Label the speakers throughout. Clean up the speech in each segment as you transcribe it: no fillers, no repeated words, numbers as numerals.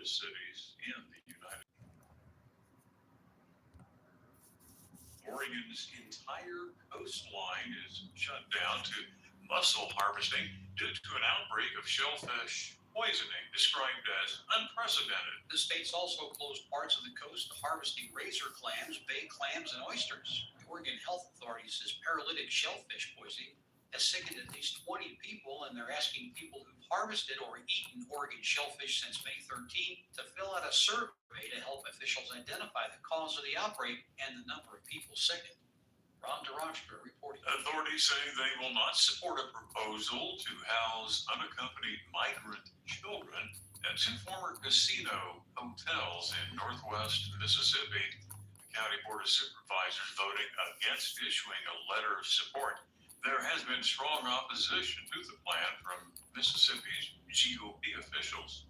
Speaker 1: largest cities in the United States. Oregon's entire coastline is shut down to mussel harvesting due to an outbreak of shellfish poisoning described as unprecedented.
Speaker 2: The state's also closed parts of the coast to harvesting razor clams, bay clams, and oysters. The Oregon Health Authority says paralytic shellfish poisoning has sickened at least 20 people, and they're asking people who've harvested or eaten Oregon shellfish since May 13th to fill out a survey to help officials identify the cause of the outbreak and the number of people sickened. Ron DeRochester reporting.
Speaker 1: Authorities say they will not support a proposal to house unaccompanied migrant children at two former casino hotels in northwest Mississippi. The County Board of Supervisors voting against issuing a letter of support. There has been strong opposition to the plan from Mississippi's GOP officials.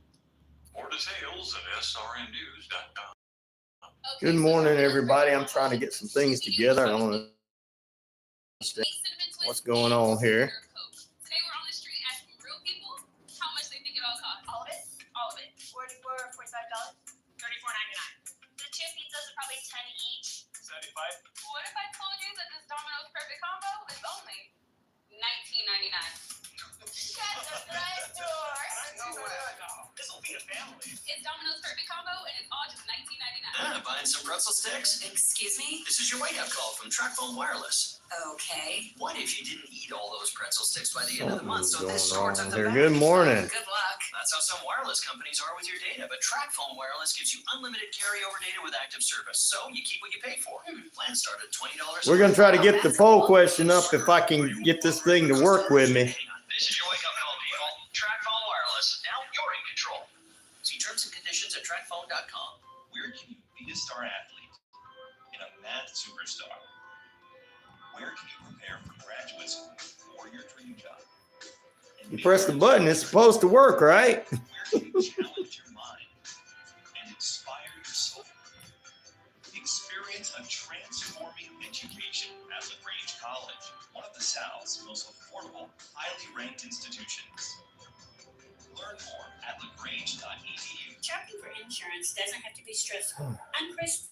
Speaker 1: More details at srnnews.com.
Speaker 3: Good morning, everybody. I'm trying to get some things together. I don't understand what's going on here.
Speaker 4: Today we're on the street asking real people how much they think it all costs. All of it? All of it. $44 or $45? $34.99. The two pizzas are probably 10 each.
Speaker 5: 75.
Speaker 4: What if I told you that this Domino's Perfect Combo is only $19.99? Shut the front door.
Speaker 5: This'll be a family.
Speaker 4: It's Domino's Perfect Combo and it's all just $19.99.
Speaker 6: Buying some pretzel sticks?
Speaker 7: Excuse me?
Speaker 6: This is your wake-up call from TracFone Wireless.
Speaker 7: Okay.
Speaker 6: What if you didn't eat all those pretzel sticks by the end of the month?
Speaker 3: What's
Speaker 6: So this
Speaker 3: going
Speaker 6: sorts
Speaker 3: on
Speaker 6: of the
Speaker 3: here?
Speaker 6: back.
Speaker 3: Good morning.
Speaker 7: Good luck.
Speaker 6: That's how some wireless companies are with your data, but TracFone Wireless gives you unlimited carryover data with active service, so you keep what you pay for. Plans start at $20.
Speaker 3: We're going to try to get the poll question up if I can get this thing to work with me.
Speaker 6: This is your wake-up call, people. TracFone Wireless. Now you're in control. See terms and conditions at TracFone.com.
Speaker 5: Where can you be a star athlete and a math superstar? Where can you prepare for graduate school or your dream job?
Speaker 3: You press the button, it's supposed to work, right?
Speaker 5: Where can you challenge your mind and inspire your soul? Experience a transforming education at LaGrange College, one of the South's most affordable, highly ranked institutions. Learn more at lagrange.edu.
Speaker 8: Shopping for insurance doesn't have to be stressful. I'm Chris.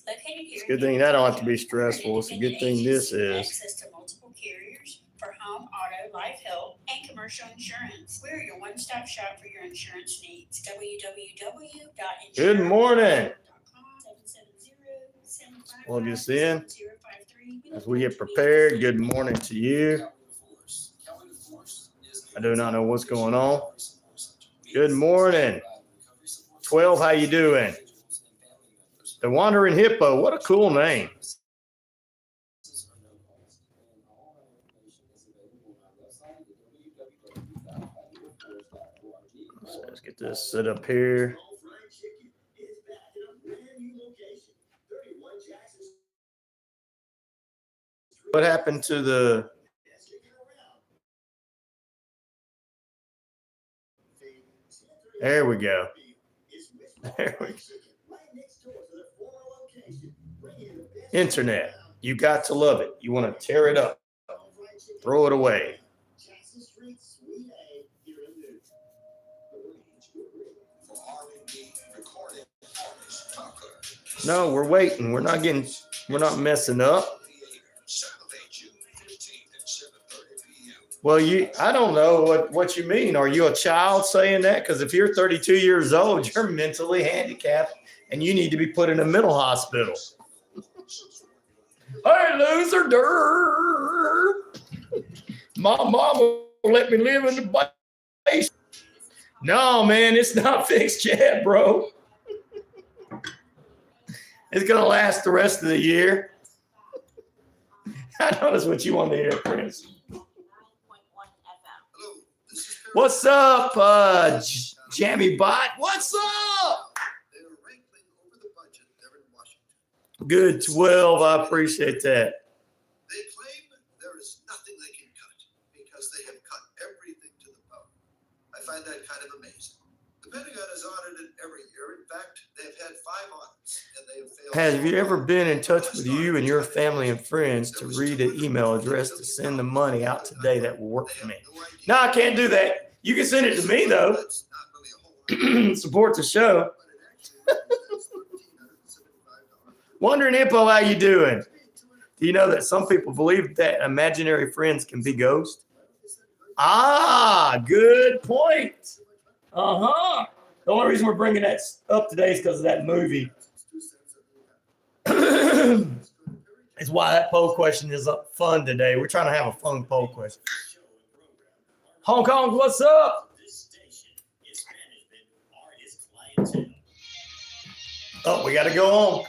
Speaker 8: Located here.
Speaker 3: It's a good thing that don't have to be stressful. It's a good thing this is.
Speaker 8: Access to multiple carriers for home, auto, life, health, and commercial insurance. We're your one-stop shop for your insurance needs. www.insurance.com.
Speaker 3: Good morning.
Speaker 8: 770-755-053.
Speaker 3: Plug this in as we get prepared. Good morning to you. I do not know what's going on. Good morning. 12, how you doing? The Wandering Hippo, what a cool name. So let's get this set up here. What happened to the... There we go. There we go. Internet. You got to love it. You want to tear it up. Throw it away. No, we're waiting. We're not messing up. Well, I don't know what you mean. Are you a child saying that? Because if you're 32 years old, you're mentally handicapped and you need to be put in a mental hospital. Hey, loser, durr. My mama let me live in the basement. No, man, it's not fixed yet, bro. It's going to last the rest of the year. I know that's what you want to hear, Prince. What's up, Jammy Bot? What's up? Good 12. I appreciate that.
Speaker 9: They claim there is nothing they can cut because they have cut everything to the bone. I find that kind of amazing. The Pentagon is audited every year. In fact, they've had 5 audits and they have failed.
Speaker 3: Have you ever been in touch with you and your family and friends to read an email address to send the money out today that will work for me? No, I can't do that. You can send it to me, though.
Speaker 9: That's not really a whole
Speaker 3: support the show.
Speaker 9: But it actually is $1,375.
Speaker 3: Wondering, Hippo, how you doing? Do you know that some people believe that imaginary friends can be ghosts? Ah, good point. Uh-huh. The only reason we're bringing that up today is because of that movie. It's why that poll question is fun today. We're trying to have a fun poll question. Hong Kong, what's up? Oh, we got to go on.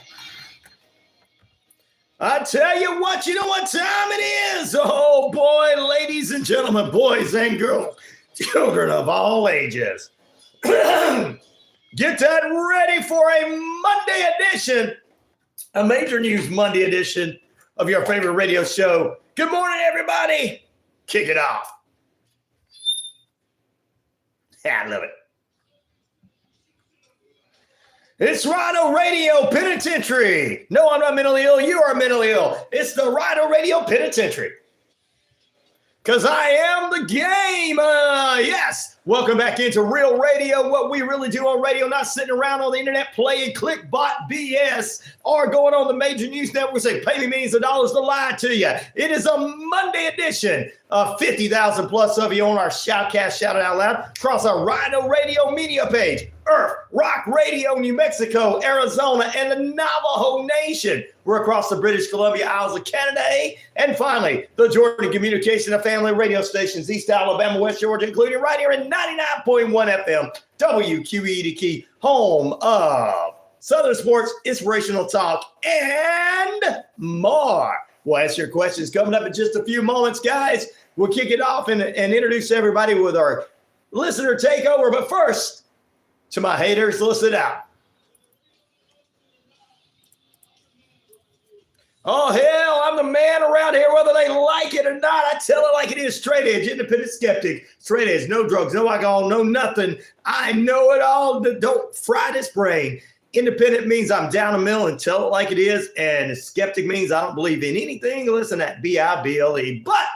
Speaker 3: I tell you what, you know what time it is? Oh, boy, ladies and gentlemen, boys and girls, children of all ages. Get that ready for a Monday edition, a major news Monday edition of your favorite radio show. Good morning, everybody. Kick it off. Yeah, I love it. It's RyanORadio Penitentiary. No, I'm not mentally ill. You are mentally ill. It's the RyanORadio Penitentiary. Because I am the game. Yes. Welcome back into real radio. What we really do on radio, not sitting around on the internet playing clickbot BS or going on the major news networks say, pay me millions of dollars to lie to you. It is a Monday edition of 50,000 plus of you on our Shoutcast, Shout It Out Loud, across our RyanORadio media page, Earth, Rock Radio, New Mexico, Arizona, and the Navajo Nation. We're across the British Columbia Isles of Canada, and finally, the Jordan Communication and Family radio stations, East Alabama, West Georgia, including right here in 99.1 FM, WQEE the Key, home of Southern Sports, Inspirational Talk, and more. We'll answer your questions coming up in just a few moments, guys. We'll kick it off and introduce everybody with our listener takeover. But first, to my haters, listen out. Oh, hell, I'm the man around here, whether they like it or not. I tell it like it is. Straight edge, independent skeptic. Straight edge, no drugs, no alcohol, no nothing. I know it all. Don't fry this brain. Independent means I'm down the middle and tell it like it is. And skeptic means I don't believe in anything. Listen, that B-I-B-L-E. But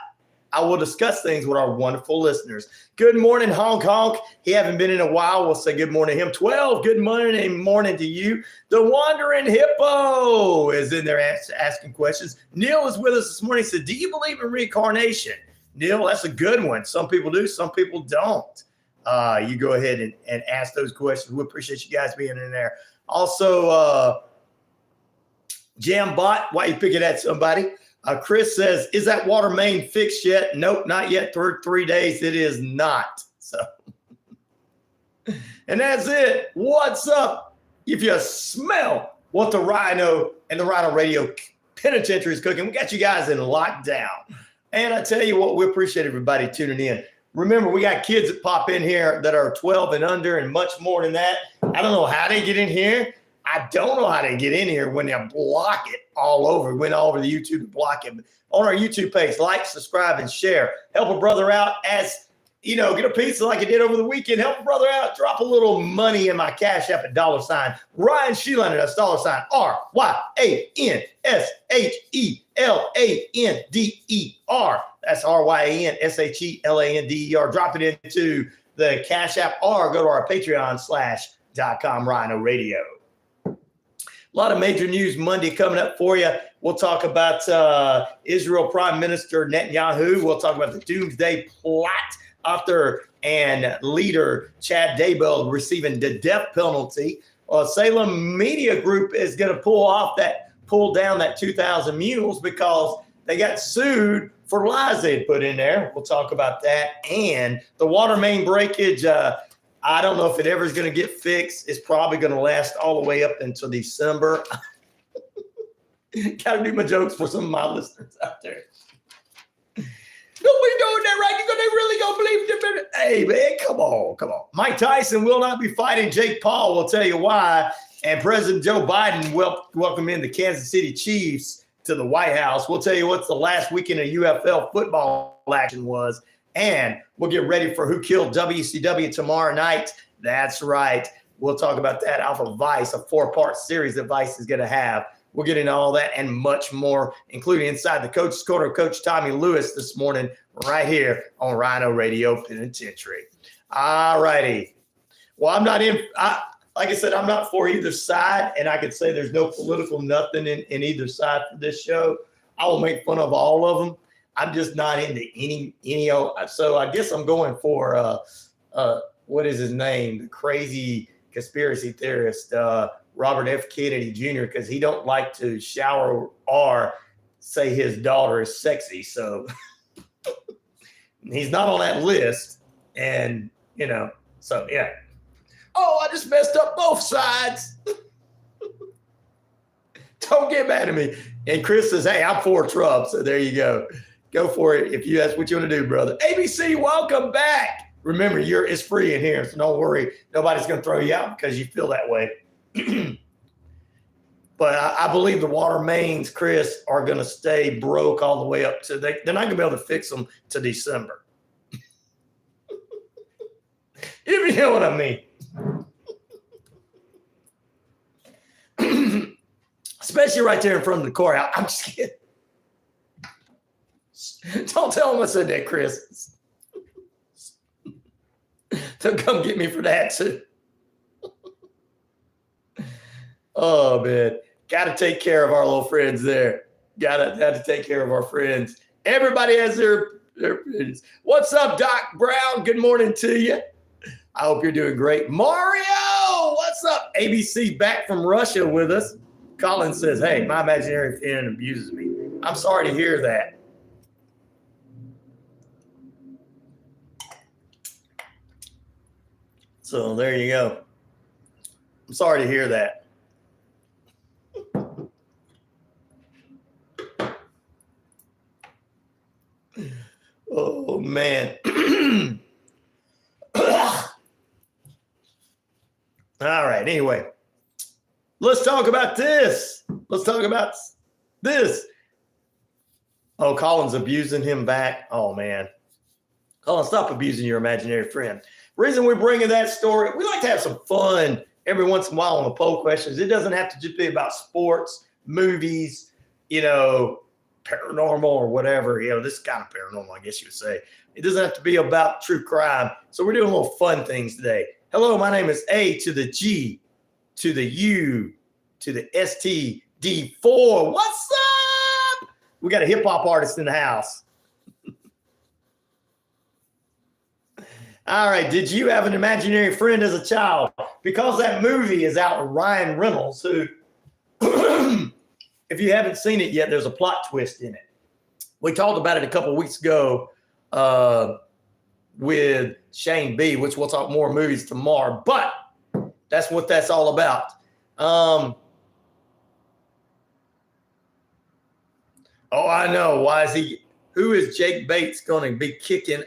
Speaker 3: I will discuss things with our wonderful listeners. Good morning, Hong Kong. He haven't been in a while. We'll say good morning to him. 12, good morning to you. The Wandering Hippo is in there asking questions. Neal is with us this morning. He said, do you believe in reincarnation? Neal, that's a good one. Some people do, some people don't. You go ahead and ask those questions. We appreciate you guys being in there. Also, Jam Bot, why you picking at somebody? Chris says, is that water main fixed yet? Nope, not yet. For 3 days, it is not. So, and that's it. What's up? If you smell what the Rhino and the RyanORadio Penitentiary is cooking, we got you guys in lockdown. And I tell you what, we appreciate everybody tuning in. Remember, we got kids that pop in here that are 12 and under and much more than that. I don't know how they get in here. I don't know how they get in here when they block it all over. Went all over the YouTube to block it. But on our YouTube page, like, subscribe, and share. Help a brother out as, you know, get a pizza like I did over the weekend. Help a brother out. Drop a little money in my Cash App at $. RyanShelander. That's $. RyanShelander. That's RyanShelander. Drop it into the Cash App or go to our Patreon.com RyanORadio. A lot of major news Monday coming up for you. We'll talk about Israel Prime Minister Netanyahu. We'll talk about the Doomsday plot after and leader Chad Daybell receiving the death penalty. Salem Media Group is going to pull down that 2,000 mules because they got sued for lies they had put in there. We'll talk about that. And the water main breakage, I don't know if it ever is going to get fixed. It's probably going to last all the way up until December. Got to do my jokes for some of my listeners out there. Nobody doing that right. They really going to believe them. Hey, man, come on. Mike Tyson will not be fighting Jake Paul. We'll tell you why. And President Joe Biden welcomed in the Kansas City Chiefs to the White House. We'll tell you what the last weekend of UFL football action was. And we'll get ready for Who Killed WCW tomorrow night. That's right. We'll talk about that off of Vice, a 4-part series that Vice is going to have. We'll get into all that and much more, including Inside the Coach's Corner of Coach Tommy Lewis this morning right here on RyanORadio Penitentiary. All righty. Well, I'm not like I said, I'm not for either side, and I could say there's no political nothing in either side for this show. I will make fun of all of them. I'm just not into any. So I guess I'm going for what is his name? The crazy conspiracy theorist, Robert F. Kennedy Jr., because he don't like to shower or say his daughter is sexy. So he's not on that list. And, so yeah. Oh, I just messed up both sides. Don't get mad at me. And Chris says, hey, I'm for Trump. So there you go. Go for it if that's what you want to do, brother. ABC, welcome back. Remember, it's free in here, so don't worry. Nobody's going to throw you out because you feel that way. But I believe the water mains, Chris, are going to stay broke all the way up to they're not going to be able to fix them to December. If you know what I mean. Especially right there in front of the courthouse. I'm just kidding. Don't tell them I said that, Chris. They'll come get me for that too. Oh man, got to take care of our little friends there. Got to take care of our friends. Everybody has their opinions. What's up, Doc Brown? Good morning to you. I hope you're doing great. Mario, what's up? ABC back from Russia with us. Colin says, hey, my imaginary friend abuses me. I'm sorry to hear that. So there you go. I'm sorry to hear that. Oh, man. All right. Anyway, let's talk about this. Oh, Colin's abusing him back. Oh, man. Colin, stop abusing your imaginary friend. Reason we're bringing that story, we like to have some fun every once in a while on the poll questions. It doesn't have to just be about sports, movies, paranormal or whatever. This is kind of paranormal, I guess you would say. It doesn't have to be about true crime. So we're doing little fun things today. Hello, my name is A to the G to the U to the STD4. What's up? We got a hip hop artist in the house. All right. Did you have an imaginary friend as a child? Because that movie is out with Ryan Reynolds, who, if you haven't seen it yet, there's a plot twist in it. We talked about it a couple of weeks ago with Shane B, which we'll talk more movies tomorrow, but that's what that's all about. Oh, I know. Who is Jake Bates going to be kicking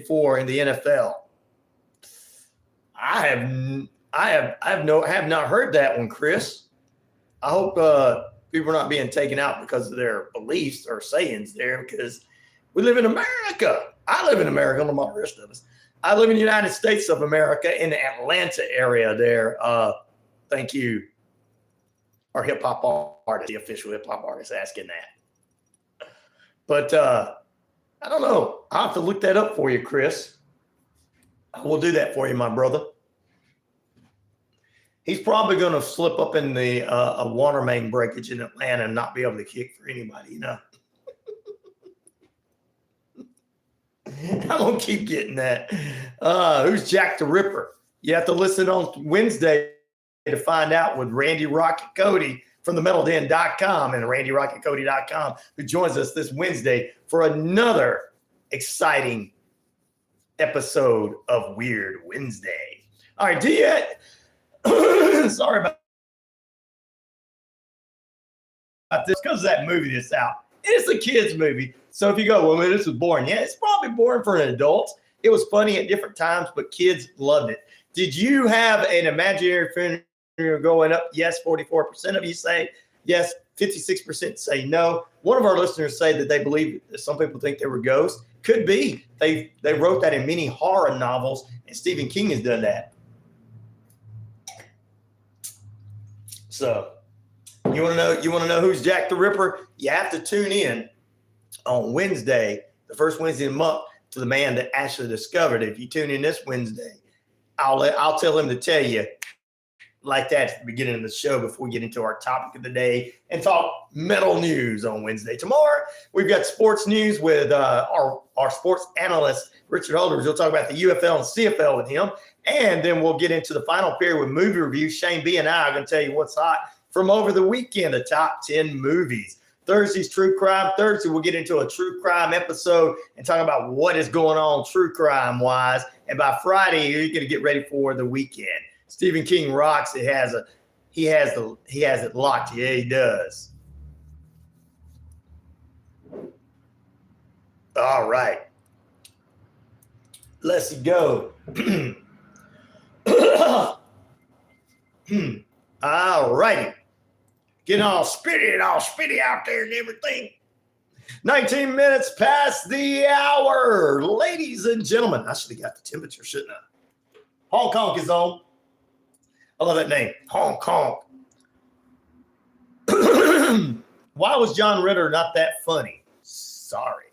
Speaker 3: for in the NFL? I have not heard that one, Chris. I hope people are not being taken out because of their beliefs or sayings there, because we live in America. I live in America, among the rest of us. I live in the United States of America in the Atlanta area there. Thank you, our hip hop artist, the official hip hop artist, asking that. But I don't know. I'll have to look that up for you, Chris. I will do that for you, my brother. He's probably going to slip up in the a water main breakage in Atlanta and not be able to kick for anybody, I'm going to keep getting that. Who's Jack the Ripper? You have to listen on Wednesday to find out with Randy Rocket Cody from themetalden.com and randyrocketcody.com, who joins us this Wednesday for another exciting episode of Weird Wednesday. All right, sorry about this, because of that movie that's out. It's a kid's movie. So if you go, well, this was boring. Yeah, it's probably boring for an adult. It was funny at different times, but kids loved it. Did you have an imaginary friend going up? Yes, 44% of you say yes. 56% say no. One of our listeners say that they believe some people think they were ghosts. Could be. They wrote that in many horror novels, and Stephen King has done that. So you want to know who's Jack the Ripper? You have to tune in on Wednesday, the first Wednesday of the month, to the man that actually discovered it. If you tune in this Wednesday, I'll tell him to tell you like that at the beginning of the show before we get into our topic of the day and talk metal news on Wednesday. Tomorrow, we've got sports news with our sports analyst, Richard Holders. We'll talk about the UFL and CFL with him. And then we'll get into the final period with movie reviews. Shane B and I are going to tell you what's hot from over the weekend, the top 10 movies. Thursday's True Crime Thursday. We'll get into a true crime episode and talk about what is going on true crime-wise. And by Friday, you're going to get ready for the weekend. Stephen King rocks. He has it locked. Yeah, he does. All right. Let's go. All righty. Getting all spitty out there and everything. 19 minutes past the hour. Ladies and gentlemen, I should have got the temperature, shouldn't I? Hong Kong is on. I love that name, Hong Kong. Why was John Ritter not that funny? Sorry.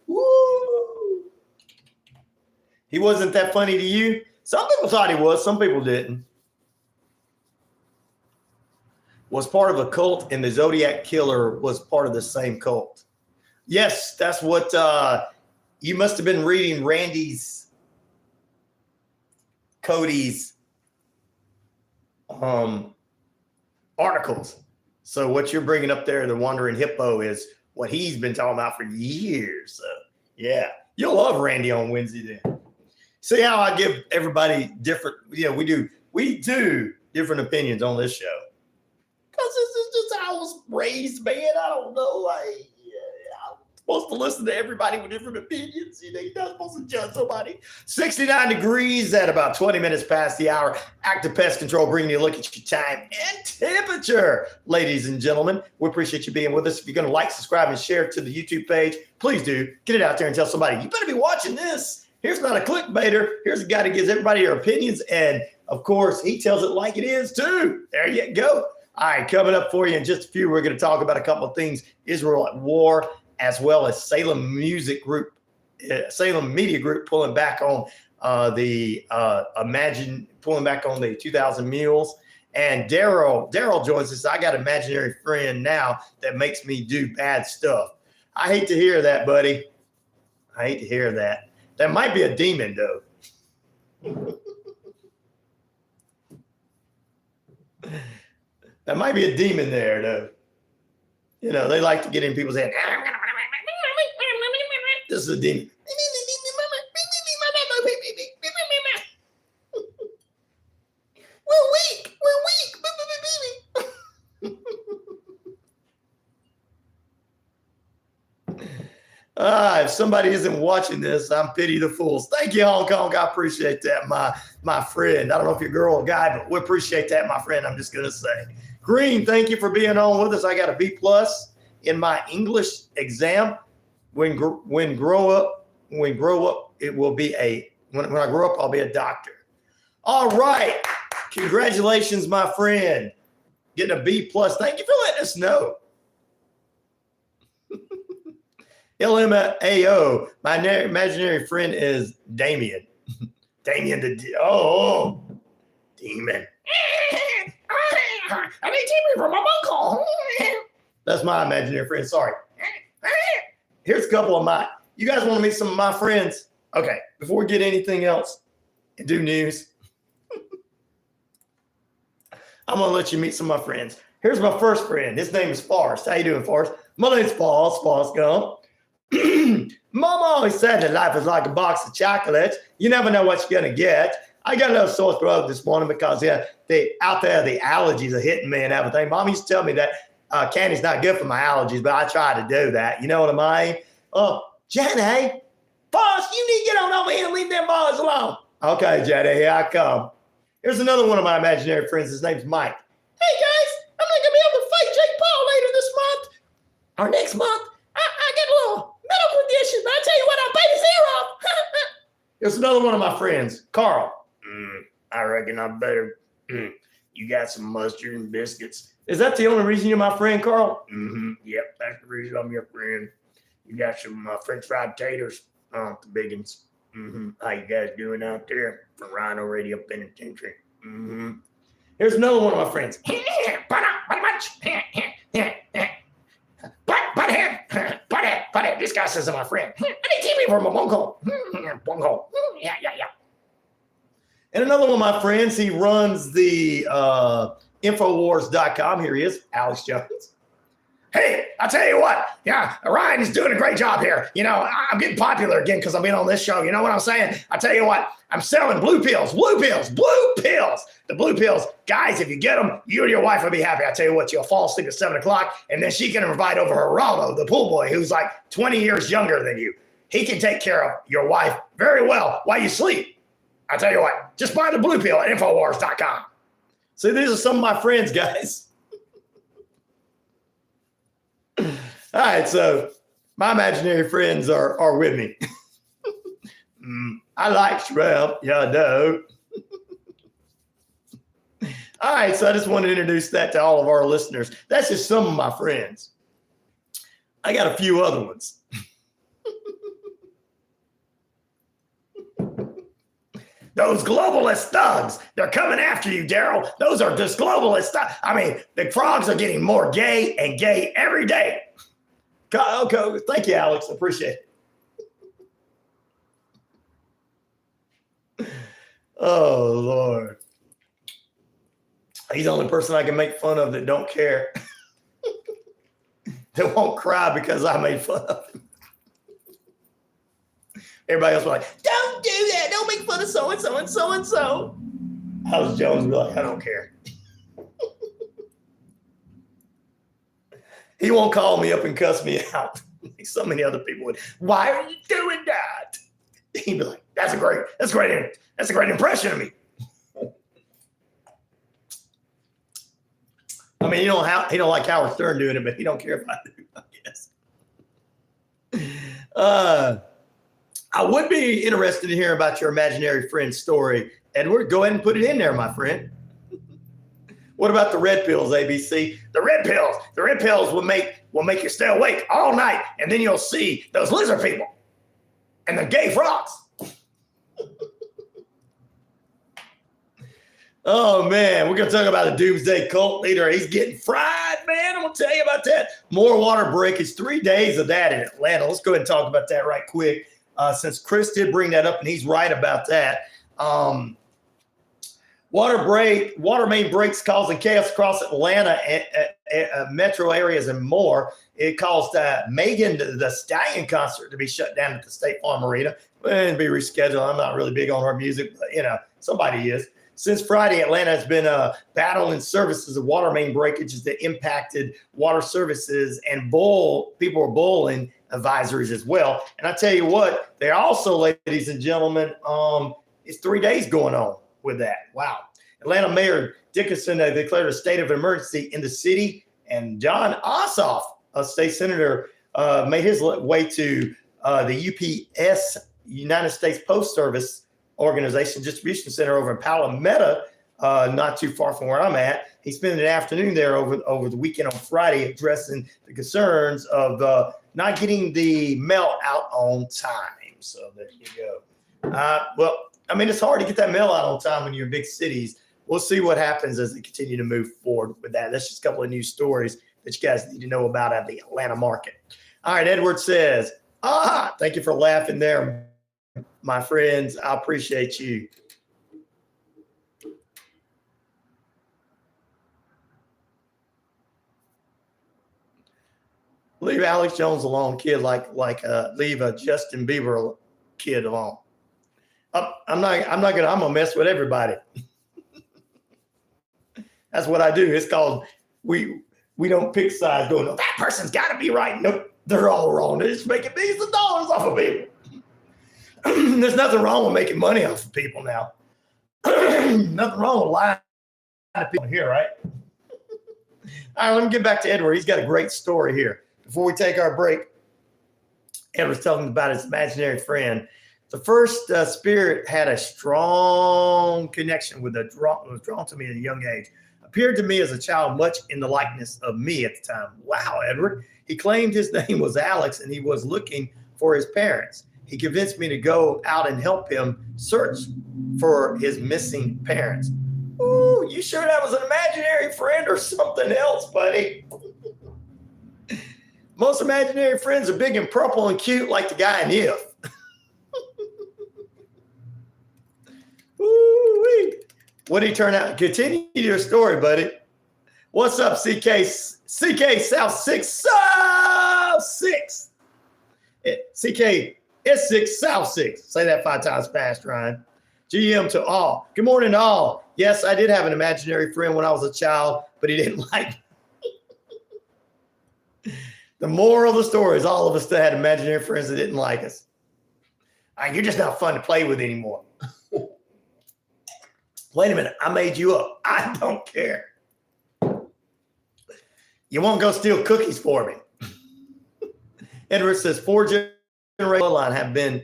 Speaker 3: Woo! He wasn't that funny to you? Some people thought he was. Some people didn't. Was part of a cult, and the Zodiac Killer was part of the same cult. Yes, that's what you must have been reading Cody's articles. So what you're bringing up there, the Wandering Hippo, is what he's been talking about for years. So yeah, you'll love Randy on Wednesday then. See how I give everybody different, we do different opinions on this show. Because this is just how I was raised, man. I don't know. I'm supposed to listen to everybody with different opinions. You're not supposed to judge somebody. 69 degrees at about 20 minutes past the hour. Active Pest Control bringing you a look at your time and temperature. Ladies and gentlemen, we appreciate you being with us. If you're going to like, subscribe, and share it to the YouTube page, please do. Get it out there and tell somebody, you better be watching this. Here's not a clickbaiter. Here's a guy that gives everybody their opinions. And, of course, he tells it like it is, too. There you go. All right, coming up for you in just a few, we're going to talk about a couple of things. Israel at war, as well as Salem Media Group pulling back on the 2,000 Mules. And Daryl joins us. I got an imaginary friend now that makes me do bad stuff. I hate to hear that, buddy. I hate to hear that. That might be a demon, though. That might be a demon there, though. They like to get in people's head. This is a demon. We're weak. If somebody isn't watching this, I'm pity the fools. Thank you, Hong Kong. I appreciate that, my friend. I don't know if you're a girl or guy, but we appreciate that, my friend. I'm just going to say. Green, thank you for being on with us. I got a B+ in my English exam. When I grow up, it will be when I grow up, I'll be a doctor. All right. Congratulations, my friend. Getting a B+. Thank you for letting us know. LMAO, my imaginary friend is Damien. Damien the demon. I need Timmy from my uncle. That's my imaginary friend. Sorry. Here's a couple of mine. You guys want to meet some of my friends? Okay, before we get anything else and do news, I'm going to let you meet some of my friends. Here's my first friend. His name is Forrest. How you doing, Forrest? My name's Forrest Gump. Mama always said that life is like a box of chocolates. You never know what you're going to get. I got a little sore throat this morning because the allergies are hitting me and everything. Mom used to tell me that candy's not good for my allergies, but I try to do that. You know what I mean? Jenny, boss, you need to get on over here and leave them boys alone. Okay, Jenny, here I come. Here's another one of my imaginary friends. His name's Mike. Hey, guys, I'm not going to be able to fight Jake Paul later this month or next month. I get a little medical condition, but I tell you what, I'll bite his ear off. Here's another one of my friends, Carl. I reckon I better. You got some mustard and biscuits. Is that the only reason you're my friend, Carl? Mm-hmm. Yep, that's the reason I'm your friend. You got some French fried taters, the big ones. How you guys doing out there for RyanORadio Penitentiary? Here's another one of my friends. Butthead. This guy says to my friend, I didn't keep me from a bunghole. Yeah. And another one of my friends, he runs the Infowars.com. Here he is, Alex Jones. Hey, I'll tell you what. Yeah, Ryan is doing a great job here. You know, I'm getting popular again because I've been on this show. You know what I'm saying? I'll tell you what. I'm selling blue pills. The blue pills. Guys, if you get them, you and your wife will be happy. I tell you what, you'll fall asleep at 7 o'clock, and then she can invite over Geraldo, the pool boy, who's like 20 years younger than you. He can take care of your wife very well while you sleep. I tell you what, just buy the blue pill at Infowars.com. So these are some of my friends, guys. All right, so my imaginary friends are with me. I like shrimp. Yeah, I do. All right, so I just want to introduce that to all of our listeners. That's just some of my friends. I got a few other ones. Those globalist thugs, they're coming after you, Daryl. Those are just globalist thugs. I mean, the frogs are getting more gay and gay every day. Okay, thank you, Alex. Appreciate it. Oh, Lord. He's the only person I can make fun of that don't care. That won't cry because I made fun of him. Everybody else was like, don't do that. Don't make fun of so-and-so and so-and-so. Alex Jones would be like, I don't care. He won't call me up and cuss me out. Like so many other people would. Why are you doing that? He'd be like, that's a great impression of me. I mean, he don't like Howard Stern doing it, but he don't care if I do, I guess. I would be interested to hear about your imaginary friend story. Edward, go ahead and put it in there, my friend. What about the red pills, ABC? The red pills will make you stay awake all night, and then you'll see those lizard people and the gay frogs. Oh, man, we're going to talk about the Doomsday cult leader. He's getting fried, man. I'm going to tell you about that. More water breakage, 3 days of that in Atlanta. Let's go ahead and talk about that right quick, since Chris did bring that up, and he's right about that. Water main breaks causing chaos across Atlanta, metro areas, and more. It caused Megan Thee Stallion concert to be shut down at the State Farm Arena and be rescheduled. I'm not really big on her music, but, somebody is. Since Friday, Atlanta has been battling services of water main breakages that impacted water services, and people are bowling advisories as well. And I tell you what, they're also, ladies and gentlemen, it's 3 days going on with that. Wow. Atlanta Mayor Dickinson declared a state of emergency in the city, and John Ossoff, a state senator, made his way to the UPS, United States Post Service Organization Distribution Center over in Palometa, not too far from where I'm at. He spent an afternoon there over the weekend on Friday addressing the concerns of not getting the mail out on time. So there you go. Well, I mean, it's hard to get that mail out on time when you're in big cities. We'll see what happens as they continue to move forward with that. That's just a couple of news stories that you guys need to know about at the Atlanta market. All right, Edward says, thank you for laughing there, my friends. I appreciate you. Leave Alex Jones alone, kid, like leave a Justin Bieber kid alone. I'm gonna mess with everybody. That's what I do. It's called we don't pick sides. Going, no, that person's got to be right. Nope, they're all wrong. They're just making millions of dollars off of people. There's nothing wrong with making money off of people now. Nothing wrong with lying to people here, right? All right, let me get back to Edward. He's got a great story here. Before we take our break, Edward's talking about his imaginary friend. The first spirit had a strong connection with was drawn to me at a young age. Appeared to me as a child much in the likeness of me at the time. Wow, Edward. He claimed his name was Alex and he was looking for his parents. He convinced me to go out and help him search for his missing parents. Ooh, you sure that was an imaginary friend or something else, buddy? Most imaginary friends are big and purple and cute like the guy in If. Ooh-wee. What did he turn out? Continue your story, buddy. What's up, CK South 6? South 6. CK S6 South 6. Say that 5 times fast, Ryan. GM to all. Good morning to all. Yes, I did have an imaginary friend when I was a child, but he didn't like me. The moral of the story is all of us still had imaginary friends that didn't like us. You're just not fun to play with anymore. Wait a minute. I made you up. I don't care. You won't go steal cookies for me. Edward says 4 generations line have been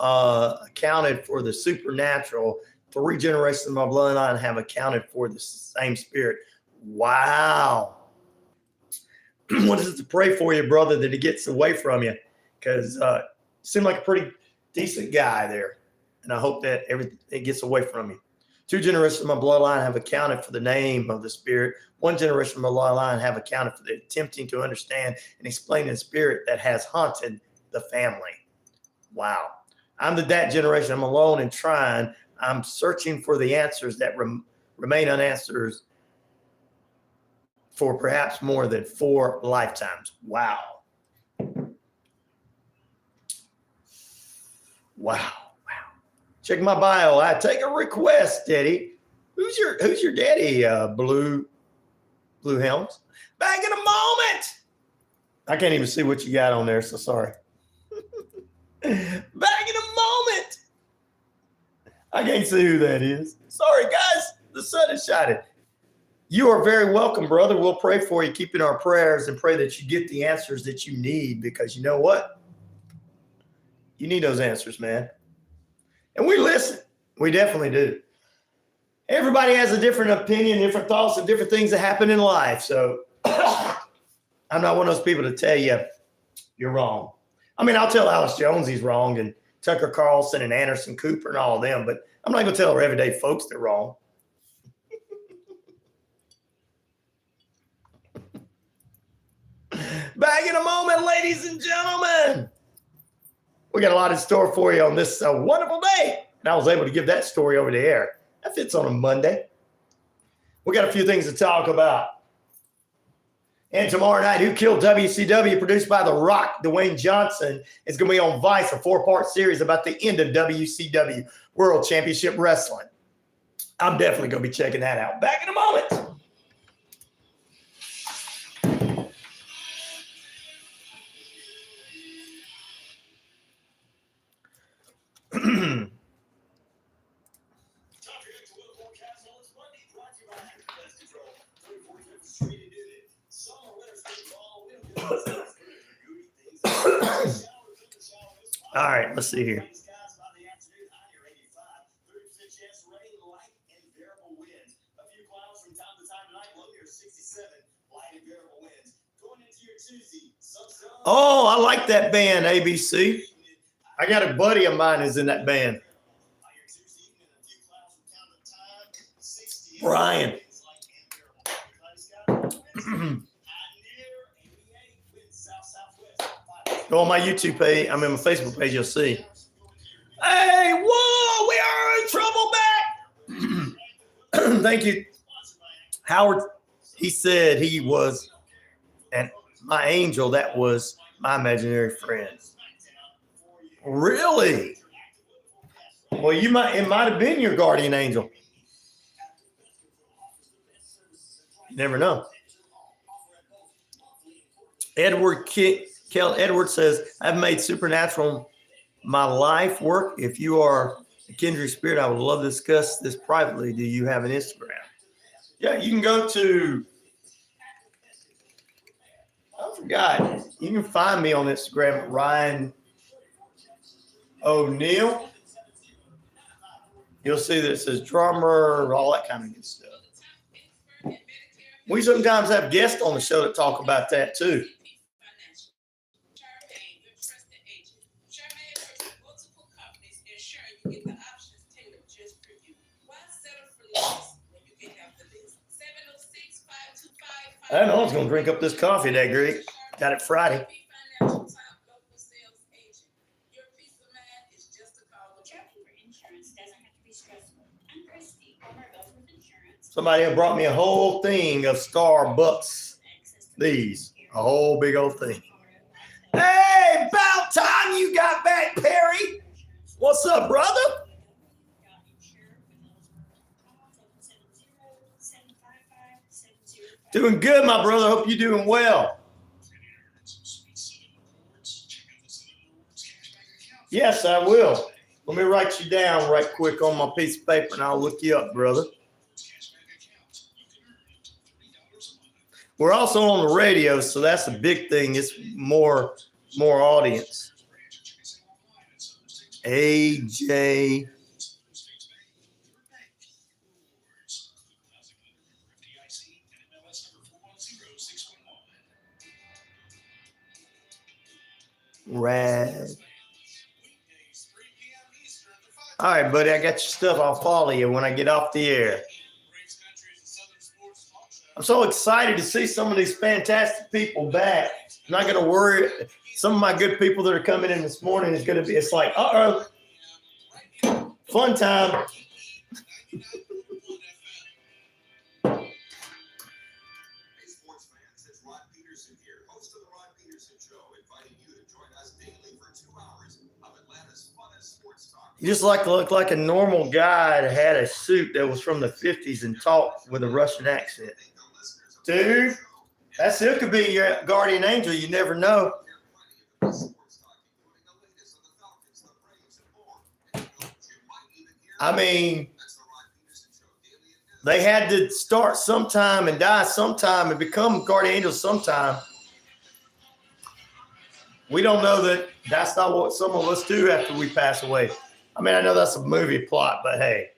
Speaker 3: accounted for the supernatural. 3 generations of my bloodline have accounted for the same spirit. Wow. What is it to pray for you, brother, that he gets away from you? Because you seem like a pretty decent guy there. And I hope that it gets away from you. 2 generations of my bloodline have accounted for the name of the spirit. 1 generation of my bloodline have accounted for the attempting to understand and explain the spirit that has haunted the family. Wow. I'm that generation. I'm alone and trying. I'm searching for the answers that remain unanswered for perhaps more than 4 lifetimes. Wow. Wow. Check my bio. I take a request, Daddy. Who's your daddy, Blue Helms? Back in a moment. I can't even see what you got on there, so sorry. Back in a moment. I can't see who that is. Sorry, guys. The sun is shining. You are very welcome, brother. We'll pray for you, keep in our prayers, and pray that you get the answers that you need, because you know what? You need those answers, man. And we listen. We definitely do. Everybody has a different opinion, different thoughts, and different things that happen in life. So I'm not one of those people to tell you you're wrong. I mean, I'll tell Alice Jones he's wrong, and Tucker Carlson and Anderson Cooper and all of them, but I'm not going to tell our everyday folks they're wrong. Back in a moment, ladies and gentlemen. We got a lot in store for you on this wonderful day. And I was able to give that story over the air. That fits on a Monday. We got a few things to talk about. And tomorrow night, Who Killed WCW, produced by The Rock, Dwayne Johnson, is going to be on Vice, a 4-part series about the end of WCW, World Championship Wrestling. I'm definitely going to be checking that out. Back in a moment. All right, let's see here. Oh, I like that band, ABC. I got a buddy of mine who's in that band. Brian. Go on my YouTube page. I'm in my Facebook page. You'll see. Hey, whoa, we are in trouble back. Thank you. Howard, he said he was, and my angel, that was my imaginary friend. Really? Well, it might have been your guardian angel. You never know. Edward says, I've made supernatural my life work. If you are a kindred spirit, I would love to discuss this privately. Do you have an Instagram? Yeah, you can go to, I forgot. You can find me on Instagram at Ryan O'Neal. You'll see that it says drummer, all that kind of good stuff. We sometimes have guests on the show that talk about that too. I know I was going to drink up this coffee today, Greg. Got it Friday.
Speaker 8: Shopping for insurance doesn't have to be stressful. I'm Christy, owner of Ellsworth Insurance.
Speaker 3: Somebody had brought me a whole thing of Starbucks. These. A whole big old thing. Hey, about time you got back, Perry. What's up, brother? Doing good, my brother. Hope you're doing well. Yes, I will. Let me write you down right quick on my piece of paper, and I'll look you up, brother. We're also on the radio, so that's a big thing. It's more audience. AJ. Rad. All right, buddy, I got your stuff. I'll follow you when I get off the air. I'm so excited to see some of these fantastic people back. I'm not going to worry. Some of my good people that are coming in this morning is going to be, it's like, uh-oh, fun time.
Speaker 9: Hey, sports fans, it's Ron Peterson here, host of the Ron Peterson Show, inviting you to join us daily for 2 hours of Atlanta's funnest sports talk.
Speaker 3: You just look like a normal guy that had a suit that was from the 50s and talked with a Russian accent. Dude, that still could be your guardian angel. You never know. I mean, they had to start sometime and die sometime and become guardian angels sometime. We don't know that that's not what some of us do after we pass away. I mean, I know that's a movie plot, but hey.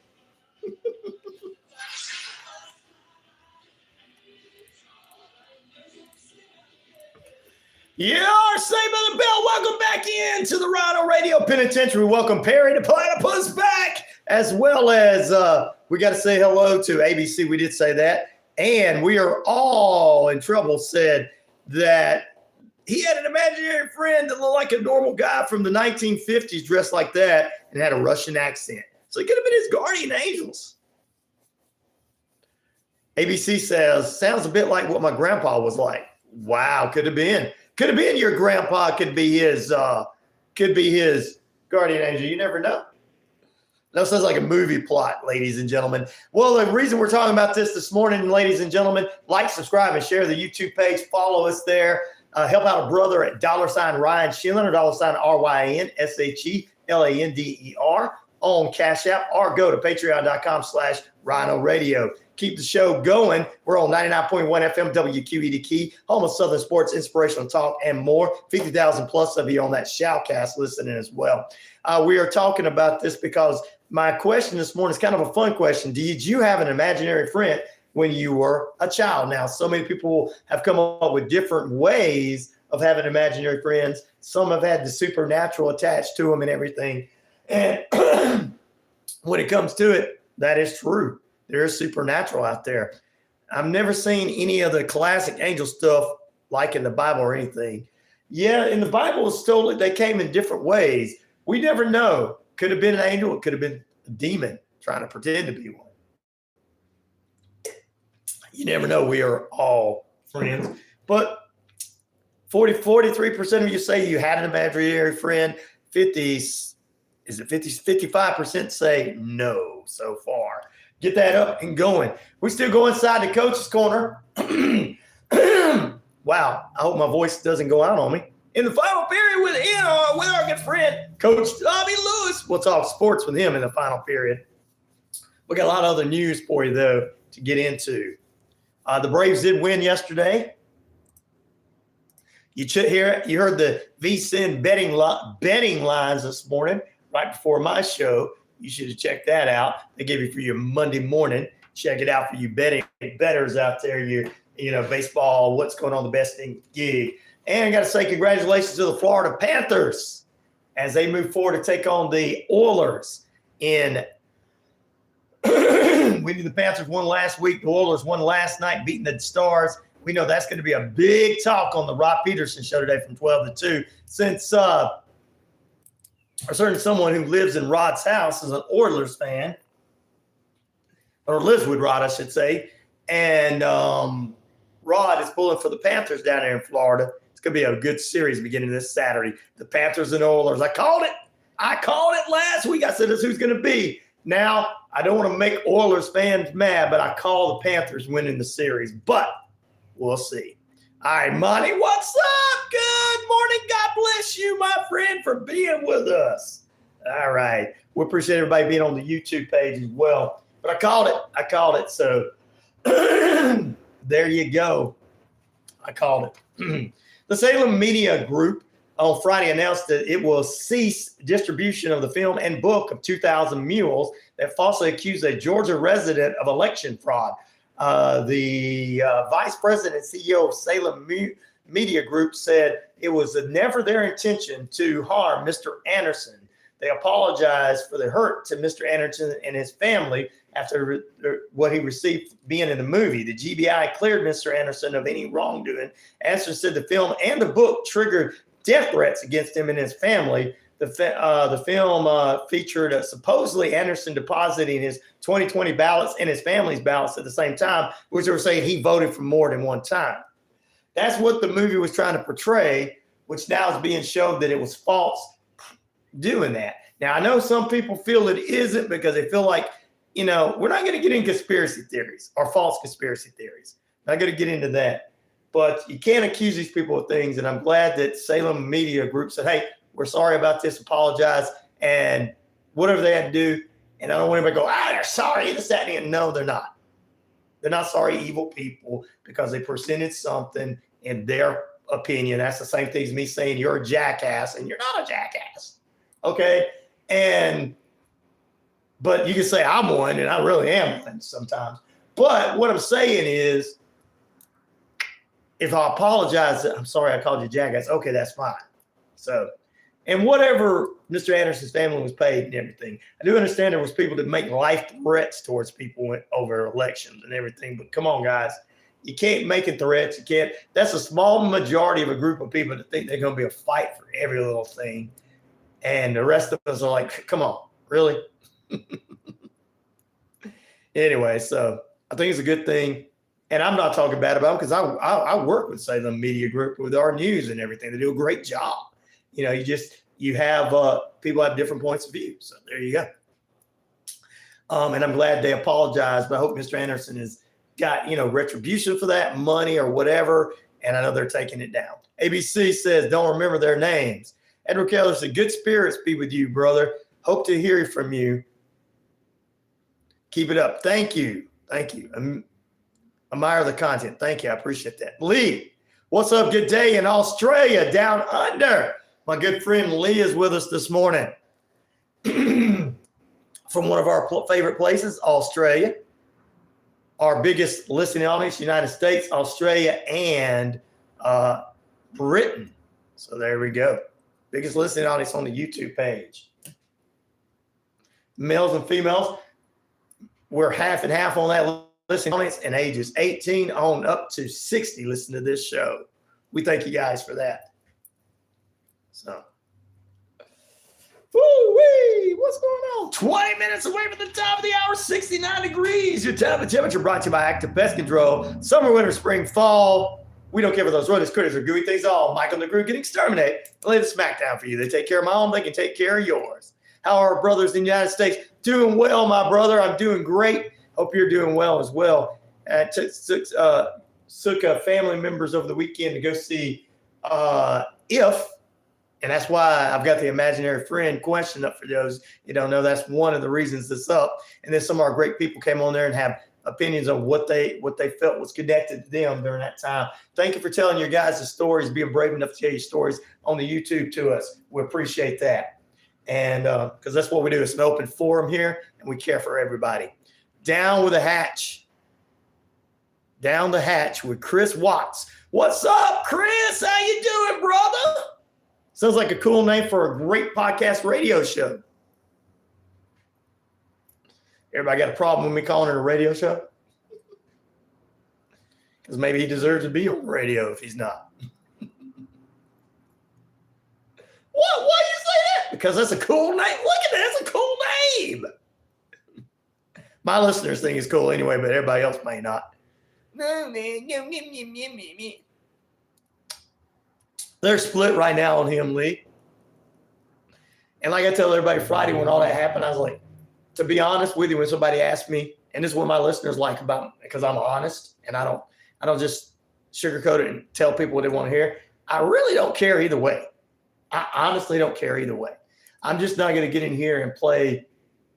Speaker 3: You are Saved by the Bell. Welcome back into the RyanORadio Penitentiary. Welcome Perry the Platypus back, as well as we got to say hello to ABC. We did say that. And we are all in trouble said that he had an imaginary friend that looked like a normal guy from the 1950s dressed like that and had a Russian accent. So he could have been his guardian angels. ABC says, sounds a bit like what my grandpa was like. Wow, could have been. Could have been your grandpa, could be his guardian angel. You never know. That sounds like a movie plot, ladies and gentlemen. Well, the reason we're talking about this morning, ladies and gentlemen, like, subscribe, and share the YouTube page. Follow us there. Help out a brother at $RyanShelander, $RyanShelander on Cash App, or go to patreon.com/RyanORadio. Keep the show going. We're on 99.1 FM WQEE, the Key, home of Southern sports, inspirational talk, and more. 50,000 plus of you on that Shoutcast listening as well. We are talking about this because my question this morning is kind of a fun question. Did you have an imaginary friend when you were a child? Now, so many people have come up with different ways of having imaginary friends. Some have had the supernatural attached to them and everything. And when it comes to it, that is true. There is supernatural out there. I've never seen any of the classic angel stuff like in the Bible or anything. Yeah, in the Bible, it's totally, they came in different ways. We never know. Could have been an angel. It could have been a demon trying to pretend to be one. You never know. We are all friends. But 43% of you say you had an imaginary friend. 55% say no so far. Get that up and going. We still go inside the coach's corner. Wow. I hope my voice doesn't go out on me. In the final period with our good friend, Coach Tommy Lewis. We'll talk sports with him in the final period. We got a lot of other news for you, though, to get into. The Braves did win yesterday. You heard the VSiN betting lines this morning, right before my show. You should have checked that out. They gave you for your Monday morning. Check it out for you bettors out there. You know, baseball, what's going on, the best thing gig. And I got to say congratulations to the Florida Panthers as they move forward to take on the Oilers in we knew the Panthers won last week. The Oilers won last night, beating the Stars We know that's going to be a big talk on the Rob Peterson show today from 12 to 2. Since a certain someone who lives in Rod's house is an Oilers fan, or lives with Rod, I should say. And Rod is pulling for the Panthers down there in Florida. It's going to be a good series beginning this Saturday. The Panthers and Oilers. I called it last week. I said, this is who's going to be. Now, I don't want to make Oilers fans mad, but I call the Panthers winning the series. But we'll see. All right, Monty, what's up? Good morning. God bless you, my friend, for being with us. All right. We appreciate everybody being on the YouTube page as well. But I called it. So there you go. I called it. The Salem Media Group on Friday announced that it will cease distribution of the film and book of 2000 Mules that falsely accused a Georgia resident of election fraud. The vice president and CEO of Salem Media Group said it was never their intention to harm Mr. Anderson. They apologized for the hurt to Mr. Anderson and his family after what he received being in the movie. The GBI cleared Mr. Anderson of any wrongdoing. Anderson said the film and the book triggered death threats against him and his family. The film featured supposedly Anderson depositing his 2020 ballots and his family's ballots at the same time, which they were saying he voted for more than one time. That's what the movie was trying to portray, which now is being shown that it was false doing that. Now, I know some people feel it isn't because they feel like, we're not going to get into conspiracy theories or false conspiracy theories. Not going to get into that. But you can't accuse these people of things. And I'm glad that Salem Media Group said, hey, we're sorry about this, apologize, and whatever they had to do. And I don't want anybody to go, they're sorry, this, that, and no, they're not. They're not sorry, evil people, because they presented something in their opinion. That's the same thing as me saying you're a jackass, and you're not a jackass. Okay? But you can say I'm one, and I really am one sometimes. But what I'm saying is, if I apologize, I'm sorry I called you jackass, okay, that's fine. So, and whatever Mr. Anderson's family was paid and everything, I do understand there was people that make life threats towards people over elections and everything. But come on, guys, you can't make it threats. You can't. That's a small majority of a group of people that think they're going to be a fight for every little thing, and the rest of us are like, come on, really? Anyway, so I think it's a good thing. And I'm not talking bad about them because I work with Salem Media Group with our news and everything. They do a great job. You have people have different points of view. So there you go. And I'm glad they apologized, but I hope Mr. Anderson has got, retribution for that, money or whatever. And I know they're taking it down. ABC says, don't remember their names. Edward Keller said, good spirits be with you, brother. Hope to hear from you. Keep it up. Thank you. Thank you. Admire the content. Thank you. I appreciate that. Lee, what's up? Good day in Australia, down under. My good friend Lee is with us this morning from one of our favorite places, Australia. Our biggest listening audience, United States, Australia, and Britain. So there we go. Biggest listening audience on the YouTube page. Males and females, we're half and half on that listening audience, and ages 18 on up to 60 listen to this show. We thank you guys for that. So, woo-wee, what's going on? 20 minutes away from the top of the hour, 69 degrees. Your temperature brought to you by Active Pest Control. Summer, winter, spring, fall. We don't care for those rodents, critters, or gooey things all. Michael and the crew can exterminate. Lay the Smackdown for you. They take care of my home. They can take care of yours. How are our brothers in the United States? Doing well, my brother. I'm doing great. Hope you're doing well as well. Took family members over the weekend to go see If, and that's why I've got the imaginary friend question up for those you don't know. That's one of the reasons it's up. And then some of our great people came on there and have opinions on what they felt was connected to them during that time. Thank you for telling your guys' stories, being brave enough to tell your stories on the YouTube to us. We appreciate that. And because that's what we do. It's an open forum here, and we care for everybody. Down with the hatch. Down the hatch with Chris Watts. What's up, Chris? How you doing, brother? Sounds like a cool name for a great podcast radio show. Everybody got a problem with me calling it a radio show? because maybe he deserves to be on the radio if he's not. What? Why do you say that? Because that's a cool name. Look at that. That's a cool name. My listeners think it's cool anyway, but everybody else may not. They're split right now on him, Lee. And like I tell everybody Friday when all that happened, I was like, to be honest with you, when somebody asked me, and this is what my listeners like about me, because I'm honest and I don't just sugarcoat it and tell people what they want to hear. I really don't care either way. I honestly don't care either way. I'm just not going to get in here and play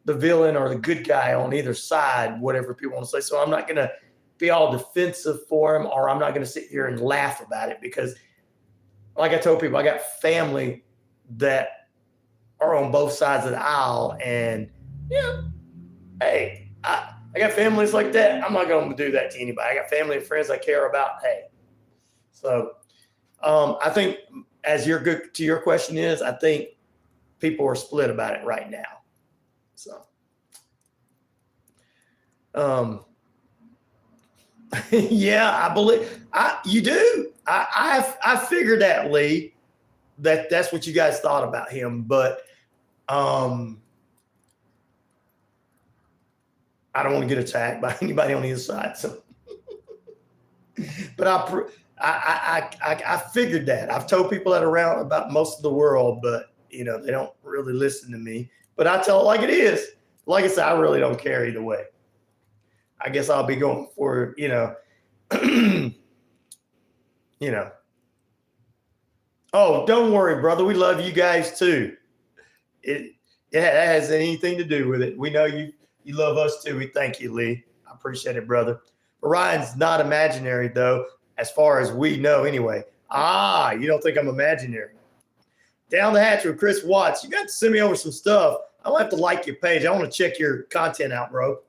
Speaker 3: the villain or the good guy on either side, whatever people want to say. So I'm not going to be all defensive for him, or I'm not going to sit here and laugh about it, because like I told people, I got family that are on both sides of the aisle, and hey, I got families like that. I'm not going to do that to anybody. I got family and friends I care about. Hey, so I think as to your question is, I think people are split about it right now. So, yeah, I believe you do. I figured that, Lee, that's what you guys thought about him, but I don't want to get attacked by anybody on either side. So, but I figured that. I've told people that around about most of the world, but they don't really listen to me. But I tell it like it is. Like I said, I really don't care either way. I guess I'll be going for, Oh, don't worry, brother. We love you guys too. It has anything to do with it. We know you love us too. We thank you, Lee. I appreciate it, brother. But Ryan's not imaginary, though, as far as we know anyway. You don't think I'm imaginary? Down the hatch with Chris Watts. You got to send me over some stuff. I'll have to like your page. I want to check your content out, bro.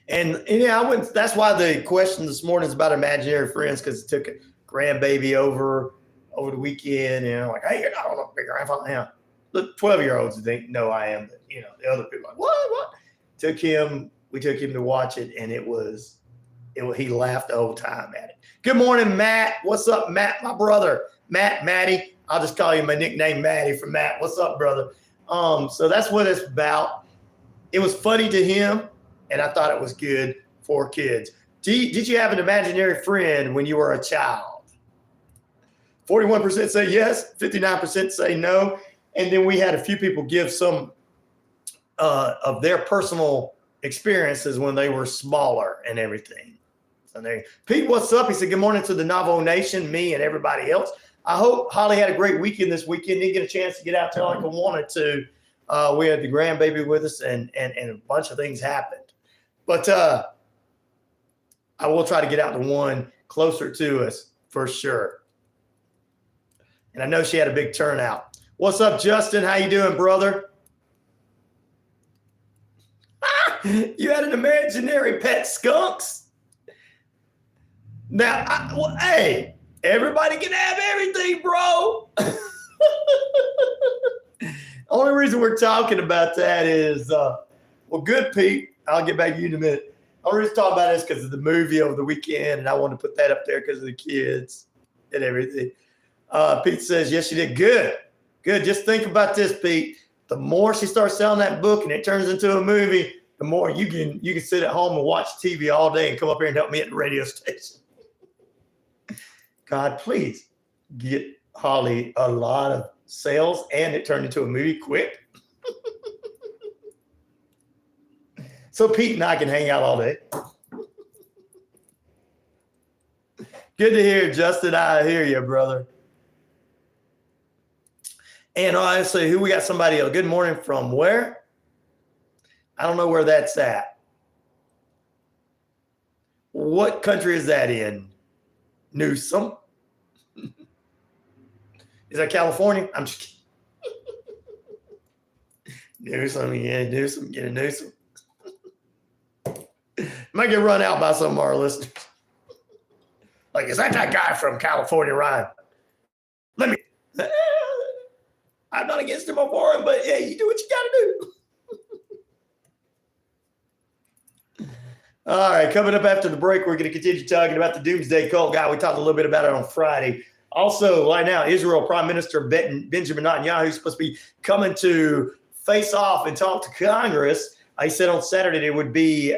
Speaker 3: And I wouldn't. That's why the question this morning is about imaginary friends, because it took a grandbaby over the weekend, and I'm like, hey, you're not on a big grandfather now. The 12-year-olds think no, I am, but the other people are like, what? We took him to watch it, and he laughed the whole time at it. Good morning, Matt. What's up, Matt, my brother? Matty. I'll just call you my nickname, Matty, for Matt. What's up, brother? So that's what it's about. It was funny to him, and I thought it was good for kids. Did you have an imaginary friend when you were a child? 41% say yes, 59% say no. And then we had a few people give some of their personal experiences when they were smaller and everything. So Pete, what's up? He said, good morning to the Navajo Nation, me and everybody else. I hope Holly had a great weekend this weekend. Didn't get a chance to get out there like I wanted to. We had the grandbaby with us, and a bunch of things happened. But I will try to get out to one closer to us for sure. And I know she had a big turnout. What's up, Justin? How you doing, brother? You had an imaginary pet skunks? Now, hey, everybody can have everything, bro. Only reason we're talking about that is, well, good, Pete. I'll get back to you in a minute. Only reason to talk about this because of the movie over the weekend, and I want to put that up there because of the kids and everything. Pete says, yes, you did. Good. Just think about this, Pete. The more she starts selling that book and it turns into a movie, the more you can sit at home and watch TV all day and come up here and help me at the radio station. God, please get Holly a lot of sales and it turned into a movie quick. So Pete and I can hang out all day. Good to hear, Justin. I hear you, brother. And honestly, who we got somebody else? Good morning from where? I don't know where that's at. What country is that in? Newsom? Is that California? I'm just kidding. Newsom, yeah, Newsom, get a Newsom. Might get run out by some of our listeners. Like, is that guy from California, Ryan? I'm not against him or for him, but yeah, you do what you got to do. All right, coming up after the break, we're going to continue talking about the Doomsday Cult guy. We talked a little bit about it on Friday. Also, right now, Israel Prime Minister Benjamin Netanyahu is supposed to be coming to face off and talk to Congress. He said on Saturday there would be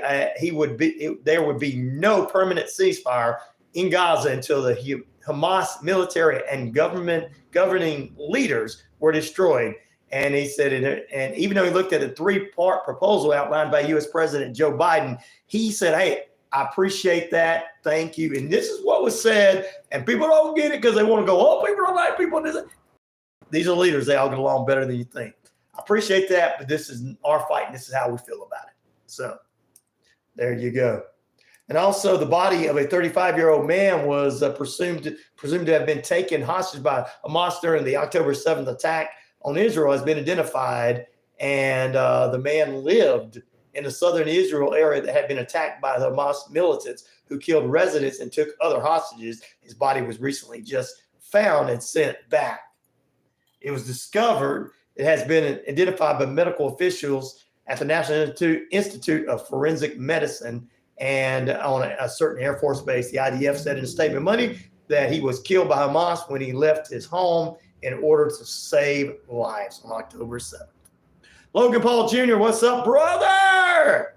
Speaker 3: no permanent ceasefire in Gaza until the Hamas military and governing leaders were destroyed. And he said, and even though he looked at a 3-part proposal outlined by U.S. President Joe Biden, he said, hey, I appreciate that. Thank you. And this is what was said. And people don't get it because they want to go, oh, people don't like people. These are leaders. They all get along better than you think. I appreciate that, but this is our fight, and this is how we feel about it. So there you go. And also the body of a 35-year-old man was presumed to have been taken hostage by Hamas during the October 7th attack on Israel has been identified. And the man lived in the southern Israel area that had been attacked by the Hamas militants who killed residents and took other hostages. His body was recently just found and sent back. It was discovered. It has been identified by medical officials at the National Institute of Forensic Medicine and on a certain Air Force base. The IDF said in a statement Monday that he was killed by Hamas when he left his home in order to save lives on October 7th. Logan Paul Jr., what's up, brother?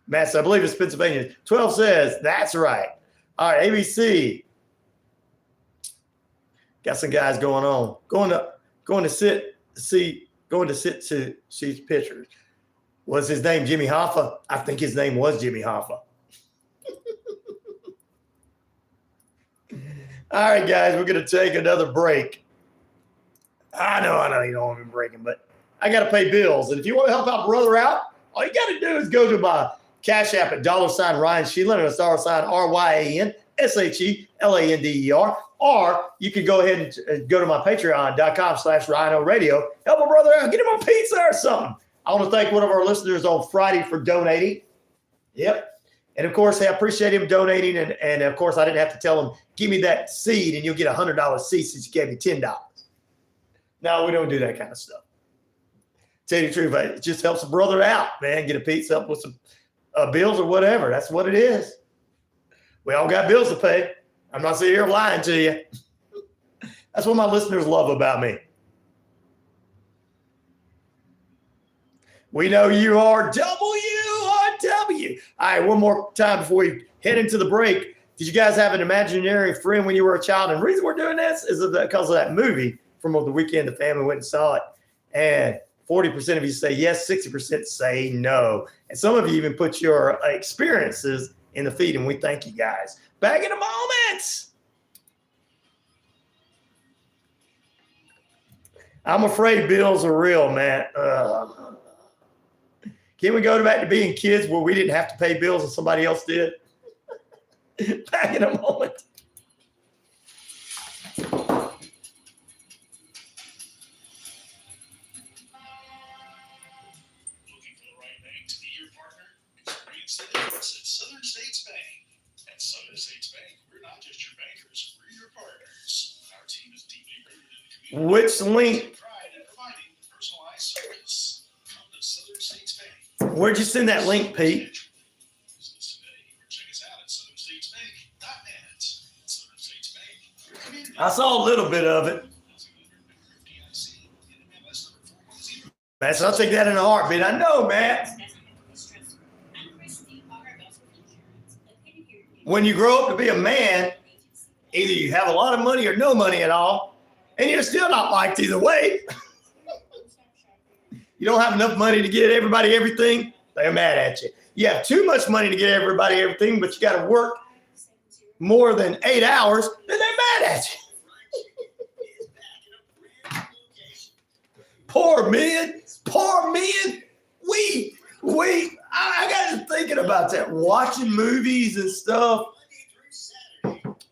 Speaker 3: Matt, I believe it's Pennsylvania. 12 says, that's right. All right, ABC. Got some guys going on. Going to see pictures. Was his name Jimmy Hoffa? I think his name was Jimmy Hoffa. All right, guys, we're going to take another break. I know you don't want me breaking, but I got to pay bills. And if you want to help out brother out, all you got to do is go to my Cash App at $RyanShelander, and $RyanShelander, or you can go ahead and go to my patreon.com/RyanORadio. Help a brother out. Get him a pizza or something. I want to thank one of our listeners on Friday for donating. Yep. And, of course, I appreciate him donating. And of course, I didn't have to tell him, give me that seed and you'll get a $100 seed since you gave me $10. No, we don't do that kind of stuff. Tell you the truth, it just helps a brother out, man. Get a pizza, help with some bills or whatever. That's what it is. We all got bills to pay. I'm not sitting here lying to you. That's what my listeners love about me. We know you are WRW. All right, one more time before we head into the break. Did you guys have an imaginary friend when you were a child? And the reason we're doing this is because of that movie from the weekend. The family went and saw it. And 40% of you say yes, 60% say no. And some of you even put your experiences in the feed, and we thank you guys. Back in a moment. I'm afraid bills are real, man. Can we go back to being kids where we didn't have to pay bills and somebody else did? Back in a moment.
Speaker 7: Southern States Bank. At Southern States Bank, we're not just your bankers, we're your partners. Our team is deeply rooted in the community.
Speaker 3: Which link?
Speaker 7: Pride in providing personalized service. Come to Southern States Bank.
Speaker 3: Where'd you send that link, Pete?
Speaker 7: Check us out at southernstatesbank.net. Southern States Bank, your community.
Speaker 3: I saw a little bit of it. Man, so I'll take that in a heartbeat. I know, man. When you grow up to be a man, either you have a lot of money or no money at all, and you're still not liked either way. You don't have enough money to get everybody everything, they're mad at you. You have too much money to get everybody everything, but you got to work more than 8 hours, then they're mad at you. Poor men. I got to thinking about that, watching movies and stuff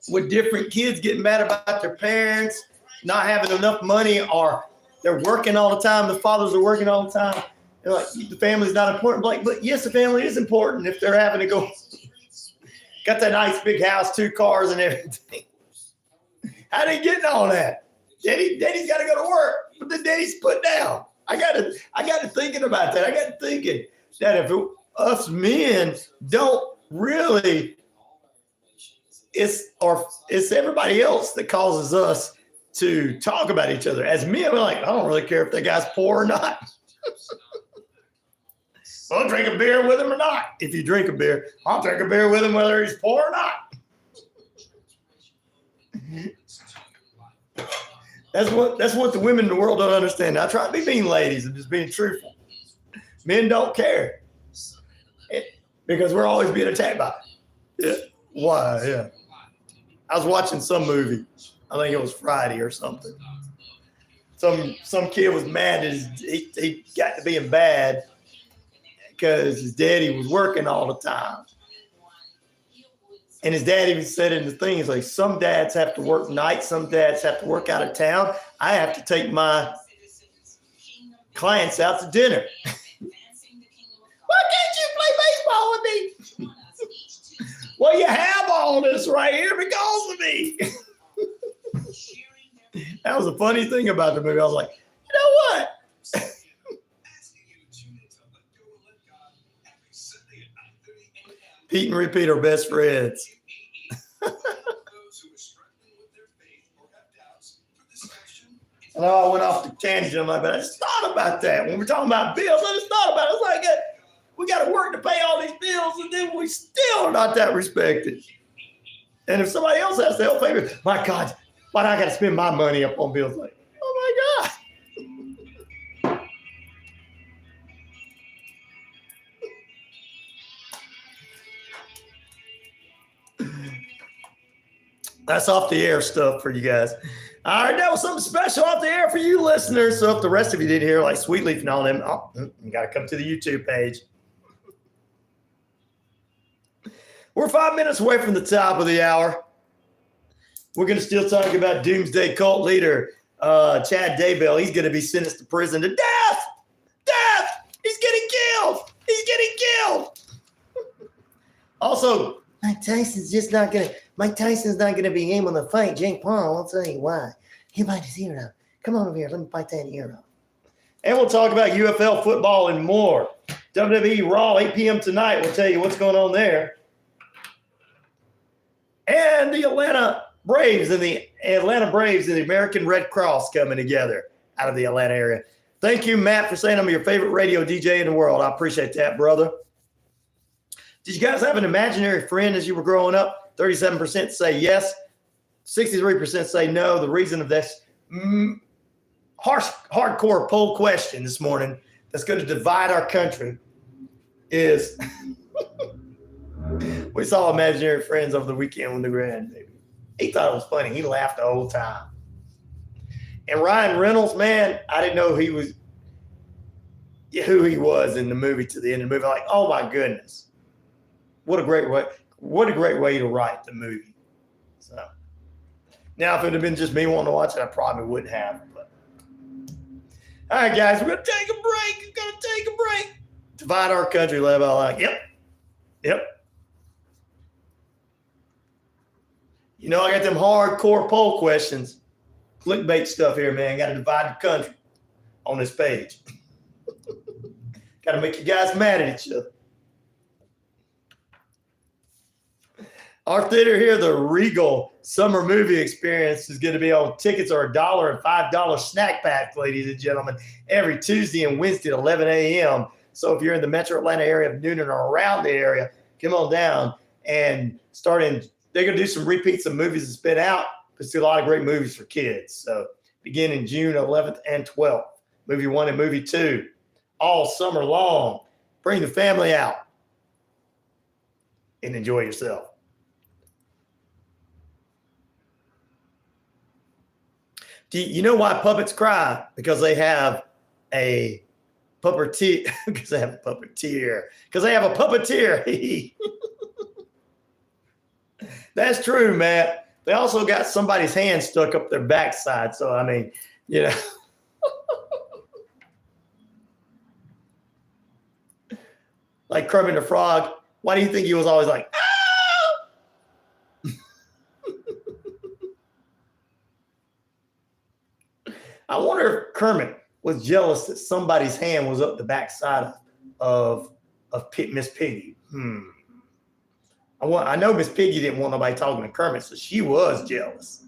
Speaker 3: with different kids getting mad about their parents not having enough money, or they're working all the time. The fathers are working all the time. They're like, the family's not important. Like, but yes, the family is important if they're having to go. Got that nice big house, 2 cars and everything. How they getting all that? Daddy's got to go to work, but the daddy's put down. I got to thinking about that. I got to thinking that us men don't really. It's everybody else that causes us to talk about each other. As men, we're like, I don't really care if that guy's poor or not. I'll drink a beer with him or not. If you drink a beer, I'll drink a beer with him whether he's poor or not. That's what the women in the world don't understand. I try to be mean, ladies, and just being truthful. Men don't care because we're always being attacked by it. Yeah. Why? Yeah. I was watching some movie. I think it was Friday or something. Some kid was mad that he got to being bad because his daddy was working all the time. And his dad even said in the thing, he's like, some dads have to work nights, some dads have to work out of town. I have to take my clients out to dinner. Why can't you play baseball with me? Well, you have all this right here because of me. That was the funny thing about the movie. I was like, you know what? Pete and Repeat are best friends. I know I went off the tangent, I'm like, but I just thought about that. When we're talking about bills, I just thought about it. It's like, we got to work to pay all these bills, and then we still are not that respected. And if somebody else has to help pay me, my God, why do I got to spend my money up on bills? Like, oh my God. That's off the air stuff for you guys. All right, that was something special off the air for you listeners. So if the rest of you didn't hear, like Sweetleaf and all them, you got to come to the YouTube page. We're 5 minutes away from the top of the hour. We're going to still talk about Doomsday cult leader Chad Daybell. He's going to be sentenced to prison to death. Death! He's getting killed. He's getting killed. Also, Mike Tyson's not going to be able to fight Jake Paul. I'll tell you why. He bite his ear out. Come on over here. Let me bite that ear out. And we'll talk about UFL football and more. WWE Raw, 8 p.m. tonight. We'll tell you what's going on there. And the Atlanta Braves and the American Red Cross coming together out of the Atlanta area. Thank you, Matt, for saying I'm your favorite radio DJ in the world. I appreciate that, brother. Did you guys have an imaginary friend as you were growing up? 37% say yes. 63% say no. The reason of this hardcore poll question this morning that's going to divide our country is we saw imaginary friends over the weekend with the grandbaby. He thought it was funny. He laughed the whole time. And Ryan Reynolds, man, I didn't know who he was in the movie to the end of the movie. Like, oh my goodness. What a great way to write the movie. So now, if it had been just me wanting to watch it, I probably wouldn't have. But all right, guys, we're gonna take a break. Divide our country, live out like, yep. You know, I got them hardcore poll questions, clickbait stuff here, man. Got to divide the country on this page. Got to make you guys mad at each other. Our theater here, the Regal Summer Movie Experience, is going to be on tickets are $1 and $5 snack packs, ladies and gentlemen, every Tuesday and Wednesday at 11 a.m. So if you're in the metro Atlanta area of Newnan or around the area, come on down and they're going to do some repeats of movies that's been out. But see a lot of great movies for kids. So beginning June 11th and 12th, movie 1 and movie 2, all summer long. Bring the family out and enjoy yourself. Do you know why puppets cry? Because they have a puppeteer. Because they have a puppeteer. That's true, Matt. They also got somebody's hand stuck up their backside. So, I mean, you know. Like Kermit the Frog. Why do you think he was always like, ah! I wonder if Kermit was jealous that somebody's hand was up the backside of of Miss Piggy. I know Miss Piggy didn't want nobody talking to Kermit, so she was jealous.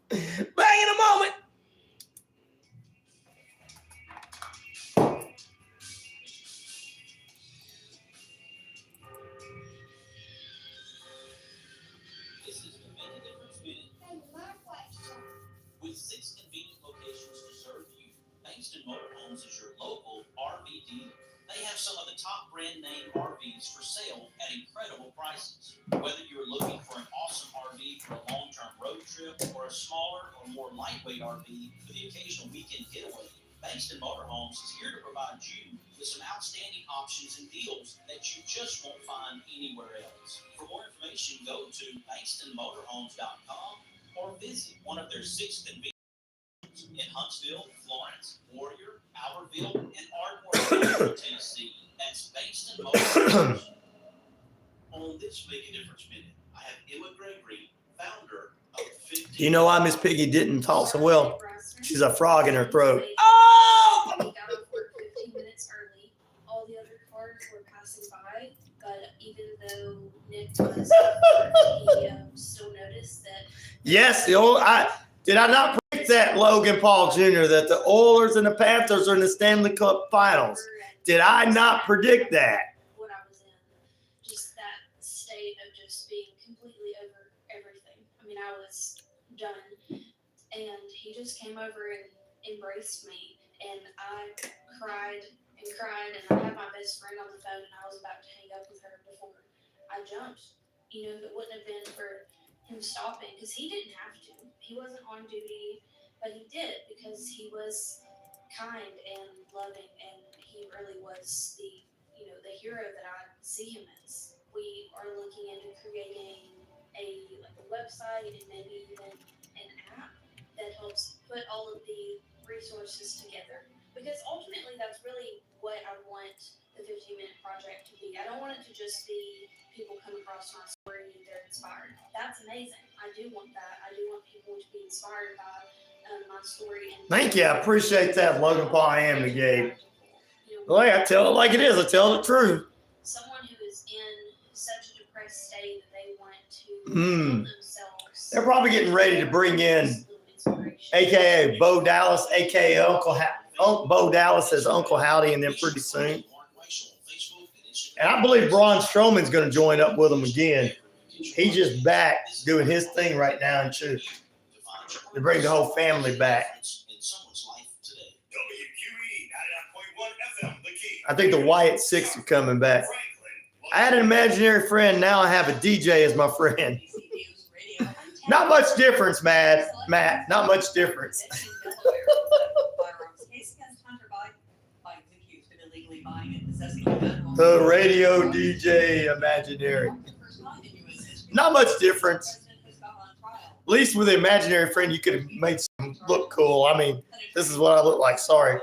Speaker 3: Back in a moment.
Speaker 10: This is the Make a Difference Minute. With 6 convenient locations to serve you, Bankston Motorhomes is your local RV dealer. They have some of the top brand name RVs for sale at incredible prices. Whether you're looking for an awesome RV for a long-term road trip or a smaller or more lightweight RV for the occasional weekend getaway, Bankston Motorhomes is here to provide you with some outstanding options and deals that you just won't find anywhere else. For more information, go to bankstonmotorhomes.com or visit one of their 6 convenient in Huntsville, Florence, Warrior, Albertville, and Ardmore, Tennessee. That's Bankston Motorhomes. On this Make a Difference Minute, I have Emma Gregory, founder of 15.
Speaker 3: Do you know why Miss Piggy didn't talk so well? She's a frog in her throat. Oh!
Speaker 4: We got off work 15 minutes early. All the other cars were passing by, but even though Nick was he still noticed that.
Speaker 3: Yes, did I not predict that, Logan Paul Jr., that the Oilers and the Panthers are in the Stanley Cup Finals? Did I not predict that?
Speaker 4: What I was in, just that state of just being completely over everything. I mean, I was done, and he just came over and embraced me, and I cried and cried, and I had my best friend on the phone, and I was about to hang up with her before I jumped. You know, if it wouldn't have been for him stopping, because he didn't have to. He wasn't on duty, but he did because he was kind and loving, and he really was the hero that I see him as. We are looking into creating a website and maybe even an app that helps put all of the resources together, because ultimately that's really what I want the 15-minute project to be. I don't want it to just be people come across my story and they're inspired. That's amazing. I do want that. I do want people to be inspired by my story. And
Speaker 3: Thank you. I appreciate that, Logan Paul and the Gabe. Boy, I tell it like it is. I tell the truth.
Speaker 4: Someone who is in such a depressed state that they want to heal themselves.
Speaker 3: They're probably getting ready to bring in AKA Bo Dallas, AKA Bo Dallas as Uncle Howdy, and then pretty soon. And I believe Braun Strowman's going to join up with them again. He's just back doing his thing right now in church. They bring the whole family back.
Speaker 7: WQEE 99.1 FM, The Key.
Speaker 3: I think the Wyatt Six are coming back. I had an imaginary friend. Now I have a DJ as my friend. Not much difference, Matt. Not much difference. The radio DJ imaginary. Not much difference. At least with the imaginary friend, you could have made some look cool. I mean, this is what I look like. Sorry.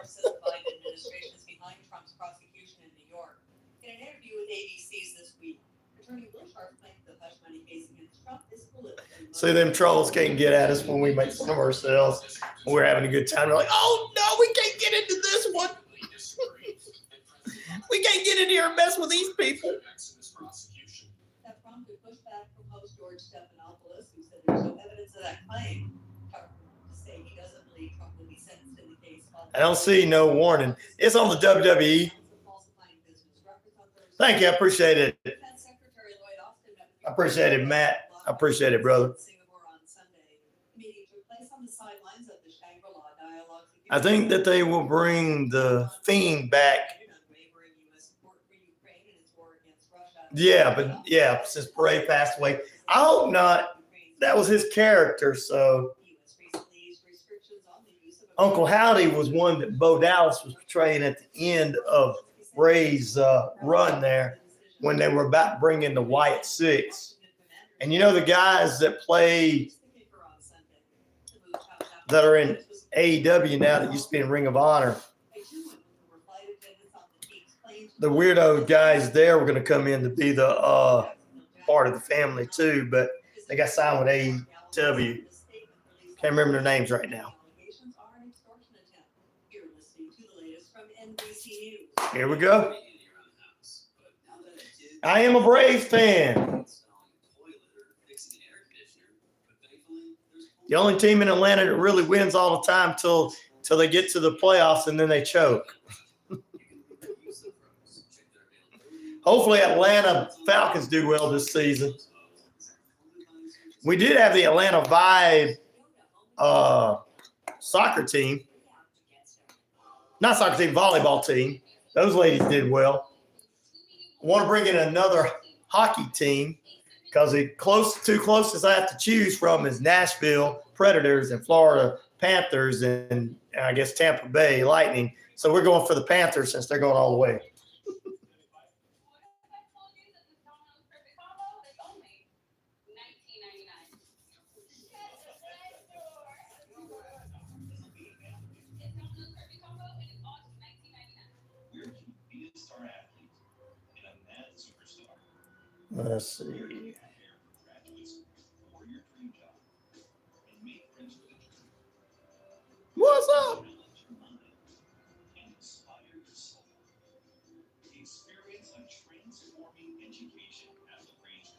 Speaker 3: See, them trolls can't get at us when we make fun of ourselves. When we're having a good time. They're like, oh, no, we can't get into this one. We can't get in here and mess with these people.
Speaker 11: That prompted pushback from host George Stephanopoulos, who said there's no evidence of that claim. To say he doesn't believe Trump will be sentenced in the case.
Speaker 3: I don't see no warning. It's on the WWE. Thank you. I appreciate it. I appreciate it, Matt. I appreciate it, brother. I think that they will bring the Fiend back. Yeah, since Bray passed away. I hope not. That was his character, so. Uncle Howdy was one that Bo Dallas was portraying at the end of Bray's run there when they were about to bring in the Wyatt Six. And you know the guys that play that are in AEW now that used to be in Ring of Honor, the weirdo guys there were going to come in to be the part of the family too, but they got signed with AEW. Can't remember their names right now. Here we go. I am a Braves fan. The only team in Atlanta that really wins all the time till they get to the playoffs and then they choke. Hopefully Atlanta Falcons do well this season. We did have the Atlanta Vibe soccer team. Not soccer team, volleyball team. Those ladies did well. I want to bring in another hockey team because the two closest I have to choose from is Nashville Predators and Florida Panthers and I guess Tampa Bay Lightning. So we're going for the Panthers since they're going all the way. Let's see. What's up?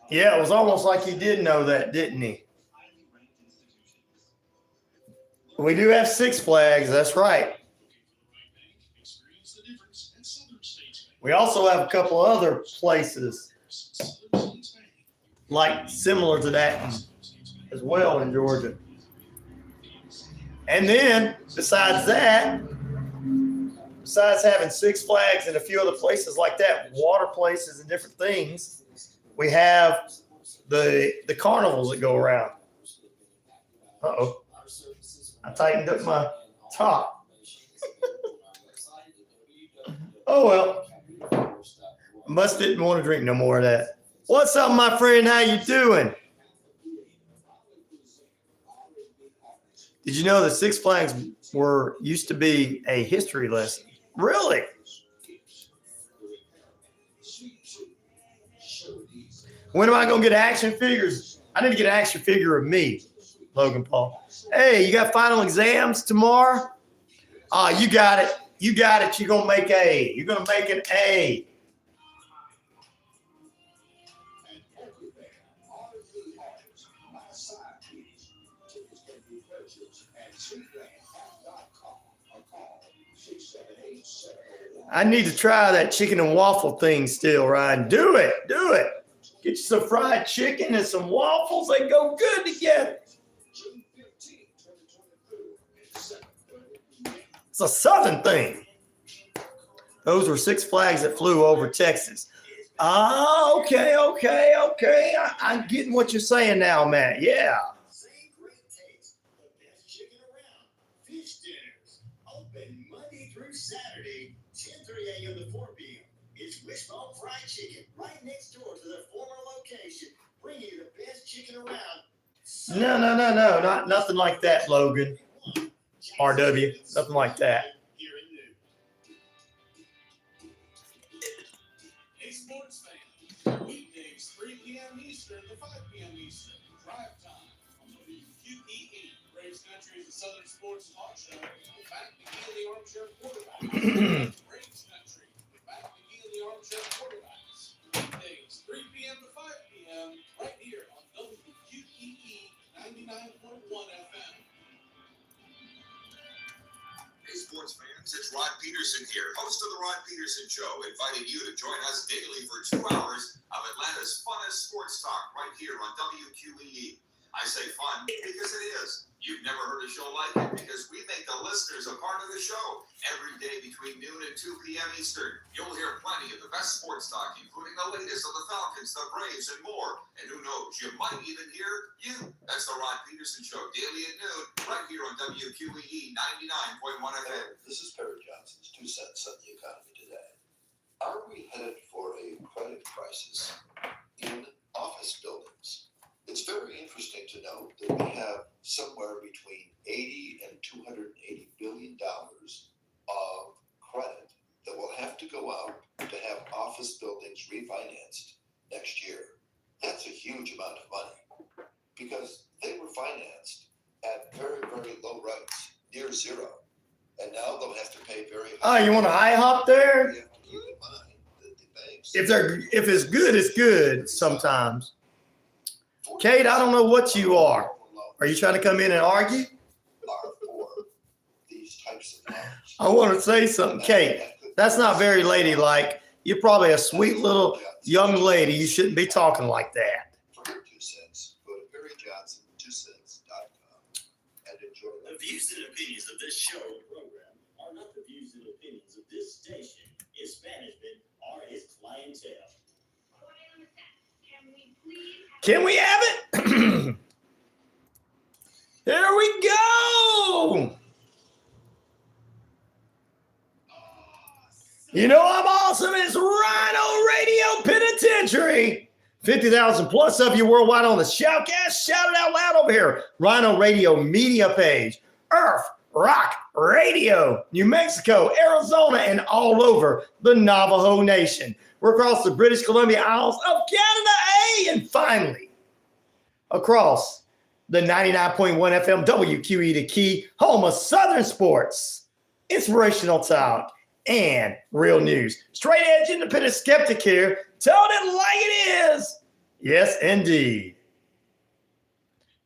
Speaker 3: Yeah, it was almost like he did know that, didn't he? We do have Six Flags, that's right. We also have a couple other places like similar to that as well in Georgia. And then besides having Six Flags and a few other places like that, water places and different things, we have the carnivals that go around. Uh-oh. I tightened up my top. Oh, well. Must didn't want to drink no more of that. What's up, my friend? How you doing? Did you know that Six Flags used to be a history lesson? Really? When am I going to get action figures? I need to get an action figure of me, Logan Paul. Hey, you got final exams tomorrow? Oh, you got it. You got it. You're going to make A. You're going to make an A. I need to try that chicken and waffle thing still, Ryan. Do it. Do it. Get you some fried chicken and some waffles. They go good together. It's a Southern thing. Those were Six Flags that flew over Texas. Ah, okay. I'm getting what you're saying now, Matt. Yeah. Open Monday through Saturday, 10:30 a.m. to 4 p.m. It's Wishbone Fried Chicken right next door to their former location, bringing you the best chicken around. No, not nothing like that, Logan. RW, nothing like that.
Speaker 7: Hey, sports fans, weekdays 3 p.m. Eastern to 5 p.m. Eastern, drive time on WQEE. Braves Country is a Southern sports talk show. Back to Neal, the armchair quarterback. Braves Country, back to Neal, the armchair quarterbacks. Weekdays 3 p.m. to 5 p.m. right here on WQEE 99.1 FM.
Speaker 12: Hey, sports fans, it's Rod Peterson here, host of the Rod Peterson Show, inviting you to join us daily for 2 hours of Atlanta's funnest sports talk right here on WQEE. I say fun because it is. You've never heard a show like it because we make the listeners a part of the show every day between noon and 2 p.m. Eastern. You'll hear plenty of the best sports talk, including the latest on the Falcons, the Braves, and more. And who knows, you might even hear you. That's the Rod Peterson Show, daily at noon, right here on WQEE 99.1 FM.
Speaker 9: This is Perry Johnson's 2 cents on the economy today. Are we headed for a credit crisis in office buildings? It's very interesting to note that we have somewhere between $80 and $280 billion of credit that will have to go out to have office buildings refinanced next year. That's a huge amount of money because they were financed at very, very low rates, near zero. And now they'll have to pay very high.
Speaker 3: Oh, you want a IHOP there?
Speaker 9: You have to keep in mind that the bank
Speaker 3: if it's good, it's good sometimes. Kate, I don't know what you are. Are you trying to come in and argue? I want to say something, Kate. That's not very ladylike. You're probably a sweet little young lady. You shouldn't be talking like that.
Speaker 9: For your 2 cents, go to BarryJohnson2cents.com and enjoy
Speaker 5: The views and opinions of this show and program are not the views and opinions of this station, its management, or its clientele.
Speaker 3: Can we have it? Here we go. You know I'm awesome. It's RyanORadio Penitentiary. 50,000 plus of you worldwide on the Shoutcast. Shout it out loud over here. RyanORadio media page. Earth Rock Radio. New Mexico, Arizona, and all over the Navajo Nation. We're across the British Columbia Isles of Canada. And finally, across the 99.1 FM WQEE The Key, home of Southern sports, inspirational talk, and real news. Straight edge independent skeptic here, telling it like it is. Yes, indeed.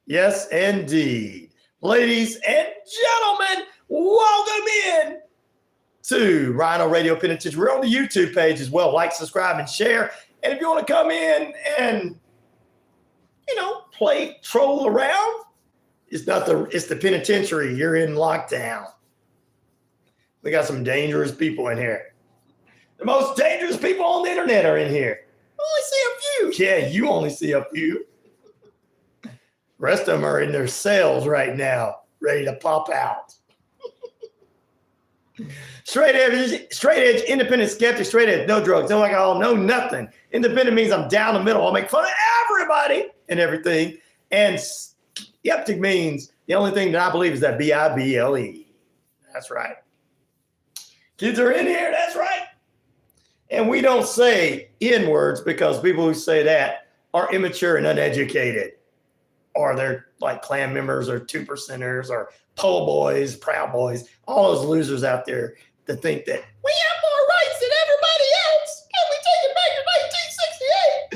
Speaker 3: Yes, indeed. Ladies and gentlemen, welcome in to RyanORadio Penitentiary. We're on the YouTube page as well. Like, subscribe, and share. And if you want to come in and, play, troll around, it's the penitentiary. You're in lockdown. We got some dangerous people in here. The most dangerous people on the internet are in here. I only see a few. Yeah, you only see a few. Rest of them are in their cells right now, ready to pop out. Straight edge, independent skeptic, straight edge, no drugs, no alcohol, no nothing. Independent means I'm down the middle. I'll make fun of everybody and everything. And skeptic means the only thing that I believe is that Bible. That's right. Kids are in here. That's right. And we don't say N words because people who say that are immature and uneducated, or they're like Klan members or 2%ers or po' boys, Proud Boys, all those losers out there that think that we have more rights than everybody else. Can we take it back to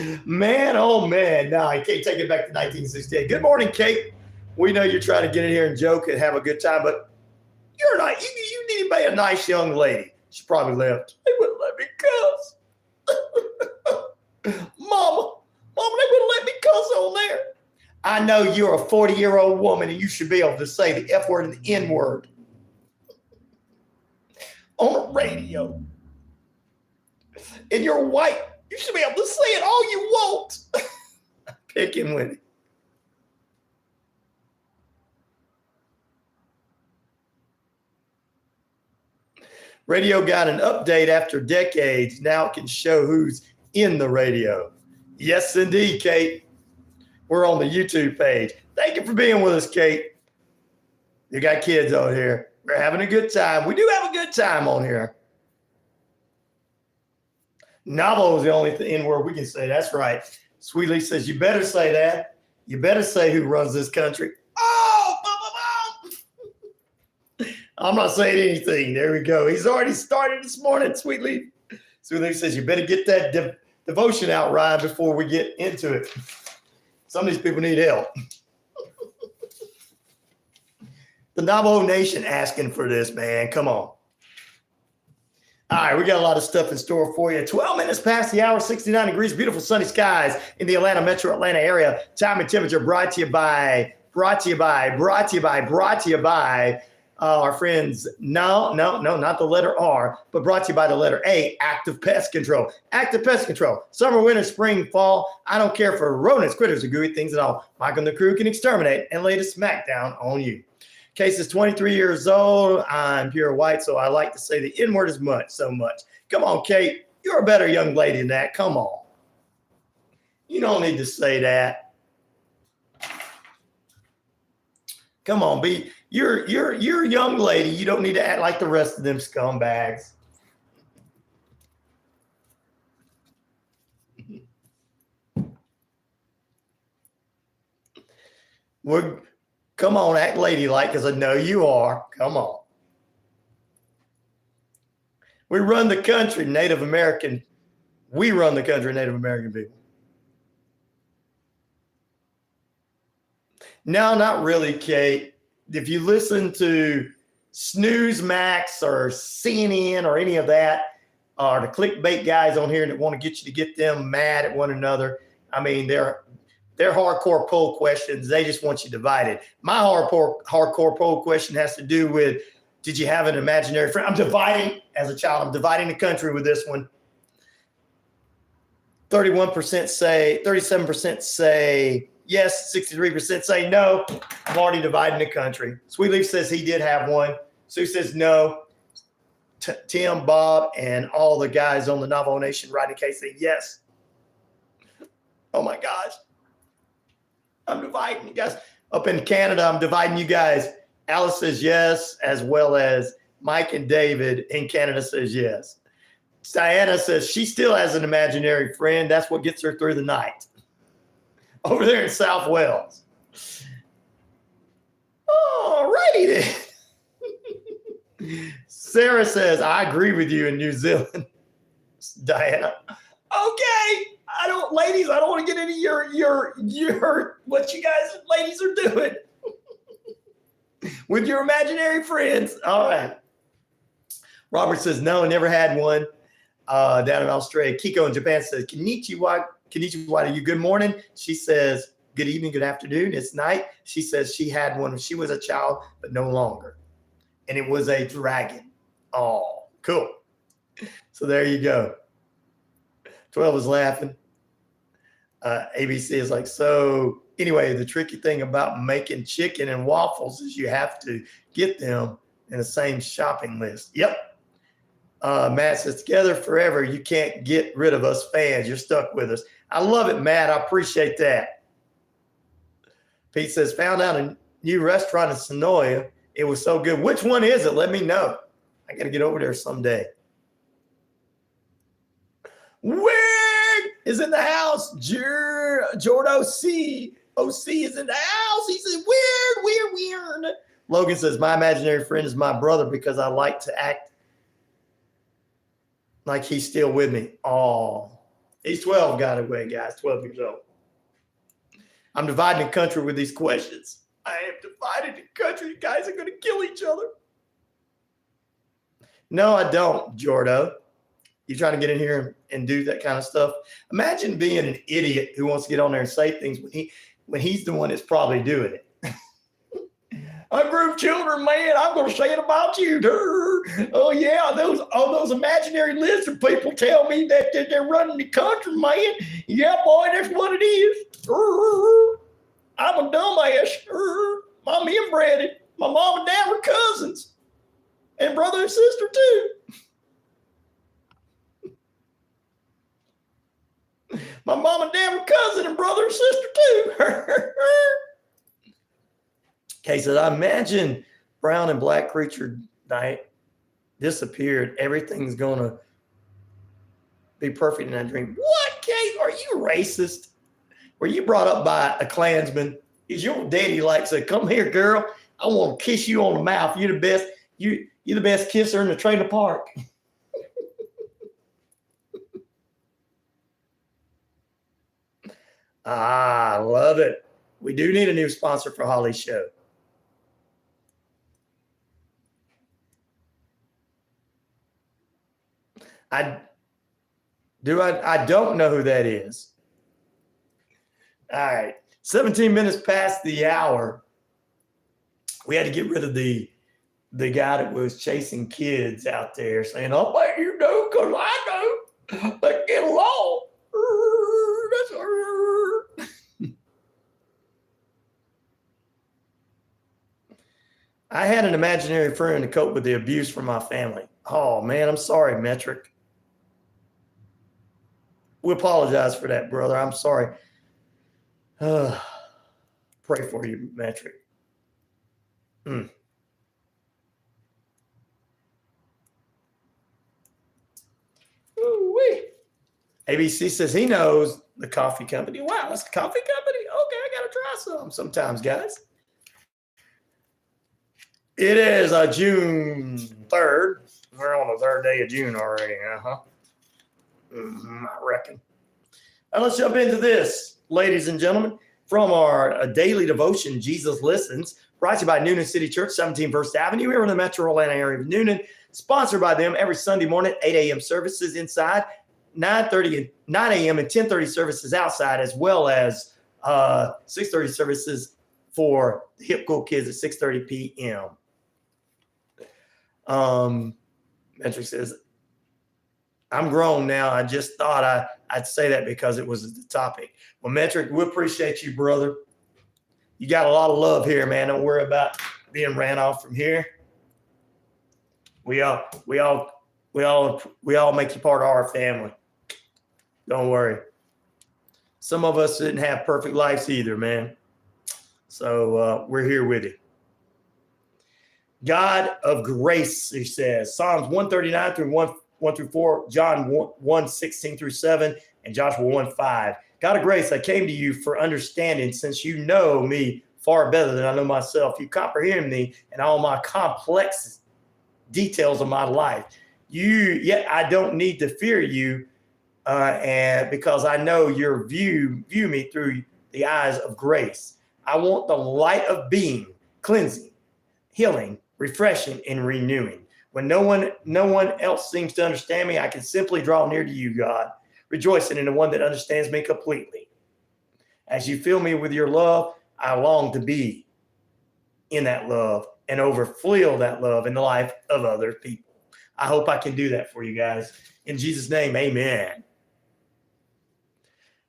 Speaker 3: 1968? Man, oh man, no, I can't take it back to 1968. Good morning, Kate. We know you're trying to get in here and joke and have a good time, but you're not. You need to be a nice young lady. She probably left. They wouldn't let me cuss. Mama, they wouldn't let me cuss on there. I know you're a 40-year-old woman and you should be able to say the F word and the N word on the radio. And you're white. You should be able to say it all you want. Picking with it. Radio got an update after decades. Now it can show who's in the radio. Yes, indeed, Kate. We're on the YouTube page. Thank you for being with us, Kate. You got kids out here. We're having a good time. We do have a good time on here. Navajo is the only N word we can say. That's right. Sweetly says, you better say that. You better say who runs this country. Oh, I'm not saying anything. There we go. He's already started this morning, Sweetly. Sweetly says, you better get that devotion out, Ryan, before we get into it. Some of these people need help. The Navajo Nation asking for this, man. Come on. All right, we got a lot of stuff in store for you. 12 minutes past the hour, 69 degrees, beautiful sunny skies in the metro Atlanta area. Time and temperature brought to you by our friends. No, not the letter R, but brought to you by the letter A, Active Pest Control. Active Pest Control. Summer, winter, spring, fall. I don't care for rodents, critters, or gooey things at all. Mike and the crew can exterminate and lay the smackdown on you. Case is 23 years old. I'm pure white, so I like to say the N word so much. Come on, Kate. You're a better young lady than that. Come on. You don't need to say that. Come on, you're a young lady. You don't need to act like the rest of them scumbags. Come on, act ladylike, because I know you are. Come on. We run the country, Native American We run the country, Native American people. No, not really, Kate. If you listen to Snooze Max or CNN or any of that, or the clickbait guys on here that want to get you to get them mad at one another, I mean, they're hardcore poll questions. They just want you divided. My hardcore poll question has to do with, did you have an imaginary friend? I'm dividing, as a child, I'm dividing the country with this one. 31% say, 37% say yes, 63% say no. I'm already dividing the country. Sweet Leaf says he did have one. Sue says no. Tim, Bob, and all the guys on the Navajo Nation writing case say yes. Oh my gosh. I'm dividing you guys. Up in Canada, I'm dividing you guys. Alice says yes, as well as Mike and David in Canada says yes. Diana says she still has an imaginary friend. That's what gets her through the night. Over there in South Wales. All righty then. Sarah says, I agree with you in New Zealand. Diana. Okay. I don't want to get into your what you guys ladies are doing with your imaginary friends. All right. Robert says, no, never had one. Down in Australia. Kiko in Japan says, Konnichiwa to you. Good morning. She says, good evening, good afternoon. It's night. She says she had one when she was a child, but no longer. And it was a dragon. Oh, cool. So there you go. 12 is laughing. ABC is like, so anyway, the tricky thing about making chicken and waffles is you have to get them in the same shopping list. Yep. Matt says, together forever, you can't get rid of us fans. You're stuck with us. I love it, Matt. I appreciate that. Pete says, found out a new restaurant in Sonoya. It was so good. Which one is it? Let me know. I got to get over there someday. Weird is in the house. Jord OC. OC is in the house. He says, weird. Logan says, my imaginary friend is my brother because I like to act like he's still with me. Oh, he's 12, got away, guys. 12 years old. I'm dividing the country with these questions. I am divided the country. You guys are going to kill each other. No, I don't, Jordo. You trying to get in here and do that kind of stuff? Imagine being an idiot who wants to get on there and say things when he's the one that's probably doing it. I grew children, man. I'm going to say it about you. Oh, yeah. Those imaginary lizard people tell me that they're running the country, man. Yeah, boy, that's what it is. I'm a dumbass. I'm inbred. My mom and dad were cousins. And brother and sister, too. My mom and dad were cousin and brother and sister, too. Okay, so I imagine brown and black creature night disappeared. Everything's going to be perfect in that dream. What, Kate? Are you racist? Were you brought up by a Klansman? Is your daddy like say, come here, girl. I want to kiss you on the mouth. You're the best. You're the best kisser in the trailer park. I love it. We do need a new sponsor for Holly's show. I don't know who that is. All right. 17 minutes past the hour. We had to get rid of the guy that was chasing kids out there saying, I'll let you know because I know. Let's get along. I had an imaginary friend to cope with the abuse from my family. Oh, man, I'm sorry, Metric. We apologize for that, brother. I'm sorry. Pray for you, Metric. Ooh-wee. ABC says he knows the coffee company. Wow, that's the coffee company? Okay, I got to try some sometimes, guys. It is June 3rd. We're on the third day of June already. I reckon. Now let's jump into this, ladies and gentlemen, from our daily devotion, Jesus Listens, brought to you by Noonan City Church, 17 First Avenue, here in the metro Atlanta area of Noonan, sponsored by them every Sunday morning, 8 a.m. services inside, 9 a.m. and 10:30 services outside, as well as 6:30 services for the hip cool kids at 6:30 p.m. Metric says, I'm grown now. I just thought I'd say that because it was the topic. Well, Metric, we appreciate you, brother. You got a lot of love here, man. Don't worry about being ran off from here. We all make you part of our family. Don't worry. Some of us didn't have perfect lives either, man. So we're here with you. God of grace, he says. Psalms 139 through 1 through 4, John 1, 16 through 7, and Joshua 1, 5. God of grace, I came to you for understanding, since you know me far better than I know myself. You comprehend me and all my complex details of my life. Yet I don't need to fear you, and because I know you view me through the eyes of grace. I want the light of being, cleansing, healing, refreshing, and renewing. When no one else seems to understand me, I can simply draw near to you, God, rejoicing in the one that understands me completely. As you fill me with your love, I long to be in that love and overflow that love in the life of other people. I hope I can do that for you guys. In Jesus' name, amen.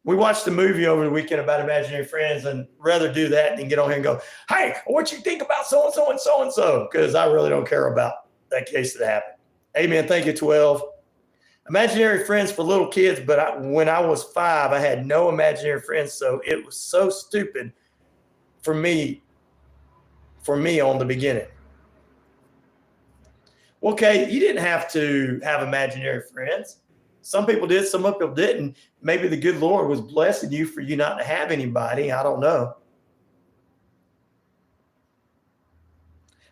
Speaker 3: We watched a movie over the weekend about imaginary friends, and rather do that than get on here and go, hey, what you think about so-and-so and so-and-so? Because I really don't care about that case that happened. Amen. Thank you, 12. Imaginary friends for little kids, but when I was 5, I had no imaginary friends, so it was so stupid for me on the beginning. Okay, you didn't have to have imaginary friends. Some people did, some people didn't. Maybe the good Lord was blessing you for you not to have anybody. I don't know.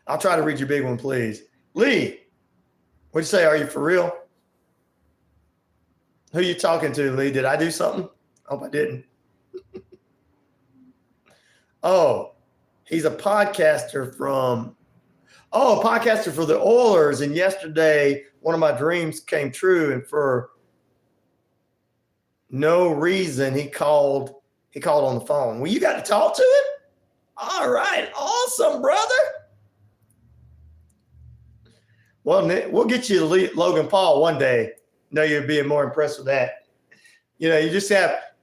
Speaker 3: I'll try to read your big one, please. Lee, what'd you say? Are you for real? Who are you talking to, Lee? Did I do something? I hope I didn't. Oh, he's a podcaster for the Oilers. And yesterday, one of my dreams came true. And for no reason, he called on the phone. Well, you got to talk to him? All right. Awesome, brother. Well, we'll get you to Logan Paul one day. No, you're being more impressed with that. You know,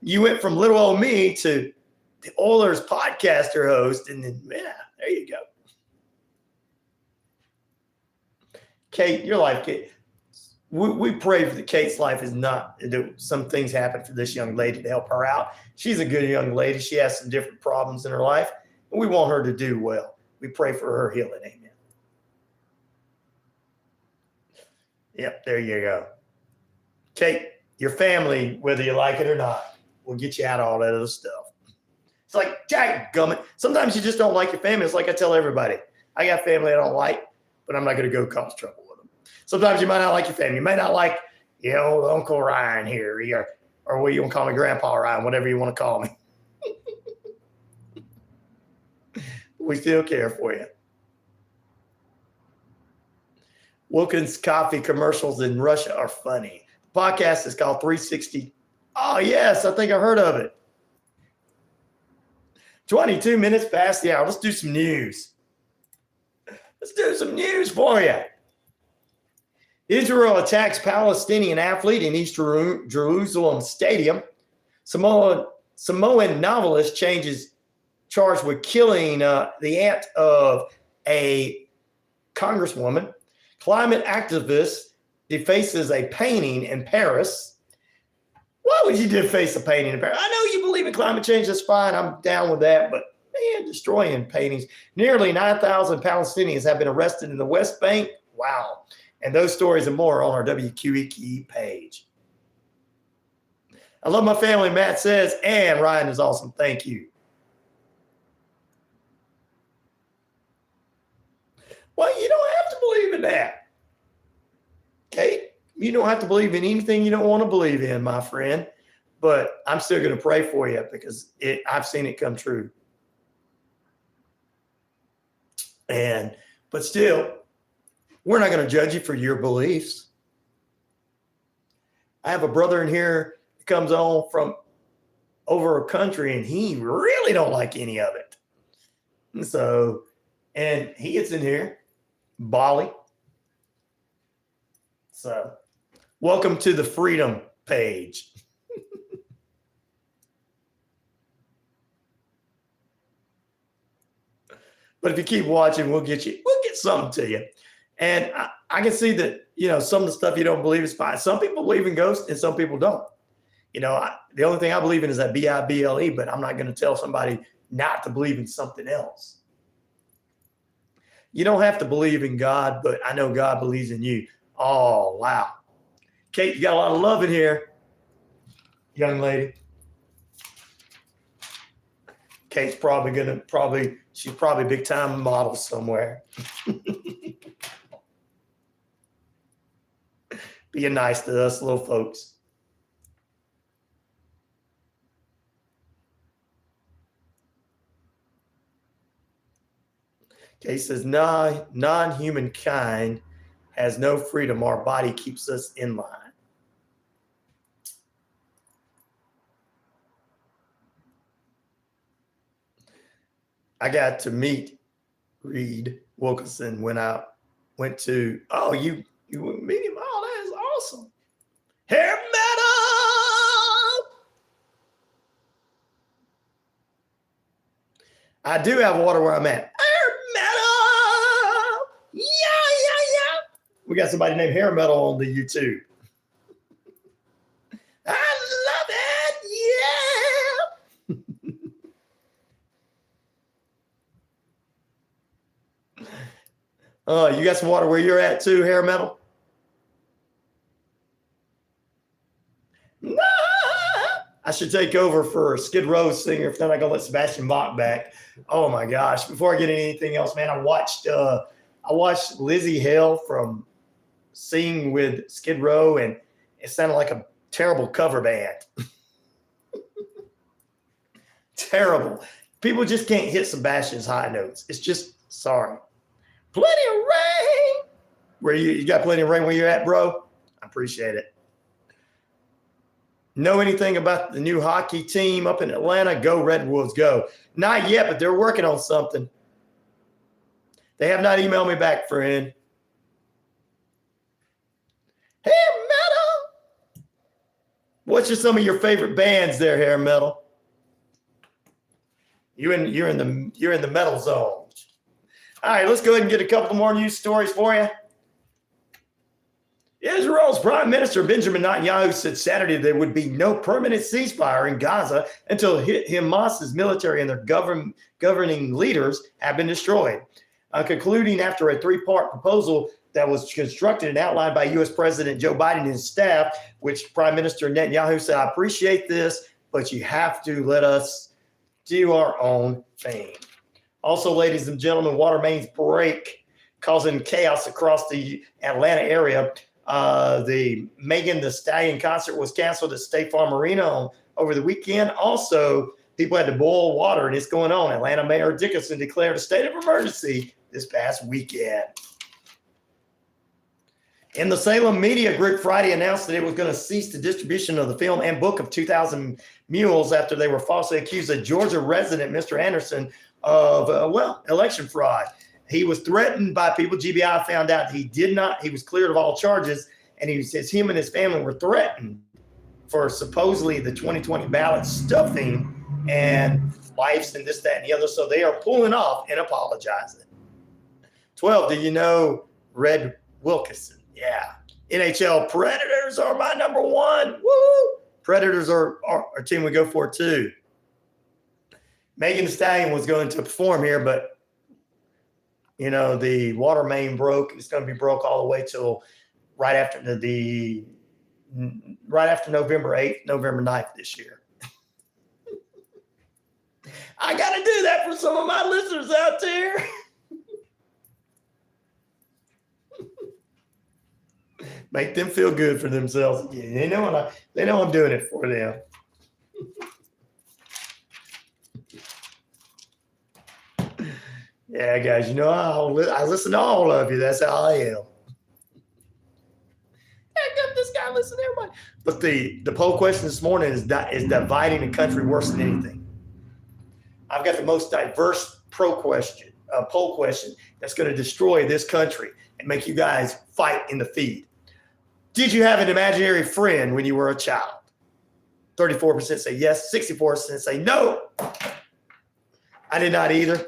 Speaker 3: you went from little old me to the Oilers podcaster host, and then, yeah, there you go. Kate, your life, Kate. We pray for Kate's life is not, some things happen for this young lady to help her out. She's a good young lady. She has some different problems in her life, and we want her to do well. We pray for her healing. Amen. Yep, there you go. Kate, your family, whether you like it or not, will get you out of all that other stuff. It's like, dadgummit. Sometimes you just don't like your family. It's like I tell everybody, I got family I don't like, but I'm not going to go cause trouble with them. Sometimes you might not like your family. You may not like, Uncle Ryan here, or what you want to call me, Grandpa Ryan, whatever you want to call me. We still care for you. Wilkins Coffee commercials in Russia are funny. The podcast is called 360. Oh, yes, I think I heard of it. 22 minutes past the hour. Let's do some news. Let's do some news for you. Israel attacks Palestinian athlete in East Jerusalem Stadium. Samoan novelist charged with killing the aunt of a congresswoman. Climate activist defaces a painting in Paris. Why would you deface a painting in Paris? I know you believe in climate change. That's fine. I'm down with that. But, man, destroying paintings. Nearly 9,000 Palestinians have been arrested in the West Bank. Wow. And those stories and more on our WQEE page. I love my family, Matt says, and Ryan is awesome. Thank you. Well, you don't have to believe in that. Okay? You don't have to believe in anything you don't want to believe in, my friend. But I'm still going to pray for you because I've seen it come true. But still, we're not going to judge you for your beliefs. I have a brother in here that comes on from over a country, and he really don't like any of it. And he gets in here, Bali. So, welcome to the Freedom page. But if you keep watching, we'll get something to you. And I can see that, some of the stuff you don't believe is fine. Some people believe in ghosts and some people don't. The only thing I believe in is that Bible, but I'm not going to tell somebody not to believe in something else. You don't have to believe in God, but I know God believes in you. Oh, wow. Kate, you got a lot of love in here, young lady. Kate's she's probably big time model somewhere. Being nice to us little folks. Kate says, non-human kind has no freedom. Our body keeps us in line. I got to meet Reed Wilkinson when I went to, you meet him? Oh, that is awesome. Hair metal! I do have water where I'm at. Hair metal! Yeah. We got somebody named Hair Metal on the YouTube. I love it, yeah! You got some water where you're at too, Hair Metal? No! I should take over for Skid Row's singer if they're not going to let Sebastian Bach back. Oh my gosh. Before I get anything else, man, I watched Lizzie Hale from Sing with Skid Row, and it sounded like a terrible cover band. Terrible. People just can't hit Sebastian's high notes. It's just, sorry. Plenty of rain. Where you got plenty of rain where you're at, bro? I appreciate it. Know anything about the new hockey team up in Atlanta? Go Redwoods, go. Not yet, but they're working on something. They have not emailed me back, friend. Hair Metal. What's some of your favorite bands there, Hair Metal? You're in the metal zone. All right, let's go ahead and get a couple more news stories for you. Israel's Prime Minister Benjamin Netanyahu said Saturday there would be no permanent ceasefire in Gaza until Hamas's military and their governing leaders have been destroyed. Concluding after a three-part proposal that was constructed and outlined by U.S. President Joe Biden and his staff, which Prime Minister Netanyahu said, I appreciate this, but you have to let us do our own thing. Also, ladies and gentlemen, water mains break, causing chaos across the Atlanta area. The Megan Thee Stallion concert was canceled at State Farm Arena over the weekend. Also, people had to boil water, and it's going on. Atlanta Mayor Dickinson declared a state of emergency this past weekend. And the Salem Media Group Friday announced that it was going to cease the distribution of the film and book of 2,000 Mules after they were falsely accused of Georgia resident Mr. Anderson of, election fraud. He was threatened by people. GBI found out he was cleared of all charges, and he says him and his family were threatened for supposedly the 2020 ballot stuffing and lives and this, that, and the other. So they are pulling off and apologizing. 12, do you know Red Wilkinson? Yeah. NHL Predators are my number one. Woo! Predators are our team we go for too. Megan Thee Stallion was going to perform here, but the water main broke. It's going to be broke all the way till right after November 8th, November 9th this year. I got to do that for some of my listeners out there. Make them feel good for themselves. Yeah, they know I'm doing it for them. Yeah, guys, I listen to all of you. That's how I am. This guy listen to everybody. But the poll question this morning is dividing the country worse than anything. I've got the most diverse poll question that's going to destroy this country and make you guys fight in the feed. Did you have an imaginary friend when you were a child? 34% say yes, 64% say no. I did not either.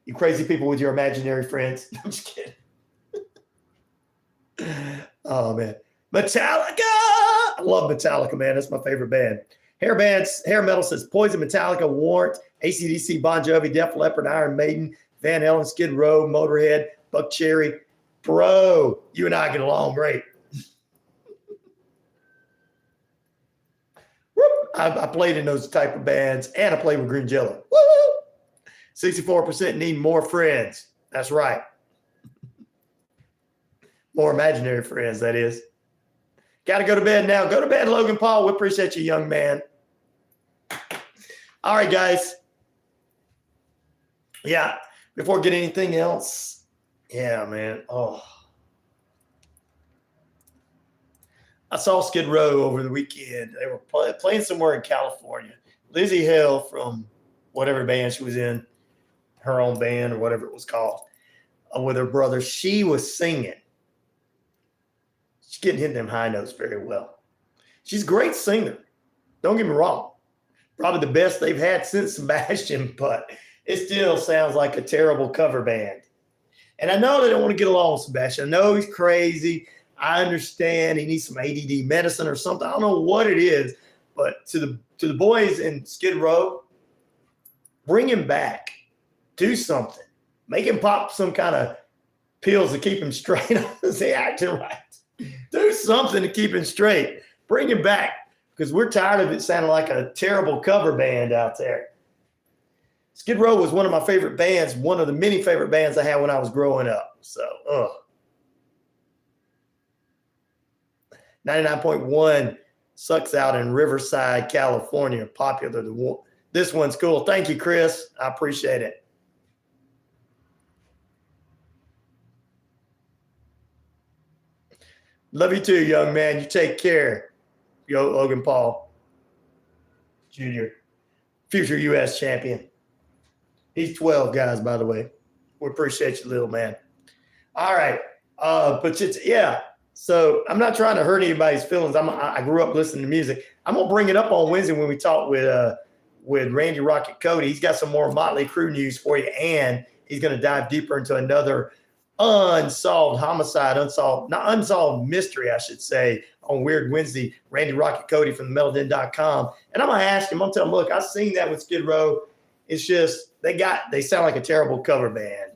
Speaker 3: You crazy people with your imaginary friends. I'm just kidding. Oh, man. Metallica. I love Metallica, man. That's my favorite band. Hair metal says Poison, Metallica, Warrant, AC/DC, Bon Jovi, Def Leppard, Iron Maiden, Van Halen, Skid Row, Motorhead, Buck Cherry. Bro, you and I get along great. I played in those type of bands, and I played with Green Jello. Woo! 64% need more friends. That's right. More imaginary friends, that is. Got to go to bed now. Go to bed, Logan Paul. We appreciate you, young man. All right, guys. Yeah, before we get anything else. Yeah, man. Oh. I saw Skid Row over the weekend. They were playing somewhere in California. Lizzie Hale from whatever band she was in, her own band or whatever it was called, with her brother, she was singing. She's getting hit them high notes very well. She's a great singer. Don't get me wrong. Probably the best they've had since Sebastian, but it still sounds like a terrible cover band. And I know they don't want to get along with Sebastian. I know he's crazy. I understand he needs some ADD medicine or something. I don't know what it is, but to the boys in Skid Row, bring him back. Do something. Make him pop some kind of pills to keep him straight. Is he acting right? Do something to keep him straight. Bring him back because we're tired of it sounding like a terrible cover band out there. Skid Row was one of my favorite bands, one of the many favorite bands I had when I was growing up. So, 99.1 sucks out in Riverside, California. Popular. This one's cool. Thank you, Chris. I appreciate it. Love you too, young man. You take care. Yo, Logan Paul Jr., future U.S. champion. He's 12, guys, by the way. We appreciate you, little man. All right. But yeah. So I'm not trying to hurt anybody's feelings. I grew up listening to music. I'm going to bring it up on Wednesday when we talk with Randy Rocket Cody. He's got some more Motley Crue news for you, and he's going to dive deeper into another unsolved mystery, I should say, on Weird Wednesday. Randy Rocket Cody from themetalden.com. And I'm going to ask him, I'm going to tell him, look, I've seen that with Skid Row. It's just, they sound like a terrible cover band,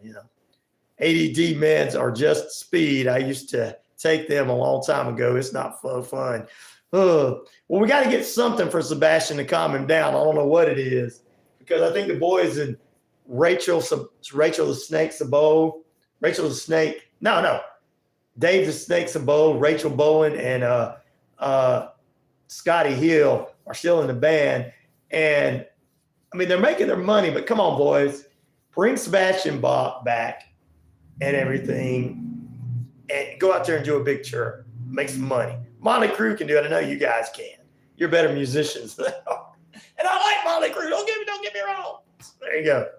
Speaker 3: ADD meds are just speed. I used to take them a long time ago. It's not fun. Well, we got to get something for Sebastian to calm him down. I don't know what it is, because I think the boys and Rachel the Snake Sabo, Rachel the Snake. No. Dave the Snake Sabo, Rachel Bowen, and Scotty Hill are still in the band. And, I mean, they're making their money, but come on, boys. Bring Sebastian back and everything and go out there and do a big tour. Make some money. Motley Crue can do it. I know you guys can. You're better musicians than they are. And I like Motley Crue. Don't get me wrong. There you go.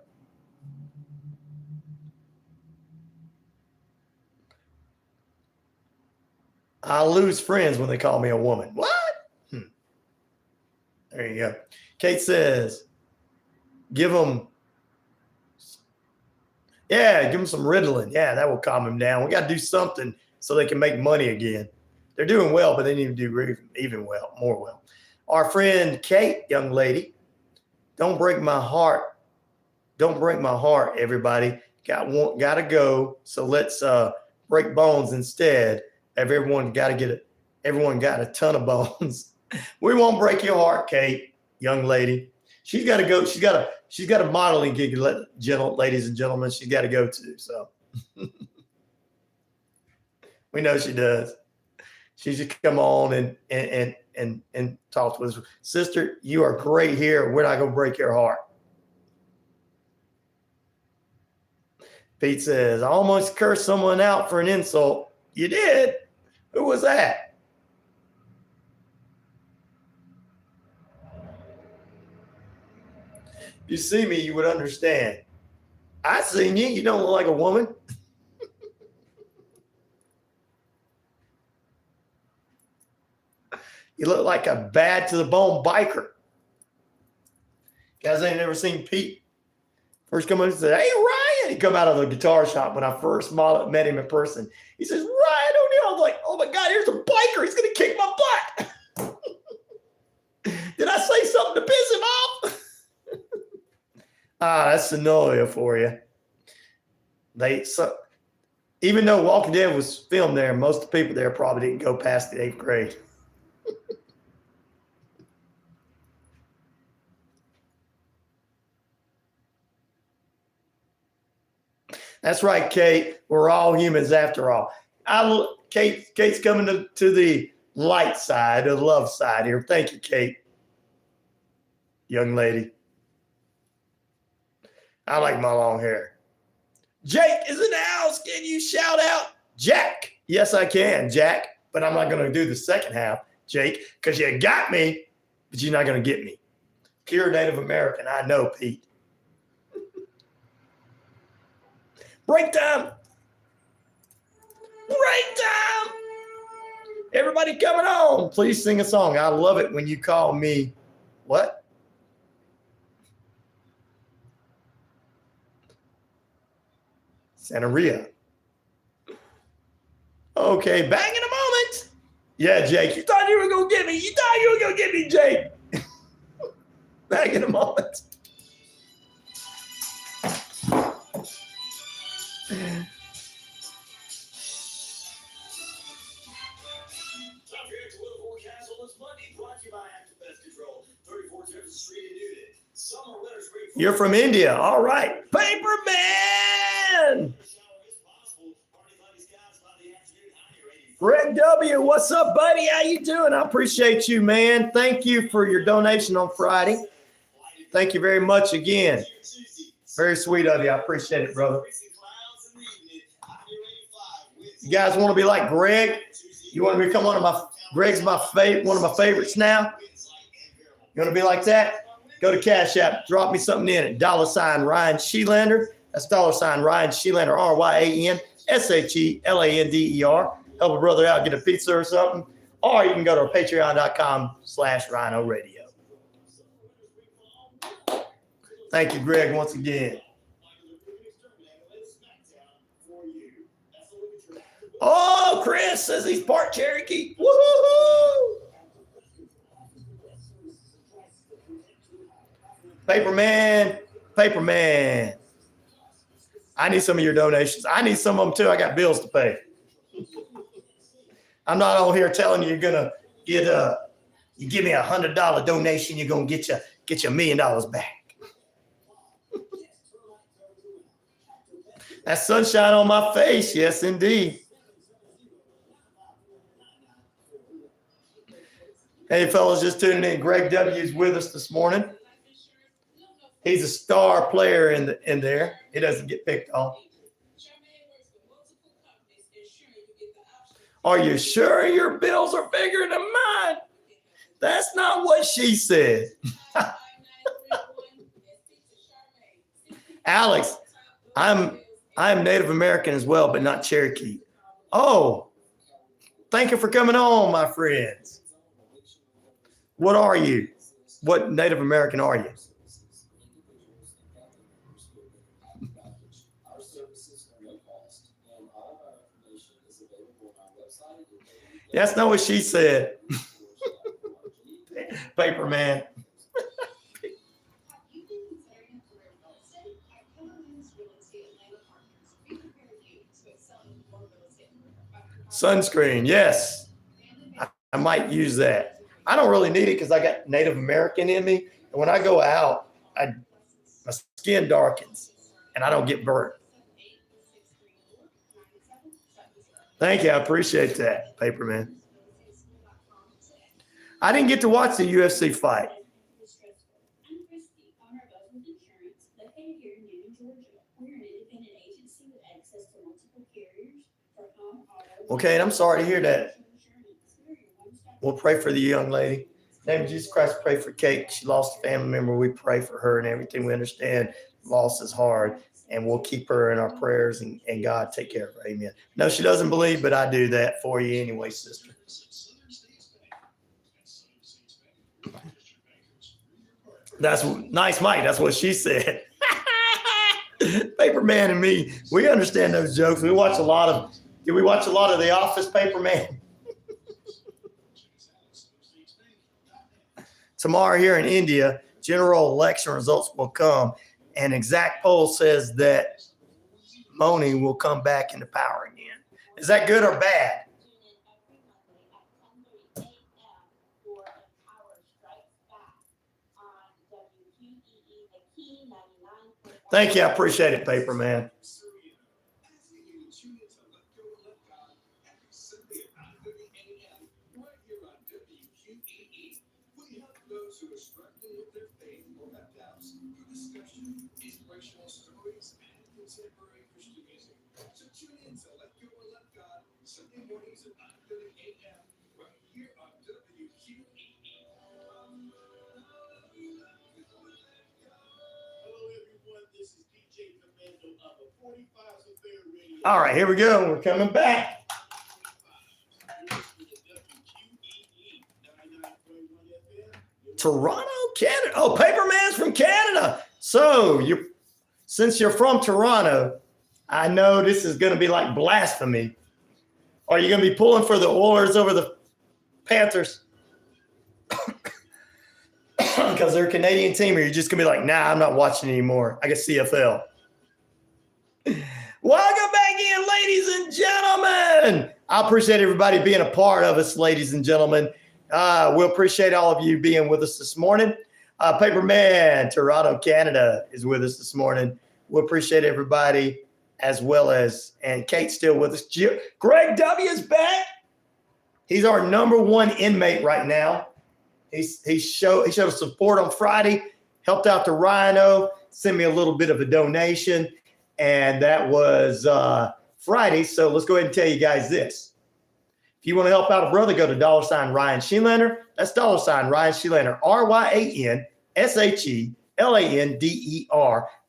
Speaker 3: I lose friends when they call me a woman. What? There you go. Kate says, give them some Ritalin. Yeah, that will calm them down. We got to do something so they can make money again. They're doing well, but they need to do even more well. Our friend Kate, young lady, don't break my heart. Don't break my heart, everybody. Got to go. So let's break bones instead. Everyone got a ton of bones. We won't break your heart, Kate, young lady. She's got to go. She's got a modeling gig, ladies and gentlemen. She's got to go to. So we We know she does. She should come on and talk to us. Sister, you are great here. We're not going to break your heart. Pete says, I almost cursed someone out for an insult. You did? Who was that? If you see me, you would understand. I seen you. You don't look like a woman. You look like a bad to the bone biker. Guys ain't never seen Pete. First come in and said, hey, Ryan. He come out of the guitar shop when I first met him in person. He says, Ryan O'Neal. I was like, oh my God, here's a biker. He's going to kick my butt. Did I say something to piss him off? That's Sonolia for you. Even though Walking Dead was filmed there, most of the people there probably didn't go past the 8th grade. That's right, Kate. We're all humans after all. Kate's coming to the light side, the love side here. Thank you, Kate. Young lady. I like my long hair. Jake is in the house. Can you shout out Jack? Yes, I can, Jack. But I'm not going to do the second half, Jake, because you got me, but you're not going to get me. Pure Native American. I know, Pete. Break time. Break time. Everybody coming on. Please sing a song. I love it when you call me what? Santeria. Okay, back in a moment. Yeah, Jake, you thought you were going to get me. You thought you were going to get me, Jake. Back in a moment. You're from India. All right. Paperman. Greg W., what's up, buddy? How you doing? I appreciate you, man. Thank you for your donation on Friday. Thank you very much again. Very sweet of you. I appreciate it, brother. You guys want to be like Greg? You want to become Greg's one of my favorites now? You want to be like that? Go to Cash App, drop me something in at $RyanShelander. That's $RyanShelander, RyanShelander. Help a brother out, get a pizza or something. Or you can go to patreon.com/RyanORadio. Thank you, Greg, once again. Oh, Chris says he's part Cherokee. Woo-hoo-hoo! Paperman. I need some of your donations. I need some of them too. I got bills to pay. I'm not on here telling you you're gonna get you give me $100 donation, you're gonna get your $1 million back. That's sunshine on my face, yes indeed. Hey fellas, just tuning in. Greg W is with us this morning. He's a star player in there. He doesn't get picked on. Are you sure your bills are bigger than mine? That's not what she said. Alex, I'm Native American as well, but not Cherokee. Oh, thank you for coming on, my friends. What are you? What Native American are you? That's not what she said. Paperman. Sunscreen, yes. I might use that. I don't really need it because I got Native American in me. And when I go out, my skin darkens and I don't get burnt. Thank you. I appreciate that, Paperman. I didn't get to watch the UFC fight.
Speaker 8: I'm Christy, owner of Oakwood Insurance, located here in Newton, Georgia. We're an independent agency with access to multiple carriers for home, auto.
Speaker 3: Okay, and I'm sorry to hear that. We'll pray for the young lady. In the name of Jesus Christ, pray for Kate. She lost a family member. We pray for her and everything. We understand loss is hard, and we'll keep her in our prayers, and God take care of her. Amen. No, she doesn't believe, but I do that for you anyway, sister. That's nice, Mike. That's what she said. Paperman and me, we understand those jokes. Did we watch a lot of The Office, Paperman? Tomorrow here in India, general election results will come, and exact poll says that Modi will come back into power again. Is that good or bad? Thank you. I appreciate it, Paperman.
Speaker 7: Sunday mornings at 9:30 a.m. right here on WQEE. Hello, everyone. This is DJ Commando of a 45's Affair Radio.
Speaker 3: All right, here we go. We're coming back. Toronto, Canada. Oh, Paperman's from Canada. So since you're from Toronto, I know this is going to be like blasphemy. Are you going to be pulling for the Oilers over the Panthers? Because they're a Canadian team, or you're just going to be like, nah, I'm not watching anymore. I get CFL. Welcome back in, ladies and gentlemen. I appreciate everybody being a part of us, ladies and gentlemen. We appreciate all of you being with us this morning. Paperman, Toronto, Canada is with us this morning. We appreciate everybody, as well as, and Kate's still with us. Greg W is back. He's our number one inmate right now. He showed us support on Friday, helped out the Rhino, sent me a little bit of a donation, and that was Friday. So let's go ahead and tell you guys this. If you want to help out a brother, go to $RyanShelander. That's $RyanShelander, RyanShelander,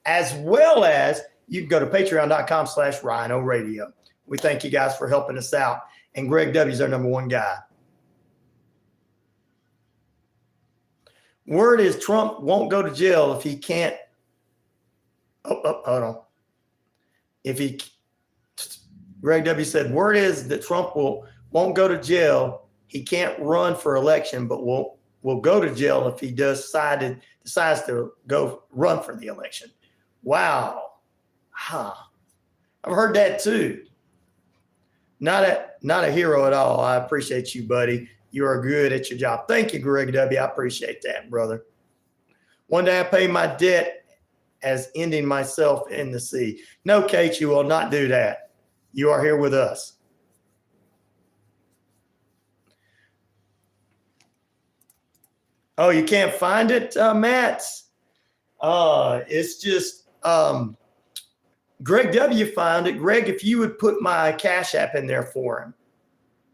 Speaker 3: as well as you can go to patreon.com/RyanORadio. We thank you guys for helping us out. And Greg W is our number one guy. Word is Trump won't go to jail if he can't. Hold on. Greg W said, word is that Trump won't go to jail. He can't run for election, but will go to jail if he decides to go run for the election. Wow. Huh. I've heard that too. Not a hero at all. I appreciate you, buddy. You are good at your job. Thank you, Greg W. I appreciate that, brother. One day I pay my debt as ending myself in the sea. No, Kate, you will not do that. You are here with us. Oh, you can't find it, Matt? It's just Greg W. found it. Greg, if you would put my Cash App in there for him,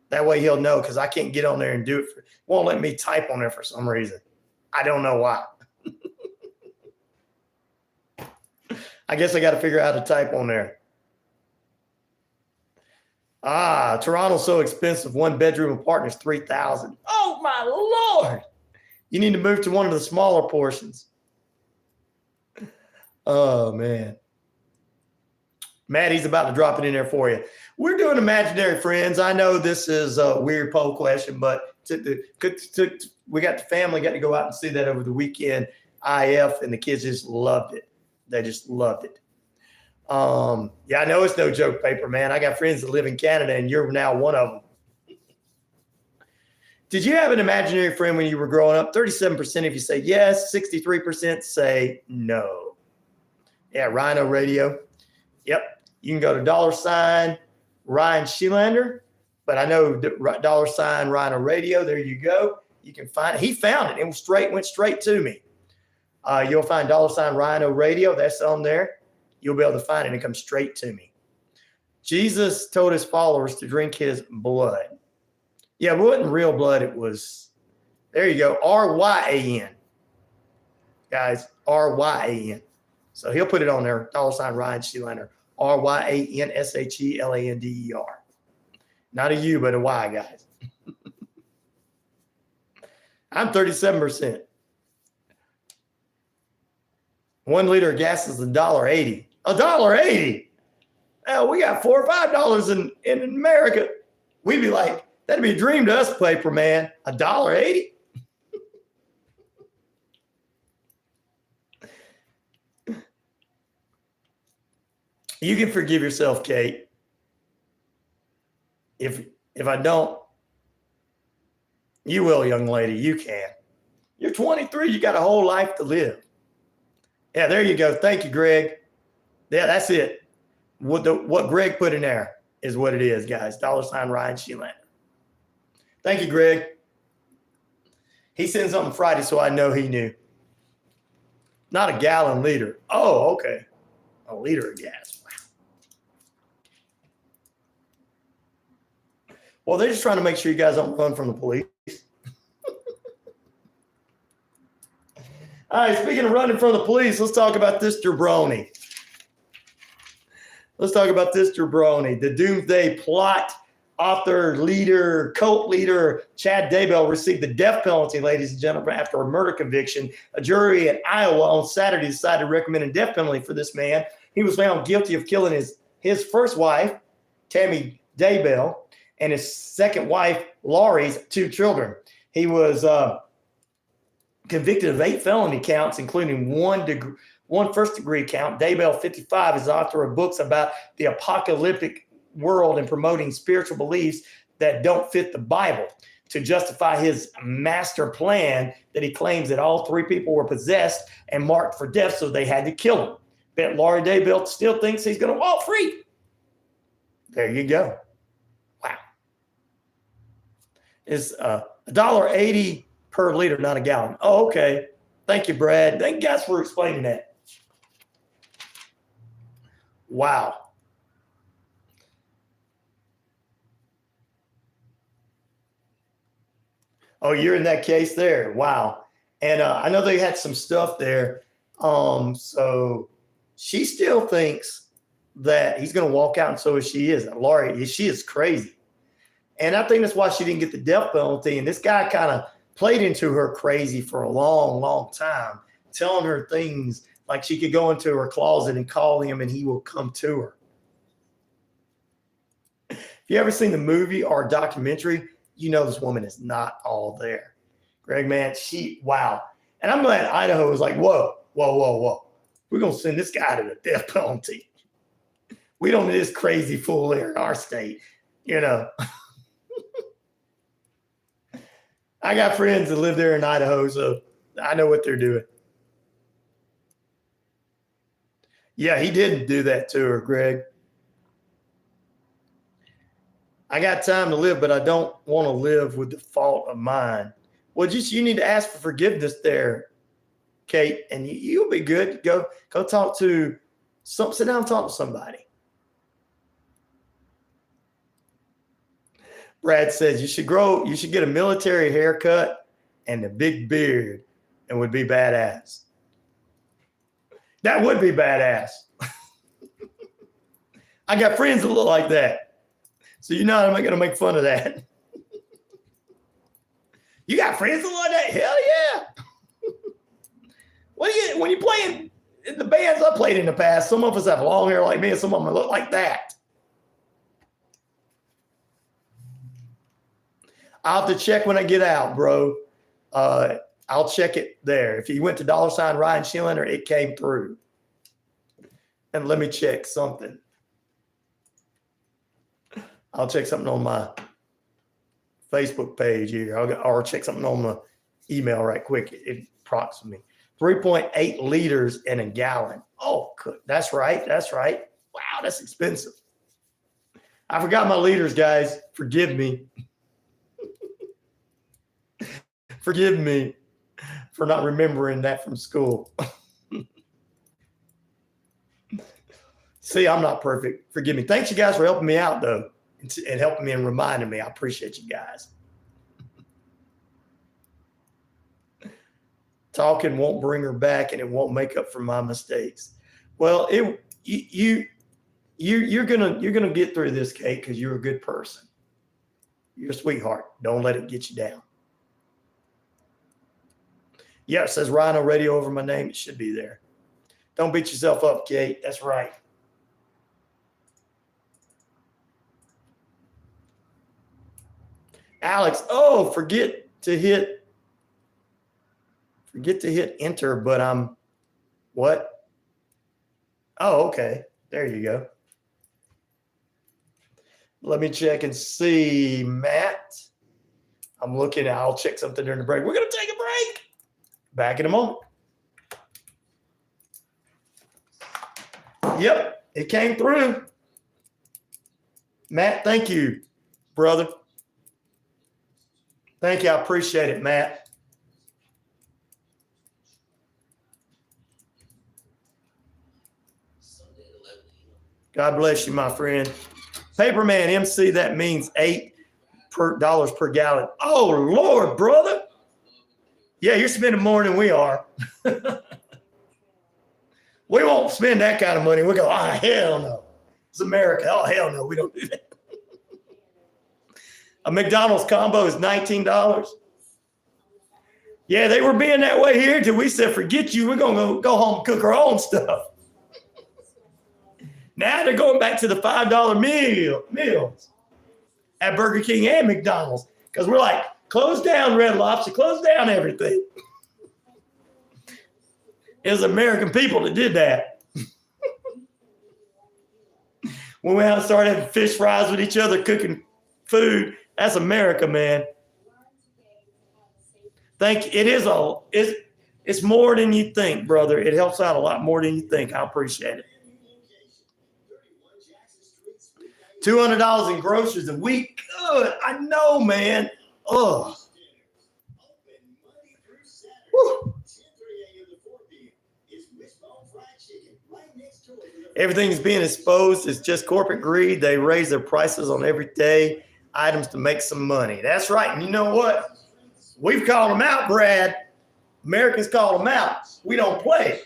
Speaker 3: that way he'll know, because I can't get on there and do it. Won't let me type on there for some reason. I don't know why. I guess I got to figure out how to type on there. Toronto's so expensive. 1-bedroom apartment is $3,000. Oh my Lord! You need to move to one of the smaller portions. Oh man. Maddie's about to drop it in there for you. We're doing imaginary friends. I know this is a weird poll question, but we got the family got to go out and see that over the weekend. IF, and the kids just loved it. They just loved it. Yeah, I know it's no joke, Paper Man. I got friends that live in Canada, and you're now one of them. Did you have an imaginary friend when you were growing up? 37% of you say yes. 63% say no. Yeah, RyanORadio. Yep. You can go to RyanShelander, but I know $RyanORadio. There you go. You can find it. He found it. It went straight to me. You'll find $RyanORadio. That's on there. You'll be able to find it. It comes straight to me. Jesus told his followers to drink his blood. Yeah, it wasn't real blood. It was, there you go, RYAN. Guys, RYAN. So he'll put it on there, $RyanShelander, RYANSHELANDER. Not a U, but a Y, guys. I'm 37%. 1 liter of gas is $1.80. $1.80. Hell, we got $4 or $5 in America. We'd be like, that'd be a dream to us, paper man. $1.80. You can forgive yourself, Kate. If I don't, you will, young lady. You can. You're 23. You got a whole life to live. Yeah, there you go. Thank you, Greg. Yeah, that's it. What Greg put in there is what it is, guys. $RyanShelander. Thank you, Greg. He sends something Friday, so I know he knew. Not a gallon, liter. Oh, okay. A liter of gas. Wow. Well, they're just trying to make sure you guys don't run from the police. All right, speaking of running from the police, let's talk about this jabroni. The Doomsday plot author, leader, cult leader, Chad Daybell received the death penalty, ladies and gentlemen, after a murder conviction. A jury in Iowa on Saturday decided to recommend a death penalty for this man. He was found guilty of killing his first wife, Tammy Daybell, and his second wife, Laurie's 2 children. He was convicted of 8 felony counts, including one first-degree count. Daybell, 55, is the author of books about the apocalyptic world and promoting spiritual beliefs that don't fit the Bible to justify his master plan that he claims that all 3 people were possessed and marked for death, so they had to kill him. Bet Laurie Daybell still thinks he's going to walk free. There you go. Wow. It's $1.80 per liter, not a gallon. Oh, okay. Thank you, Brad. Thank you guys for explaining that. Wow. Oh, you're in that case there. Wow. And I know they had some stuff there. So she still thinks that he's going to walk out, and so is she is. Laurie, she is crazy. And I think that's why she didn't get the death penalty. And this guy kind of played into her crazy for a long, long time, telling her things like she could go into her closet and call him and he will come to her. If you ever seen the movie or documentary, you know this woman is not all there. Greg, man, wow. And I'm glad Idaho was like, whoa. We're going to send this guy to the death penalty. We don't need this crazy fool here in our state, you know. I got friends that live there in Idaho, so I know what they're doing. Yeah, he didn't do that to her, Greg. I got time to live, but I don't want to live with the fault of mine. Well, you need to ask for forgiveness there, Kate, and you'll be good. Go talk to sit down and talk to somebody. Brad says you should get a military haircut and a big beard and would be badass. That would be badass. I got friends that look like that. So I'm not going to make fun of that. You got friends that look like that? Hell yeah. When you play in the bands I played in the past, some of us have long hair like me and some of them look like that. I'll have to check when I get out, bro. I'll check it there. If you went to $RyanShelander, it came through. And let me check something. I'll check something on my Facebook page here. Or check something on my email right quick. It prompts me. 3.8 liters in a gallon. Oh, that's right. Wow, that's expensive. I forgot my leaders, guys. Forgive me. Forgive me for not remembering that from school. See, I'm not perfect. Forgive me. Thanks, you guys, for helping me out, though, and helping me and reminding me. I appreciate you guys. Talking won't bring her back, and it won't make up for my mistakes. Well, you're gonna get through this, Kate, because you're a good person. You're a sweetheart. Don't let it get you down. Yeah, it says RyanORadio over my name. It should be there. Don't beat yourself up, Kate. That's right. Alex, forget to hit enter, but I'm what? Oh, okay. There you go. Let me check and see, Matt. I'm looking. I'll check something during the break. We're going to take a break. Back in a moment. Yep, it came through. Matt, thank you, brother. Thank you. I appreciate it, Matt. God bless you, my friend. Paperman MC, that means $8 per gallon. Oh, Lord, brother. Yeah, you're spending more than we are. We won't spend that kind of money. We go, hell no. It's America. Oh, hell no. We don't do that. A McDonald's combo is $19. Yeah, they were being that way here till we said, forget you. We're going to go home and cook our own stuff. Now they're going back to the $5 meals at Burger King and McDonald's because we're like, close down Red Lobster, close down everything. It was American people that did that. We went out and started having fish fries with each other, cooking food. That's America, man. It's more than you think, brother. It helps out a lot more than you think. I appreciate it. $200 in groceries a week. Good. I know, man. Oh. Woo. Everything is being exposed. It's just corporate greed. They raise their prices on everyday items to make some money. That's right. And you know what? We've called them out, Brad. Americans call them out. We don't play.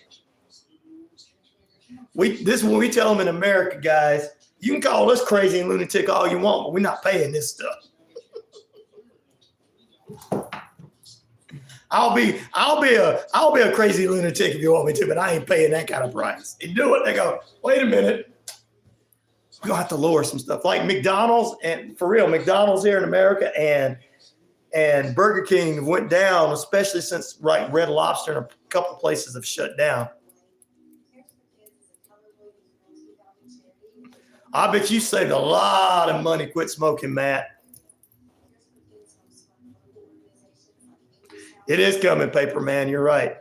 Speaker 3: This is what we tell them in America, guys. You can call us crazy and lunatic all you want, but we're not paying this stuff. I'll be a crazy lunatic if you want me to, but I ain't paying that kind of price. You do it, they go, wait a minute. We're gonna have to lower some stuff. Like McDonald's, and for real, McDonald's here in America and Burger King went down, especially since Red Lobster and a couple places have shut down. I bet you saved a lot of money. Quit smoking, Matt. It is coming, Paper Man. You're right.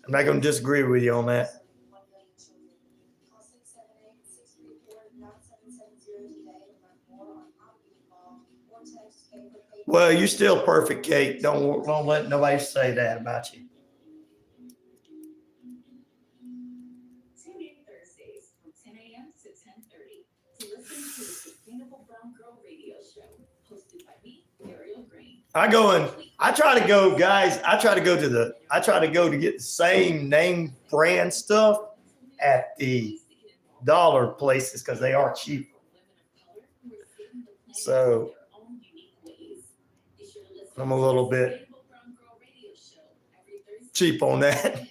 Speaker 3: I'm not going to disagree with you on that. Well, you're still perfect, Kate. Don't let nobody say that about you. I try to go to get the same name brand stuff at the dollar places because they are cheap. So I'm a little bit cheap on that.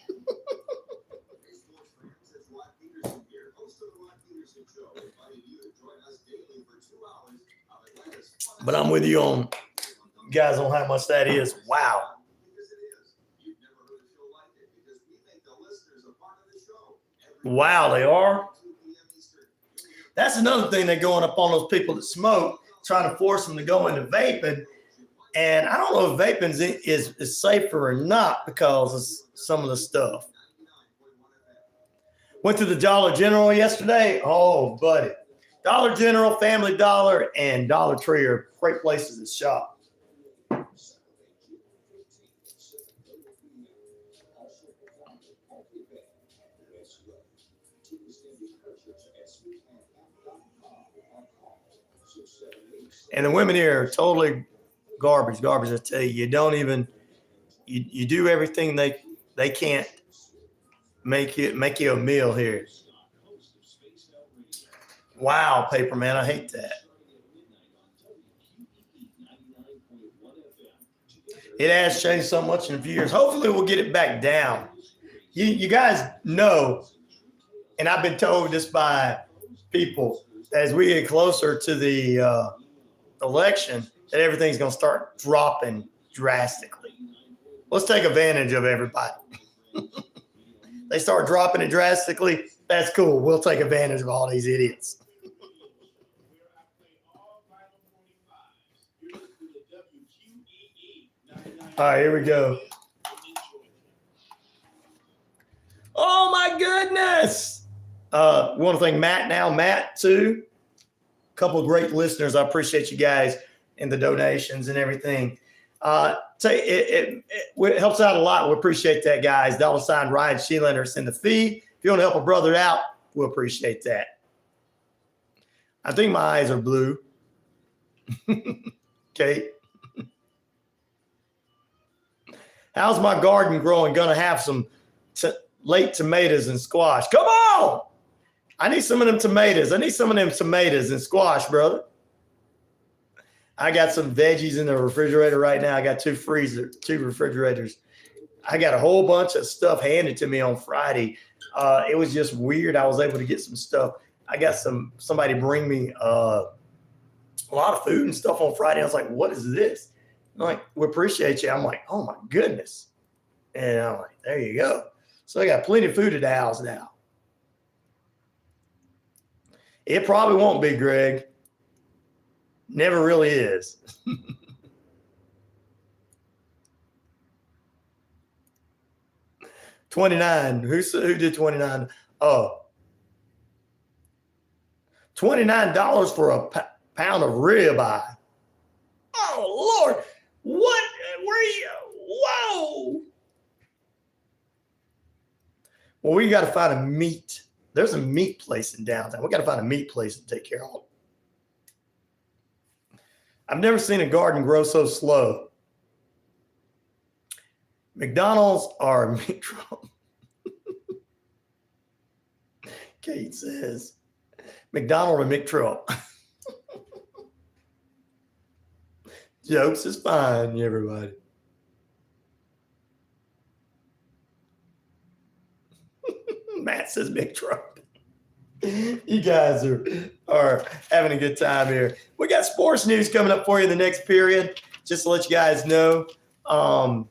Speaker 3: But I'm with you on guys on how much that is. Wow. Wow, they are. That's another thing they're going up on those people that smoke, trying to force them to go into vaping. And I don't know if vaping is safer or not because of some of the stuff. Went to the Dollar General yesterday. Oh, buddy. Dollar General, Family Dollar, and Dollar Tree are great places to shop. And the women here are totally garbage. I tell you, you don't even, you do everything they can't make you a meal here. Wow, Paperman, I hate that. It has changed so much in a few years. Hopefully we'll get it back down. You guys know, and I've been told this by people, as we get closer to the election, that everything's going to start dropping drastically. Let's take advantage of everybody. They start dropping it drastically. That's cool. We'll take advantage of all these idiots. All right, here we go. Oh my goodness. We want to thank Matt now. Matt, too. A couple of great listeners. I appreciate you guys and the donations and everything. It helps out a lot. We appreciate that, guys. $, RyanShelander, send the fee. If you want to help a brother out, we'll appreciate that. I think my eyes are blue. Kate. How's my garden growing? Gonna have some late tomatoes and squash. Come on! I need some of them tomatoes. and squash, brother. I got some veggies in the refrigerator right now. I got two refrigerators. I got a whole bunch of stuff handed to me on Friday. It was just weird. I was able to get some stuff. I got somebody bring me a lot of food and stuff on Friday. I was like, what is this? I'm like, we appreciate you. I'm like, oh my goodness. And I'm like, there you go. So I got plenty of food at the house now. It probably won't be, Greg. Never really is. $29. Who did 29? Oh. $29 for a pound of ribeye. Oh, Lord. What? Where are you? Whoa. Well, we got to find a meat. There's a meat place in downtown. We got to find a meat place to take care of it. I've never seen a garden grow so slow. McDonald's are meat trouble. Kate says, McDonald and McTruck. Jokes is fine, everybody. Matt says McTruck. You guys are having a good time here. We got sports news coming up for you in the next period. Just to let you guys know, I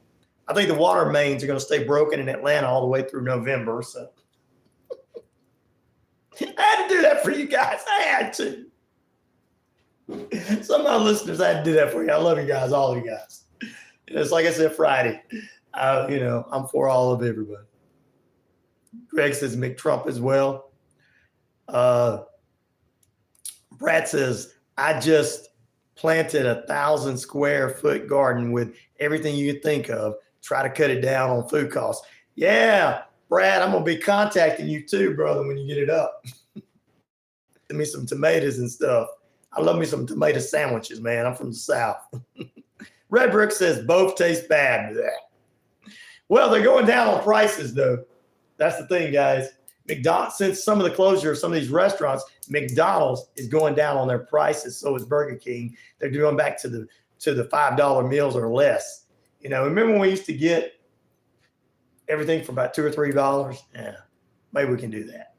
Speaker 3: think the water mains are going to stay broken in Atlanta all the way through November. So I had to do that for you guys. I had to. Some of my listeners, I had to do that for you. I love you guys, all of you guys. It's like I said Friday. I'm for all of everybody. Greg says McTrump as well. Brad says, I just planted 1,000 square foot garden with everything you could think of. Try to cut it down on food costs. Yeah, Brad, I'm going to be contacting you too, brother, when you get it up. Give me some tomatoes and stuff. I love me some tomato sandwiches, man. I'm from the South. Red Brick says both taste bad. Well, they're going down on prices, though. That's the thing, guys. McDonald's, since some of the closure of some of these restaurants, McDonald's is going down on their prices. So is Burger King. They're going back to the $5 meals or less. Remember when we used to get everything for about $2 or $3? Yeah, maybe we can do that.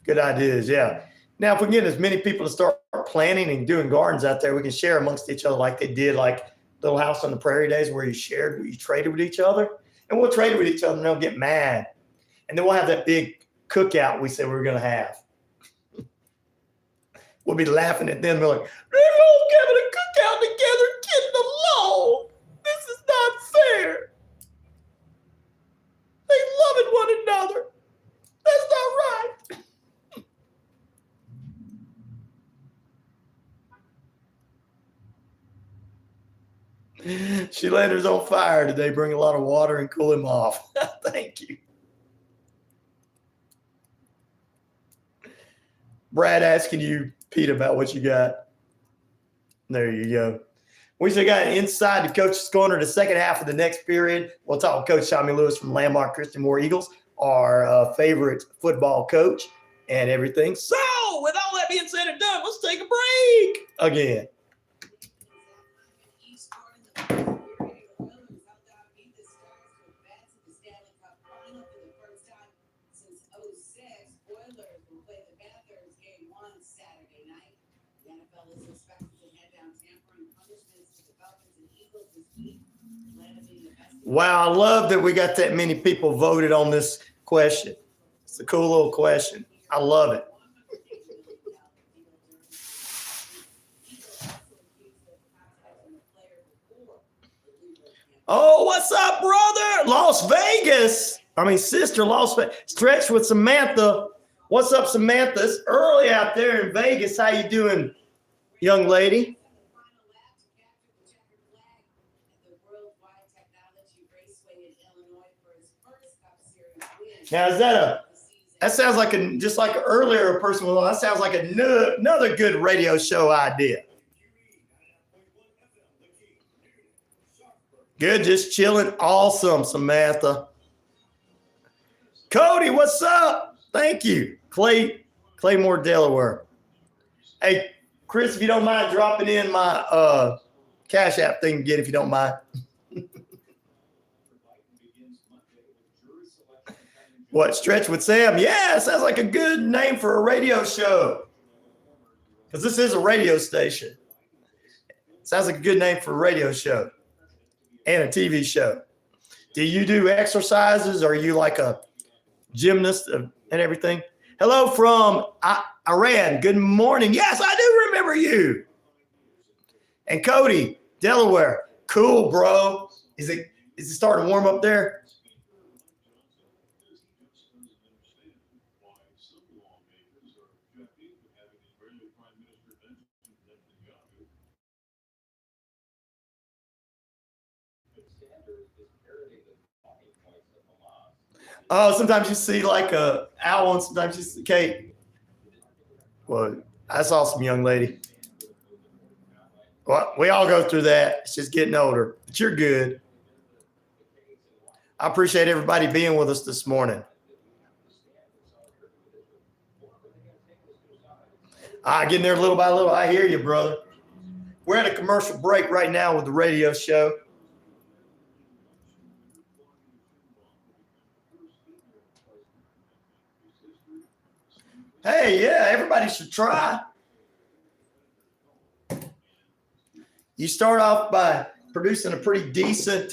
Speaker 3: Good ideas, yeah. Now, if we can get as many people to start planting and doing gardens out there, we can share amongst each other like they did, like Little House on the Prairie days where you traded with each other. And we'll trade with each other and they'll get mad. And then we'll have that big cookout we said we were going to have. We'll be laughing at them. They're like, they're all having a cookout together, getting along. This is not fair. They loving one another. That's not right. Shelander's on fire today. Bring a lot of water and cool him off. Thank you. Brad asking you, Pete, about what you got. There you go. We still got inside the coach's corner, the second half of the next period. We'll talk with Coach Tommy Lewis from Landmark Christian War Eagles, our favorite football coach and everything. So, with all that being said and done, let's take a break again. Wow, I love that we got that many people voted on this question. It's a cool little question. I love it. Oh, what's up, brother? Las Vegas. Sister Las Vegas. Stretch with Samantha. What's up, Samantha? It's early out there in Vegas. How you doing, young lady? Now, that sounds like just like an earlier person was on, that sounds like another good radio show idea. Good, just chilling. Awesome, Samantha. Cody, what's up? Thank you. Claymore, Delaware. Hey, Chris, if you don't mind dropping in my Cash App thing again, if you don't mind. What, Stretch with Sam? Yeah, sounds like a good name for a radio show. Because this is a radio station. Sounds like a good name for a radio show and a TV show. Do you do exercises? Are you like a gymnast and everything? Hello from Iran. Good morning. Yes, I do remember you. And Cody, Delaware. Cool, bro. Is it starting to warm up there? Oh, sometimes you see like a owl and sometimes you see Kate. Well, that's awesome, young lady. Well, we all go through that. It's just getting older, but you're good. I appreciate everybody being with us this morning. Getting there little by little. I hear you, brother. We're at a commercial break right now with the radio show. Hey, yeah, everybody should try. You start off by producing a pretty decent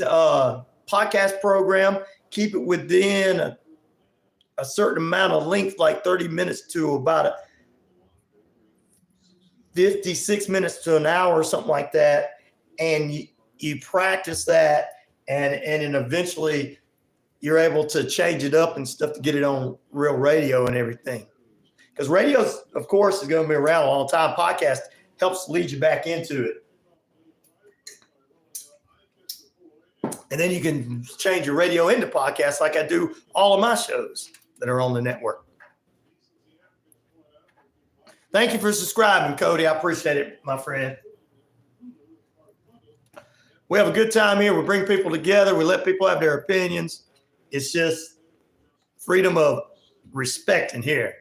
Speaker 3: podcast program. Keep it within a certain amount of length, like 30 minutes to about 56 minutes to an hour or something like that. And you practice that, and then eventually you're able to change it up and stuff to get it on real radio and everything. Because radio, of course, is going to be around a long time. Podcast helps lead you back into it. And then you can change your radio into podcasts like I do all of my shows that are on the network. Thank you for subscribing, Cody. I appreciate it, my friend. We have a good time here. We bring people together. We let people have their opinions. It's just freedom of respect in here.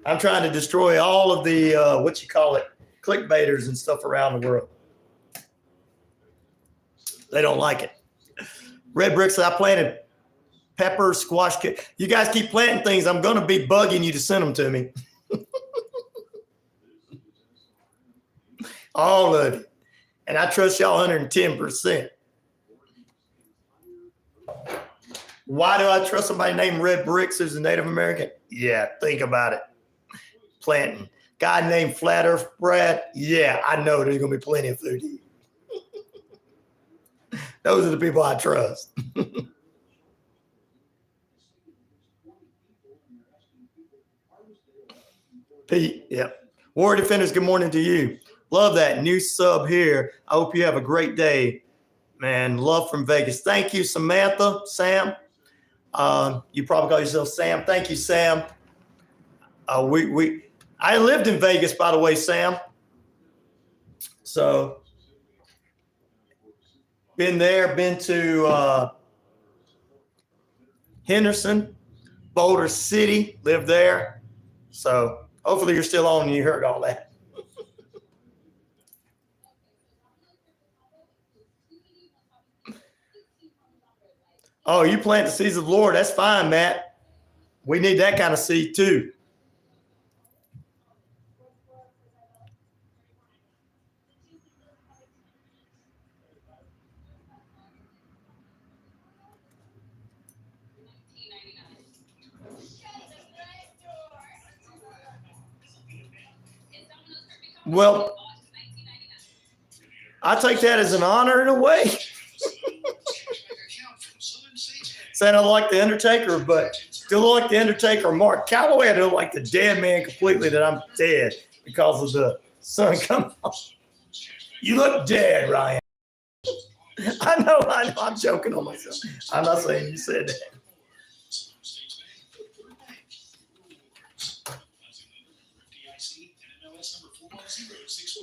Speaker 3: I'm trying to destroy all of the, clickbaiters and stuff around the world. They don't like it. Red Bricks, I planted pepper, squash. You guys keep planting things. I'm going to be bugging you to send them to me. All of it. And I trust y'all 110%. Why do I trust somebody named Red Bricks who's a Native American? Yeah, think about it. Planting. Guy named Flat Earth Brad. Yeah, I know there's going to be plenty of food to eat. Those are the people I trust. Pete, yep. War Defenders, good morning to you. Love that new sub here. I hope you have a great day, man. Love from Vegas. Thank you, Samantha, Sam. You probably call yourself Sam. Thank you, Sam. I lived in Vegas, by the way, Sam. So been there, been to Henderson, Boulder City, lived there. So hopefully you're still on and you heard all that. Oh, you plant the seeds of the Lord. That's fine, Matt. We need that kind of seed too. Well, I take that as an honor in a way. Saying I like The Undertaker, but still like The Undertaker. Mark Calloway, I don't like the dead man completely, that I'm dead because of the sun coming off. You look dead, Ryan. I know. I'm joking on myself. I'm not saying you said that.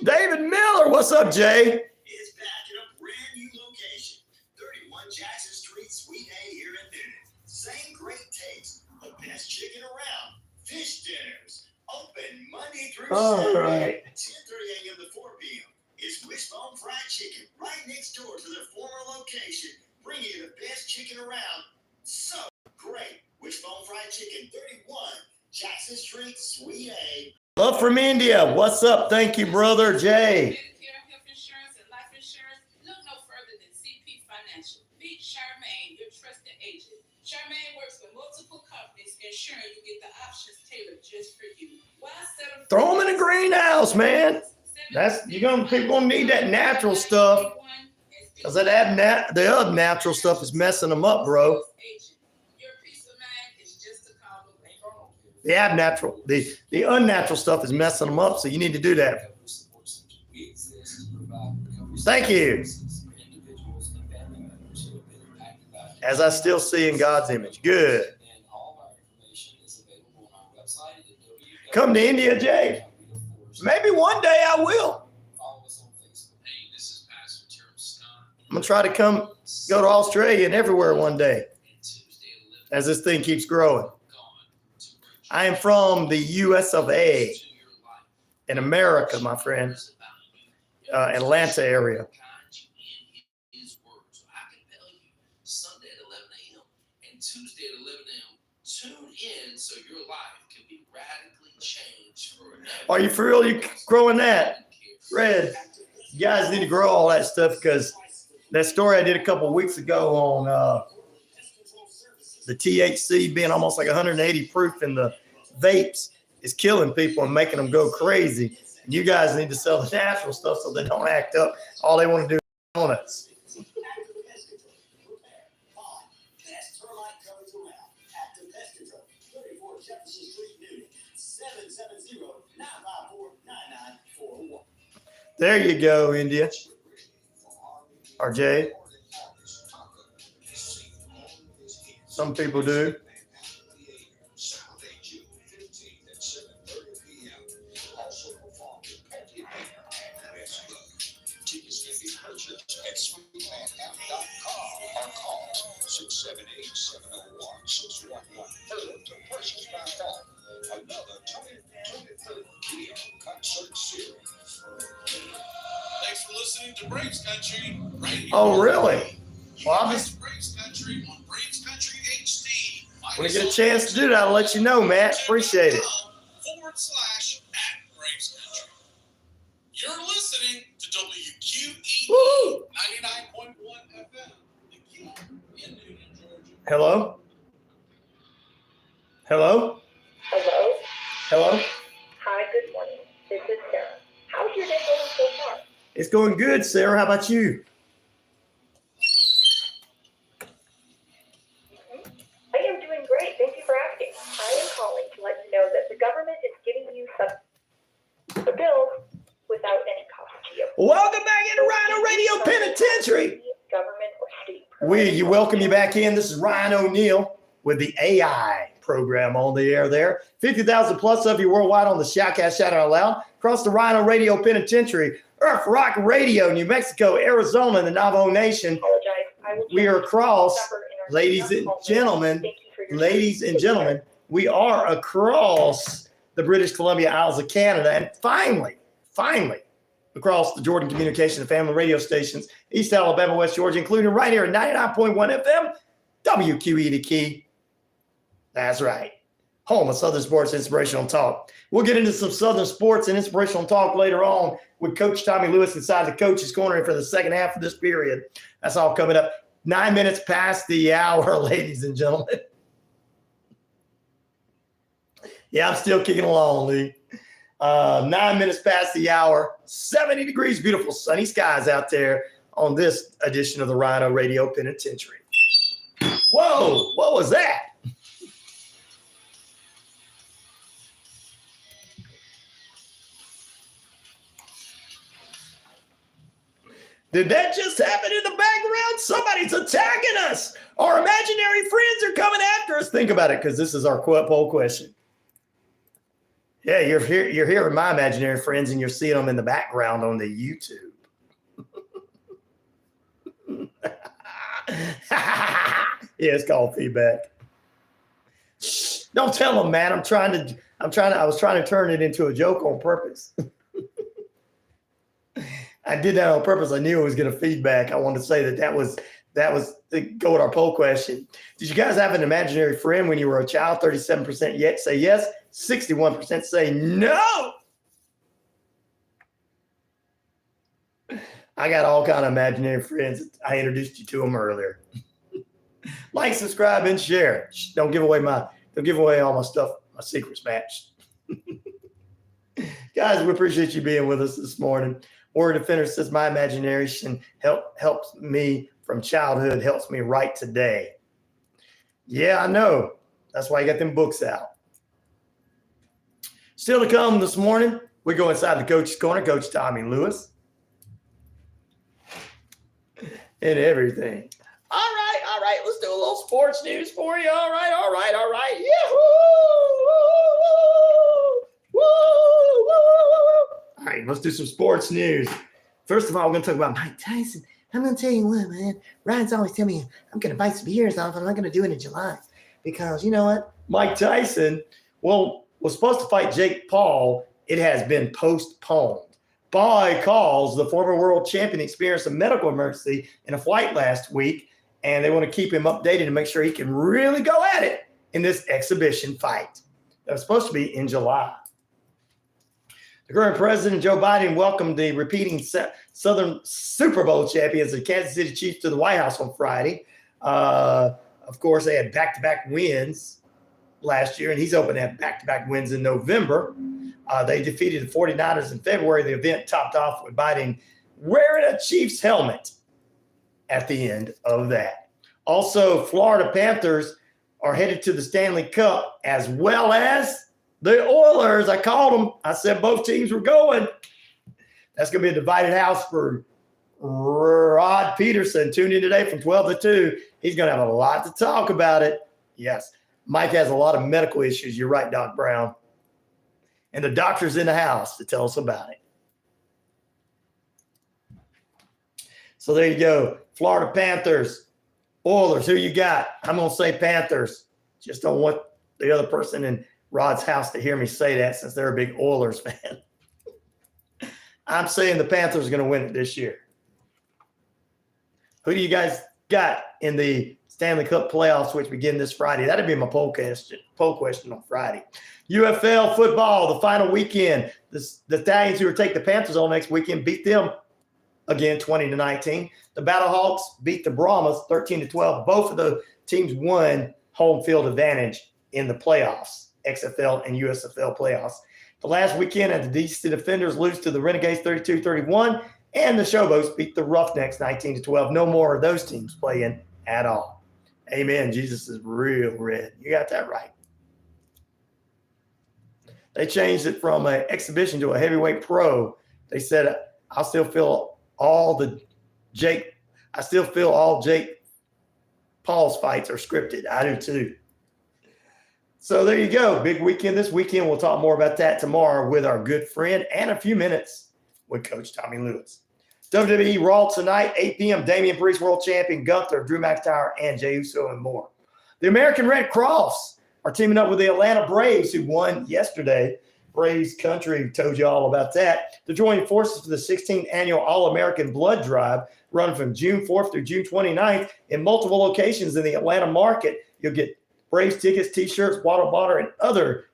Speaker 3: David Miller, what's up, Jay?
Speaker 13: It's back in a brand new location, 31 Jackson Street, Suite A here in Newton. Same great taste, the best chicken around. Fish dinners, open Monday through Saturday, 10:30 a.m. to 4 p.m. It's Wishbone Fried Chicken right next door to their former location, bringing you the best chicken around. So great, Wishbone Fried Chicken, 31 Jackson Street, Suite A.
Speaker 3: Love from India. What's up? Thank you, brother Jay.
Speaker 14: Medicare, health insurance, and life insurance. Look no further than CP Financial. Meet Charmaine, your trusted agent. Charmaine works with multiple companies, ensuring you get the options tailored just for you. Why settle?
Speaker 3: Throw them in the greenhouse, man. People gonna need that natural stuff, because the other natural stuff is messing them up, bro. The unnatural stuff is messing them up, so you need to do that. Thank you. As I still see in God's image. Good. Come to India, Jay. Maybe one day I will. I'm going to try to go to Australia and everywhere one day as this thing keeps growing. I am from the US of A in America, my friend. Atlanta area.
Speaker 15: Sunday at 11 a.m. and Tuesday at 11 a.m. Tune in so your life can be radically changed forever.
Speaker 3: Are you for real? You growing that? Red. You guys need to grow all that stuff, because that story I did a couple of weeks ago on the THC being almost like 180 proof in the vapes is killing people and making them go crazy. And you guys need to sell the natural stuff so they don't act up. All they want to do is on us. There you go, India. RJ. Some people do.
Speaker 7: Thanks for listening to Braves Country right here.
Speaker 3: Oh, really? Well, I'll just,
Speaker 7: Braves Country on Braves Country HD.
Speaker 3: when I get a chance to do that, I'll let you know, Matt. Appreciate it.
Speaker 7: /@Braves Country. You're listening to WQEE
Speaker 3: Woo!
Speaker 7: 99.1 FM. The Key in Newton, Georgia.
Speaker 3: Hello? Hello?
Speaker 16: Hello.
Speaker 3: Hello?
Speaker 16: Hi, good morning. This is Sarah. How's your day going so far?
Speaker 3: It's going good, Sarah. How about you?
Speaker 16: I am doing great. Thank you for asking. I am calling to let you know that the government is giving you the bills without any cost.
Speaker 3: We welcome you back in. This is Ryan O'Neal with the AI program on the air there. 50,000 plus of you worldwide on the Shoutcast Shout Out Loud. Across the RyanORadio Penitentiary, Earth Rock Radio, New Mexico, Arizona, and the Navajo Nation. We are across, ladies and gentlemen, we are across the British Columbia Isles of Canada. And finally, across the Jordan Communication and Family radio stations, East Alabama, West Georgia, including right here at 99.1 FM, WQEE the Key. That's right. Home of Southern Sports Inspirational Talk. We'll get into some Southern sports and inspirational talk later on with Coach Tommy Lewis inside the Coach's Corner for the second half of this period. That's all coming up. 9 minutes past the hour, ladies and gentlemen. Yeah, I'm still kicking along, Lee. 9 minutes past the hour, 70 degrees, beautiful sunny skies out there on this edition of the RyanORadio Penitentiary. Whoa, what was that? Did that just happen in the background? Somebody's attacking us. Our imaginary friends are coming after us. Think about it, because this is our poll question. Yeah, you're hearing my imaginary friends, and you're seeing them in the background on the YouTube. Yeah, it's called feedback. Shh, don't tell them, man. I was trying to turn it into a joke on purpose. I did that on purpose. I knew it was going to feedback. I wanted to say that was to go with our poll question. Did you guys have an imaginary friend when you were a child? 37% yet say yes. 61% say no. I got all kind of imaginary friends. I introduced you to them earlier. Like, subscribe, and share. Don't give away all my stuff, my secrets, match. Guys, we appreciate you being with us this morning. Word to finish says my imagination helps me from childhood, helps me right today. Yeah, I know. That's why you got them books out. Still to come this morning, we go inside the Coach's Corner, Coach Tommy Lewis. And everything. All right. Let's do a little sports news for you. All right. Yahoo! Woo! All right, let's do some sports news. First of all, we're going to talk about Mike Tyson. I'm going to tell you what, man. Ryan's always telling me I'm going to bite some ears off, and I'm not going to do it in July. Because you know what? Mike Tyson, was supposed to fight Jake Paul. It has been postponed. Because the former world champion experienced a medical emergency in a flight last week, and they want to keep him updated and make sure he can really go at it in this exhibition fight. That was supposed to be in July. The current president, Joe Biden, welcomed the repeating Southern Super Bowl champions, the Kansas City Chiefs, to the White House on Friday. Of course, they had back-to-back wins last year, and he's hoping to have back-to-back wins in November. They defeated the 49ers in February. The event topped off with Biden wearing a Chiefs helmet at the end of that. Also, Florida Panthers are headed to the Stanley Cup, as well as the Oilers. I called them. I said both teams were going. That's going to be a divided house for Rod Peterson. Tune in today from 12 to 2. He's going to have a lot to talk about it. Yes, Mike has a lot of medical issues. You're right, Doc Brown. And the doctor's in the house to tell us about it. So there you go. Florida Panthers, Oilers. Who you got? I'm going to say Panthers. Just don't want the other person in Rod's house to hear me say that, since they're a big Oilers fan. I'm saying the Panthers are going to win it this year. Who do you guys got in the Stanley Cup playoffs, which begin this Friday? That'd be my poll question on Friday. UFL football, the final weekend. The Stallions, who will take the Panthers on next weekend, beat them again 20-19. The Battlehawks beat the Brahmas 13-12. Both of the teams won home field advantage in the playoffs, XFL and USFL playoffs. The last weekend, the DC Defenders lose to the Renegades 32-31, and the Showboats beat the Roughnecks 19-12. No more of those teams playing at all. Amen. Jesus is real red. You got that right. They changed it from an exhibition to a heavyweight pro. They said, I still feel all Jake Paul's fights are scripted. I do too. So there you go. Big weekend this weekend. We'll talk more about that tomorrow with our good friend and a few minutes with Coach Tommy Lewis. WWE Raw tonight, 8 p.m. Damian Priest, World Champion, Gunther, Drew McIntyre, and Jey Uso and more. The American Red Cross are teaming up with the Atlanta Braves, who won yesterday. Braves Country told you all about that. They're joining forces for the 16th annual All-American Blood Drive, running from June 4th through June 29th in multiple locations in the Atlanta market. You'll get Braves tickets, T-shirts, water bottle, and other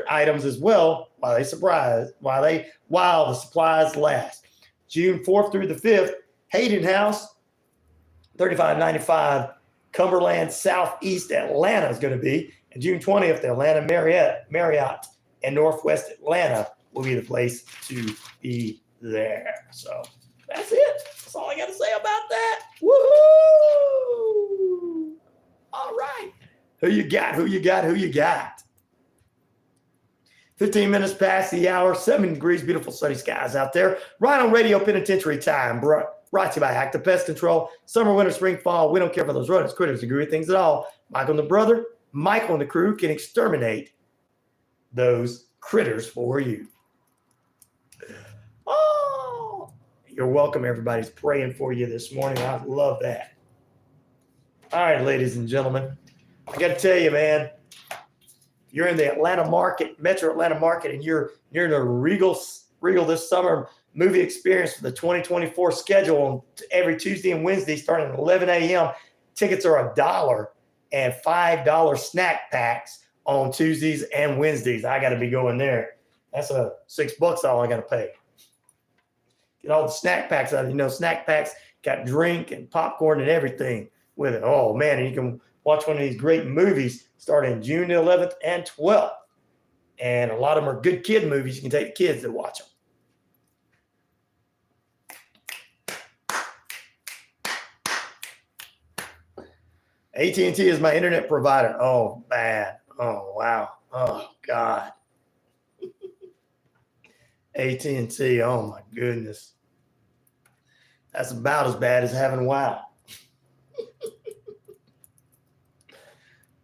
Speaker 3: items as well while the supplies last. June 4th through the 5th, Hayden House, 3595 Cumberland, Southeast Atlanta is going to be. And June 20th, the Atlanta Marriott and Northwest Atlanta will be the place to be there. So that's it. That's all I got to say about that. Woohoo! All right. Who you got? 15 minutes past the hour, 7 degrees, beautiful sunny skies out there. RyanORadio Penitentiary time, brought to you by Active Pest Control. Summer, winter, spring, fall, we don't care for those rodents, critters, and gooey things at all. Michael and the brother, Michael and the crew can exterminate those critters for you. Oh, you're welcome. Everybody's praying for you this morning. I love that. All right, ladies and gentlemen, I got to tell you, man, you're in the Atlanta market, Metro Atlanta market, and you're in a Regal this summer movie experience for the 2024 schedule every Tuesday and Wednesday starting at 11 a.m. Tickets are $1 and $5 snack packs on Tuesdays and Wednesdays. I got to be going there. That's $6 all I got to pay. Get all the snack packs out. Snack packs got drink and popcorn and everything with it. Oh, man, and you can watch one of these great movies starting June the 11th and 12th. And a lot of them are good kid movies. You can take the kids to watch them. AT&T is my internet provider. Oh, bad. Oh, wow. Oh, God. AT&T, oh, my goodness. That's about as bad as having WoW.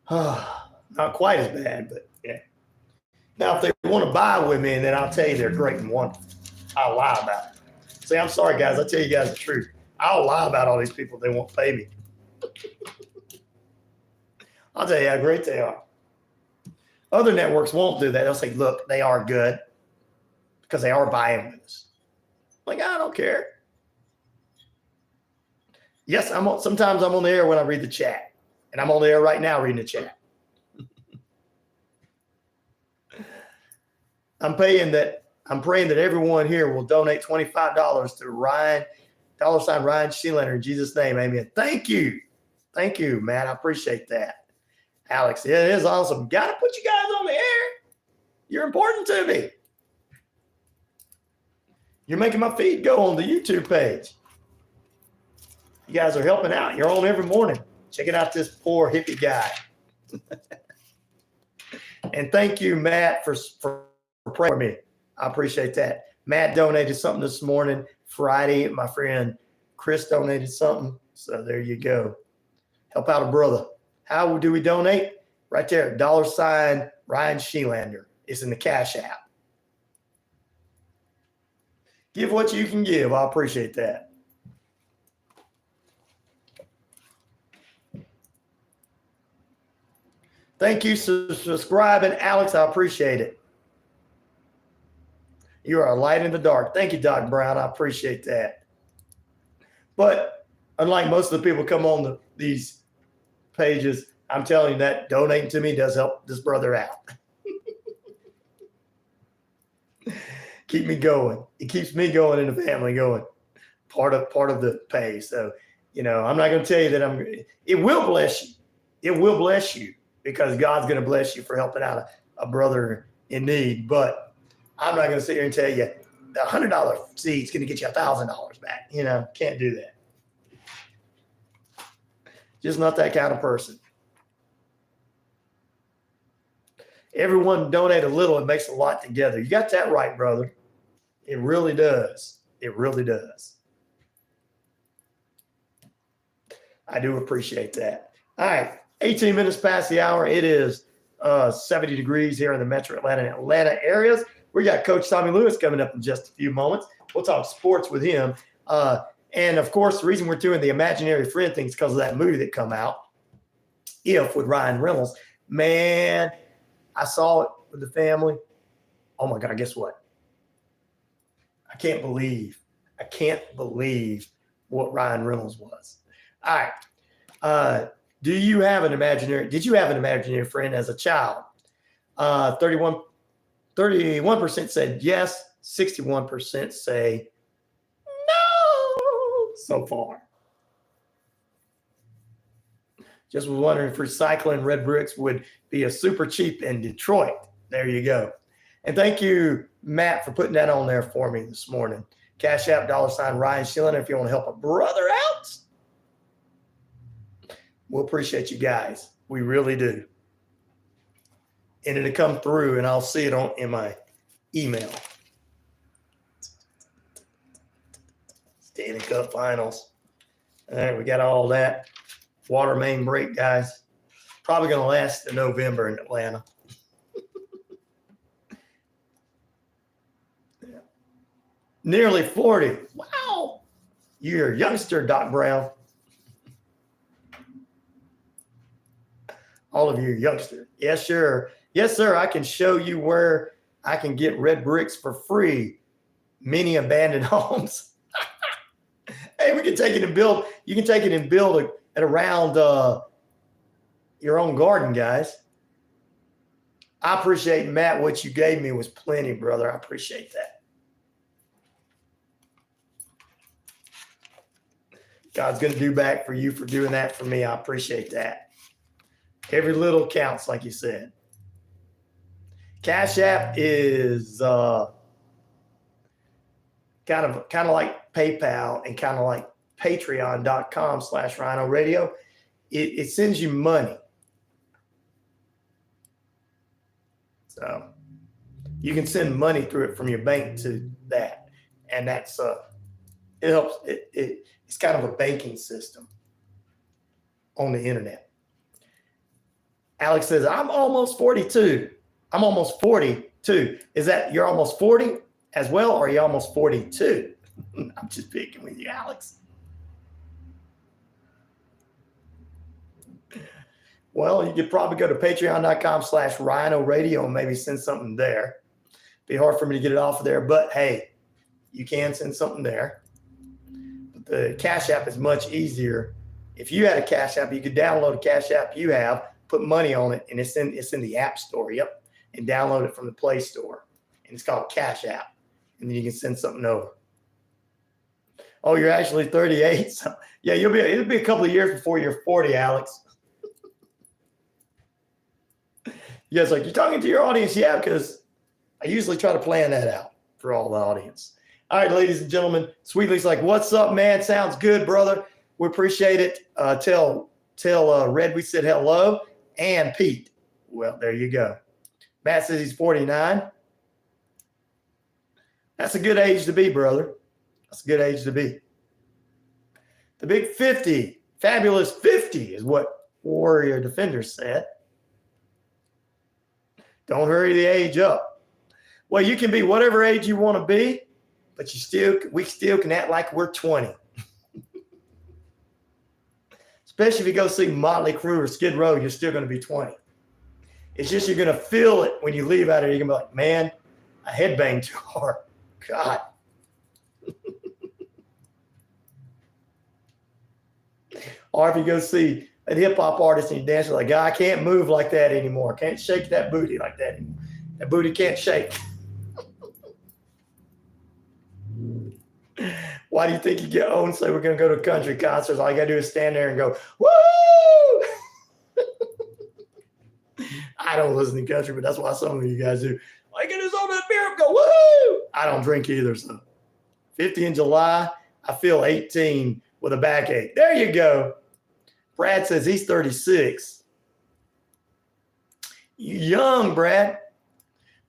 Speaker 3: Not quite as bad, but yeah. Now, if they want to buy with me, then I'll tell you they're great and wonderful. I'll lie about it. See, I'm sorry, guys. I'll tell you guys the truth. I'll lie about all these people. They won't pay me. I'll tell you how great they are. Other networks won't do that. They'll say, look, they are good because they are buying with us. Like, I don't care. Yes, sometimes I'm on the air when I read the chat. And I'm on the air right now reading the chat. I'm praying that everyone here will donate $25 to Ryan, $Ryan_Shelander in Jesus' name. Amen. Thank you. Thank you, man. I appreciate that. Alex, it is awesome. Got to put you guys on the air. You're important to me. You're making my feed go on the YouTube page. You guys are helping out. You're on every morning. Checking out this poor hippie guy. And thank you, Matt, for praying for me. I appreciate that. Matt donated something this morning. Friday, my friend Chris donated something. So there you go. Help out a brother. How do we donate? Right there, $RyanShelander. It's in the Cash App. Give what you can give. I appreciate that. Thank you for subscribing, Alex. I appreciate it. You are a light in the dark. Thank you, Doc Brown. I appreciate that. But unlike most of the people come on these pages, I'm telling you that donating to me does help this brother out. Keep me going. It keeps me going and the family going. Part of the pay. So, I'm not going to tell you that it will bless you. It will bless you because God's going to bless you for helping out a brother in need. But I'm not going to sit here and tell you the $100 seed is going to get you $1,000 back. Can't do that. Just not that kind of person. Everyone donate a little, it makes a lot together. You got that right, brother. It really does. It really does. I do appreciate that. All right. 18 minutes past the hour. It is 70 degrees here in the metro Atlanta and Atlanta areas. We got Coach Tommy Lewis coming up in just a few moments. We'll talk sports with him. And, of course, the reason we're doing the imaginary friend thing is because of that movie that come out, If, with Ryan Reynolds. Man, I saw it with the family. Oh, my God, guess what? I can't believe what Ryan Reynolds was. All right. Did you have an imaginary friend as a child? 31% said yes. 61% say no so far. Just was wondering if recycling red bricks would be a super cheap in Detroit. There you go. And thank you, Matt, for putting that on there for me this morning. Cash App, $ RyanShelander, if you want to help a brother out. We'll appreciate you guys. We really do. And it'll come through, and I'll see it in my email. Stanley Cup Finals. All right, we got all that. Water main break, guys. Probably going to last to November in Atlanta. Yeah. Nearly 40. Wow. You're a youngster, Doc Brown. All of you are youngsters. Yes, sure. Yes, sir. I can show you where I can get red bricks for free. Many abandoned homes. Hey, we can take it and build. You can take it and build it around your own garden, guys. I appreciate, Matt, what you gave me was plenty, brother. I appreciate that. God's going to do back for you for doing that for me. I appreciate that. Every little counts, like you said. Cash App is kind of like PayPal and kind of like patreon.com/RyanORadio. It sends you money. So you can send money through it from your bank to that. And that's it helps. It's kind of a banking system on the internet. Alex says, I'm almost 42. I'm almost 42. Is that you're almost 40 as well, or are you almost 42? I'm just picking with you, Alex. Well, you could probably go to patreon.com/RyanORadio and maybe send something there. Be hard for me to get it off of there, but hey, you can send something there. But the Cash App is much easier. If you had a Cash App, you could download a Cash App you have, put money on it, and it's in the App Store. Yep, and download it from the Play Store, and it's called Cash App, and then you can send something over. Oh, you're actually 38. So yeah, it'll be a couple of years before you're 40, Alex. You guys like, you're talking to your audience? Yeah, because I usually try to plan that out for all the audience. All right, ladies and gentlemen, Sweetly's like, what's up, man? Sounds good, brother. We appreciate it. Tell Red we said hello, and Pete. Well, there you go. Matt says he's 49. That's a good age to be, brother. That's a good age to be. The big 50, fabulous 50 is what Warrior Defender said. Don't hurry the age up. Well, you can be whatever age you want to be, but we still can act like we're 20. Especially if you go see Motley Crue or Skid Row, you're still going to be 20. It's just you're going to feel it when you leave out here. You're going to be like, man, I headbanged too hard. God. Or if you go see a hip-hop artist and you dance like, I can't move like that anymore. Can't shake that booty like that anymore. That booty can't shake. Why do you think you get owned? Say we're going to go to a country concert. All you got to do is stand there and go, woo! I don't listen to country, but that's why some of you guys do. I get this on that beer and go, woo! I don't drink either. So 50 in July, I feel 18 with a backache. There you go. Brad says he's 36. You young, Brad.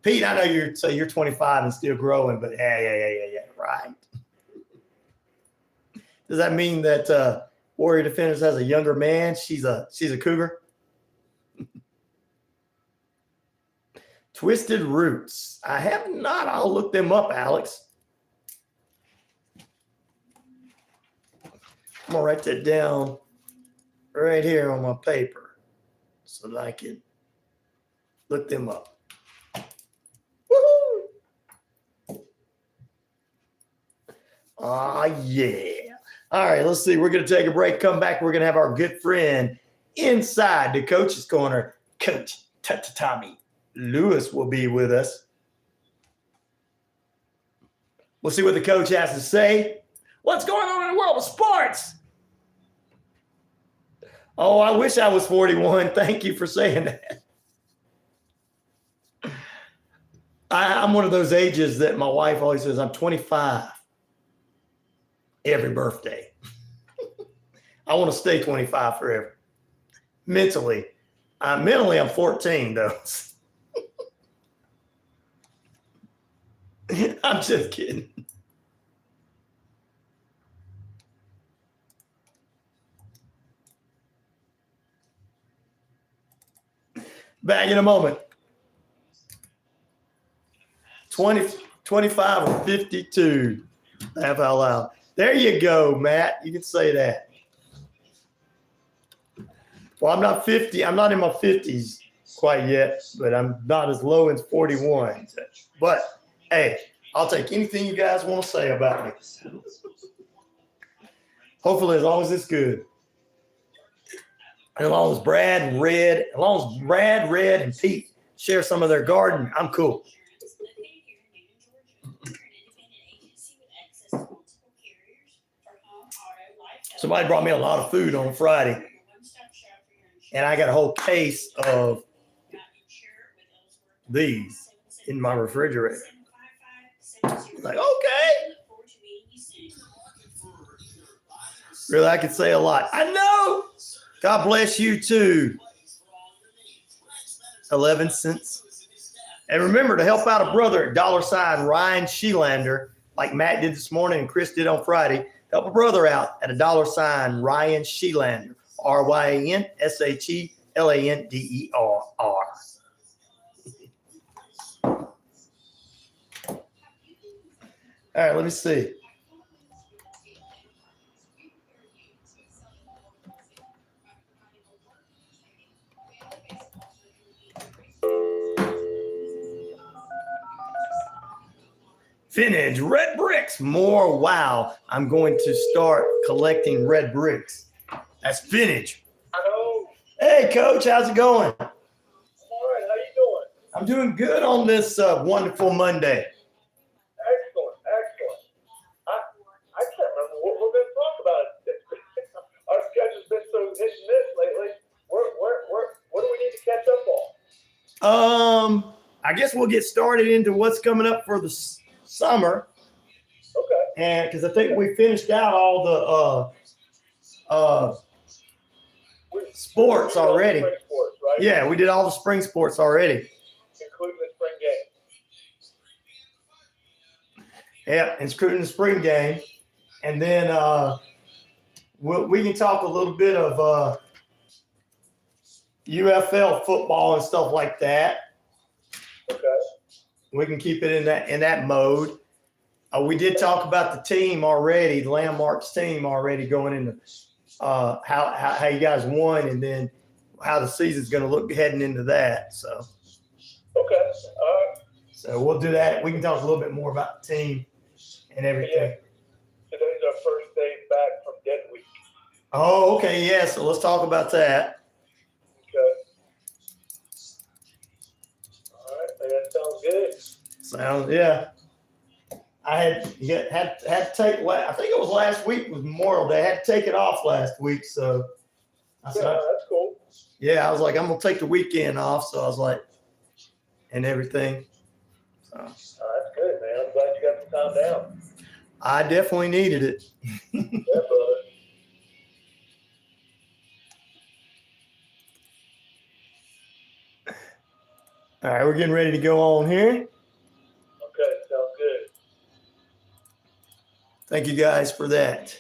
Speaker 3: Pete, I know you're 25 and still growing, but yeah, right. Does that mean that Warrior Defenders has a younger man. She's a cougar. Twisted Roots. I have not. I'll look them up, Alex. I'm gonna write that down right here on my paper so that I can look them up. Woohoo! Yeah. All right, let's see. We're going to take a break. Come back. We're going to have our good friend inside the coach's corner, Coach Tommy Lewis will be with us. We'll see what the coach has to say. What's going on in the world of sports? Oh, I wish I was 41. Thank you for saying that. I'm one of those ages that my wife always says, I'm 25 every birthday. I want to stay 25 forever. Mentally, I'm 14 though. I'm just kidding. Back in a moment. 25 or 52. Laugh out loud. There you go, Matt. You can say that. Well, I'm not 50. I'm not in my 50s quite yet, but I'm not as low as 41. But, hey, I'll take anything you guys want to say about me. Hopefully, as long as it's good. And as long as Brad, Red, and Pete share some of their garden, I'm cool. Somebody brought me a lot of food on Friday, and I got a whole case of these in my refrigerator. Like, okay. Really, I could say a lot. I know. God bless you too. 11 cents. And remember to help out a brother at $RyanShelander, like Matt did this morning and Chris did on Friday. Help a brother out at $RyanShelander. RyanShelander. All right, let me see. Vintage red bricks. More. Wow. I'm going to start collecting red bricks. That's vintage.
Speaker 17: Hello.
Speaker 3: Hey, Coach. How's it going?
Speaker 17: All right. How you doing?
Speaker 3: I'm doing good on this wonderful Monday.
Speaker 17: Excellent. I can't remember what we're going to talk about. Our schedule's been so hit and miss lately. What do we need to catch up on?
Speaker 3: I guess we'll get started into what's coming up for the summer.
Speaker 17: Okay.
Speaker 3: And because I think we finished out all the sports already.
Speaker 17: Spring sports, right?
Speaker 3: Yeah, we did all the spring sports already.
Speaker 17: Including the spring game.
Speaker 3: Yeah, including the spring game. And then we can talk a little bit of UFL football and stuff like that.
Speaker 17: Okay.
Speaker 3: We can keep it in that mode. We did talk about the team already, the Landmarks team already going into how you guys won, and then how the season's going to look heading into that. So.
Speaker 17: Okay.
Speaker 3: So we'll do that. We can talk a little bit more about the team and everything.
Speaker 17: Yeah. Today's our first day back from dead week.
Speaker 3: Oh, okay. Yeah. So let's talk about that.
Speaker 17: Okay. All right. That sounds good.
Speaker 3: Yeah. I had to take. I think it was last week was Memorial Day. I had to take it off last week, so I said,
Speaker 17: that's cool.
Speaker 3: Yeah, I was like, I'm gonna take the weekend off. So I was like, and everything. So
Speaker 17: that's good, man. I'm glad you got some time down.
Speaker 3: I definitely needed it.
Speaker 17: Yeah, brother.
Speaker 3: All right, we're getting ready to go on here.
Speaker 17: Okay, sounds good.
Speaker 3: Thank you guys for that.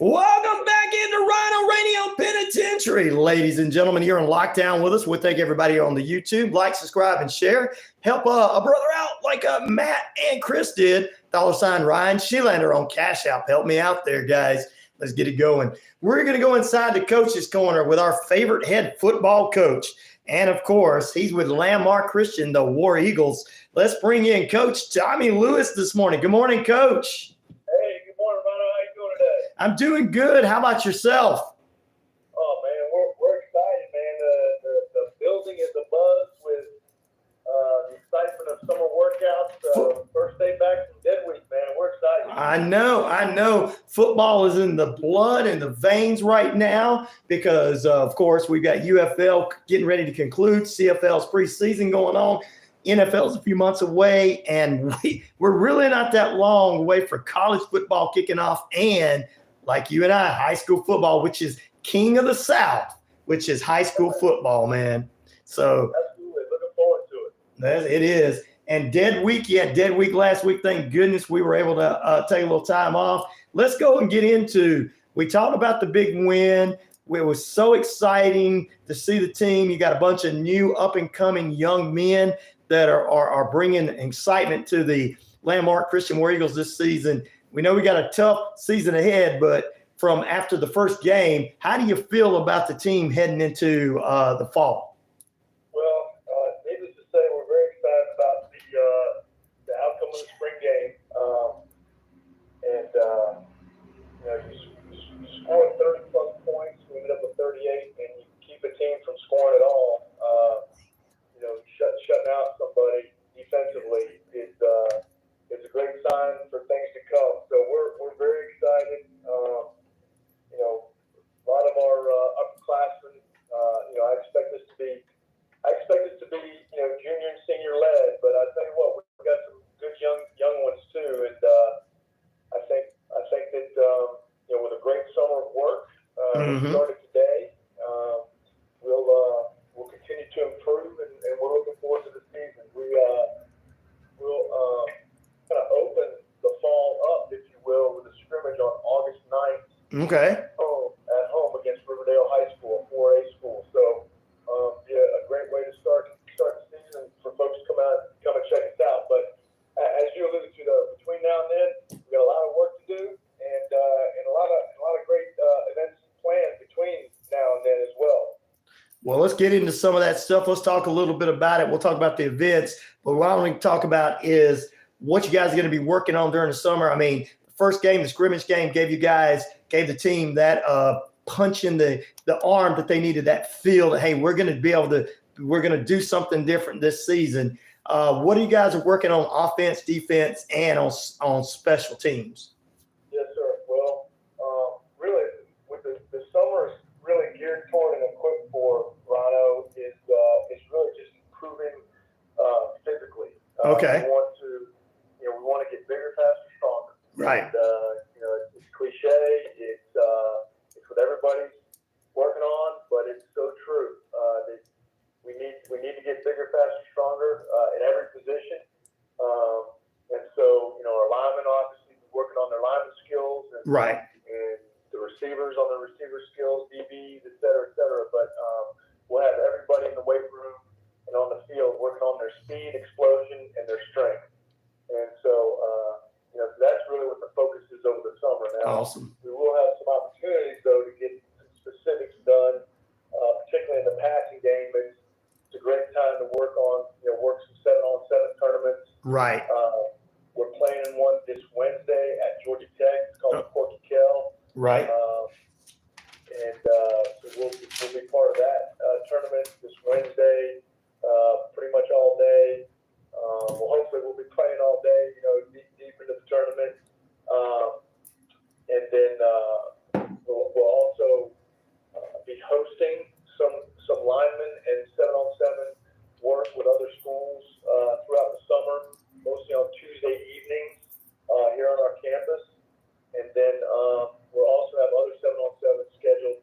Speaker 3: Welcome back into RyanORadio Penitentiary, ladies and gentlemen. You're in lockdown with us. We thank everybody on the YouTube. Like, subscribe, and share. Help a brother out like Matt and Chris did. $sign RyanShelander on Cash App. Help me out there, guys. Let's get it going. We're going to go inside the coach's corner with our favorite head football coach. And, of course, he's with Landmark Christian, the War Eagles. Let's bring in Coach Tommy Lewis this morning. Good morning, Coach.
Speaker 17: Hey, good morning, Rhino. How you doing today?
Speaker 3: I'm doing good. How about yourself?
Speaker 17: Oh, man, we're excited, man. The building is abuzz with the excitement of summer workouts. First day back from dead week, man. We're excited.
Speaker 3: I know. Football is in the blood and the veins right now because, of course, we've got UFL getting ready to conclude. CFL's preseason going on. NFL's a few months away, and we're really not that long away for college football kicking off and, like you and I, high school football, which is king of the South, which is high school football, man. So
Speaker 17: absolutely looking forward to it.
Speaker 3: It is. And dead week last week. Thank goodness we were able to take a little time off. Let's go and get into, we talked about the big win. It was so exciting to see the team. You got a bunch of new up-and-coming young men that are bringing excitement to the Landmark Christian War Eagles this season. We know we got a tough season ahead, but from after the first game, how do you feel about the team heading into the fall?
Speaker 17: Well, needless to say, we're very excited about the outcome of the spring game. You scored 30-plus points. We ended up with 38, and you keep a team from scoring at all. Shutting out somebody defensively is a great sign for things to come. So we're very excited. A lot of our upperclassmen. I expect this to be junior and senior led. But I tell you what, we've got some good young ones too. And I think that with a great summer of work, started today. We'll continue to improve, and we're looking forward to the season. We'll kind of open the fall up, if you will, with a scrimmage on August 9th.
Speaker 3: Okay.
Speaker 17: At home against Riverdale High School, a 4A school. So, a great way to start the season for folks to come and check us out. But as you alluded to, though, between now and then, we got a lot of work to do, and a lot of great events planned between now and then as well.
Speaker 3: Well, let's get into some of that stuff. Let's talk a little bit about it. We'll talk about the events, but what I want to talk about is what you guys are going to be working on during the summer. I mean, the first game, the scrimmage game, gave the team that punch in the arm that they needed, that feel that, hey, we're going to do something different this season. What are you guys are working on offense, defense, and on special teams?
Speaker 17: Yes, sir. Well, really, with the summer is really geared toward and equipped for Rhino is really just improving physically.
Speaker 3: Okay.
Speaker 17: We want to get bigger, faster, stronger.
Speaker 3: Right.
Speaker 17: And, it's cliche. It's what everybody's working on, but it's so true. We need to get bigger, faster, stronger in every position. And so, our linemen obviously working on their lineman skills.
Speaker 3: Right.
Speaker 17: And the receivers on their receiver skills, DBs, et cetera, et cetera. But we'll have everybody in the weight room and on the field working on their speed, explosion, and their strength. And so, that's really what the focus is over the summer. Now,
Speaker 3: Awesome.
Speaker 17: we will have some opportunities, though, to get some specifics done, particularly in the passing game. It's a great time to work some 7-on-7 tournaments.
Speaker 3: Right.
Speaker 17: We're playing in one this Wednesday at Georgia Tech. It's called the Corky Kell.
Speaker 3: Right.
Speaker 17: So we'll be part of that tournament this Wednesday, pretty much all day. Hopefully we'll be playing all day, deep into the tournament. And then we'll also be hosting some linemen and 7-on-7 work with other schools throughout the summer, mostly on Tuesday evenings here on our campus. And then we'll also have other 7-on-7 scheduled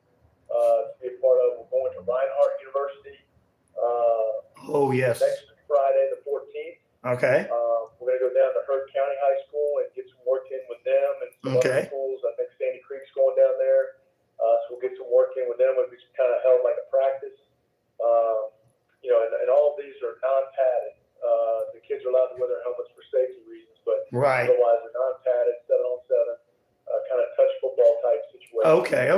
Speaker 17: to be a part of. We're going to Reinhardt University.
Speaker 3: Oh, yes.
Speaker 17: Next Friday, the 14th.
Speaker 3: Okay.
Speaker 17: We're going to go down to Hurd County High School and get some work in with them and some other schools. I think Sandy Creek's going down
Speaker 3: Right.
Speaker 17: Otherwise, a non-padded 7-on-7 kind of touch football type situation.
Speaker 3: Okay.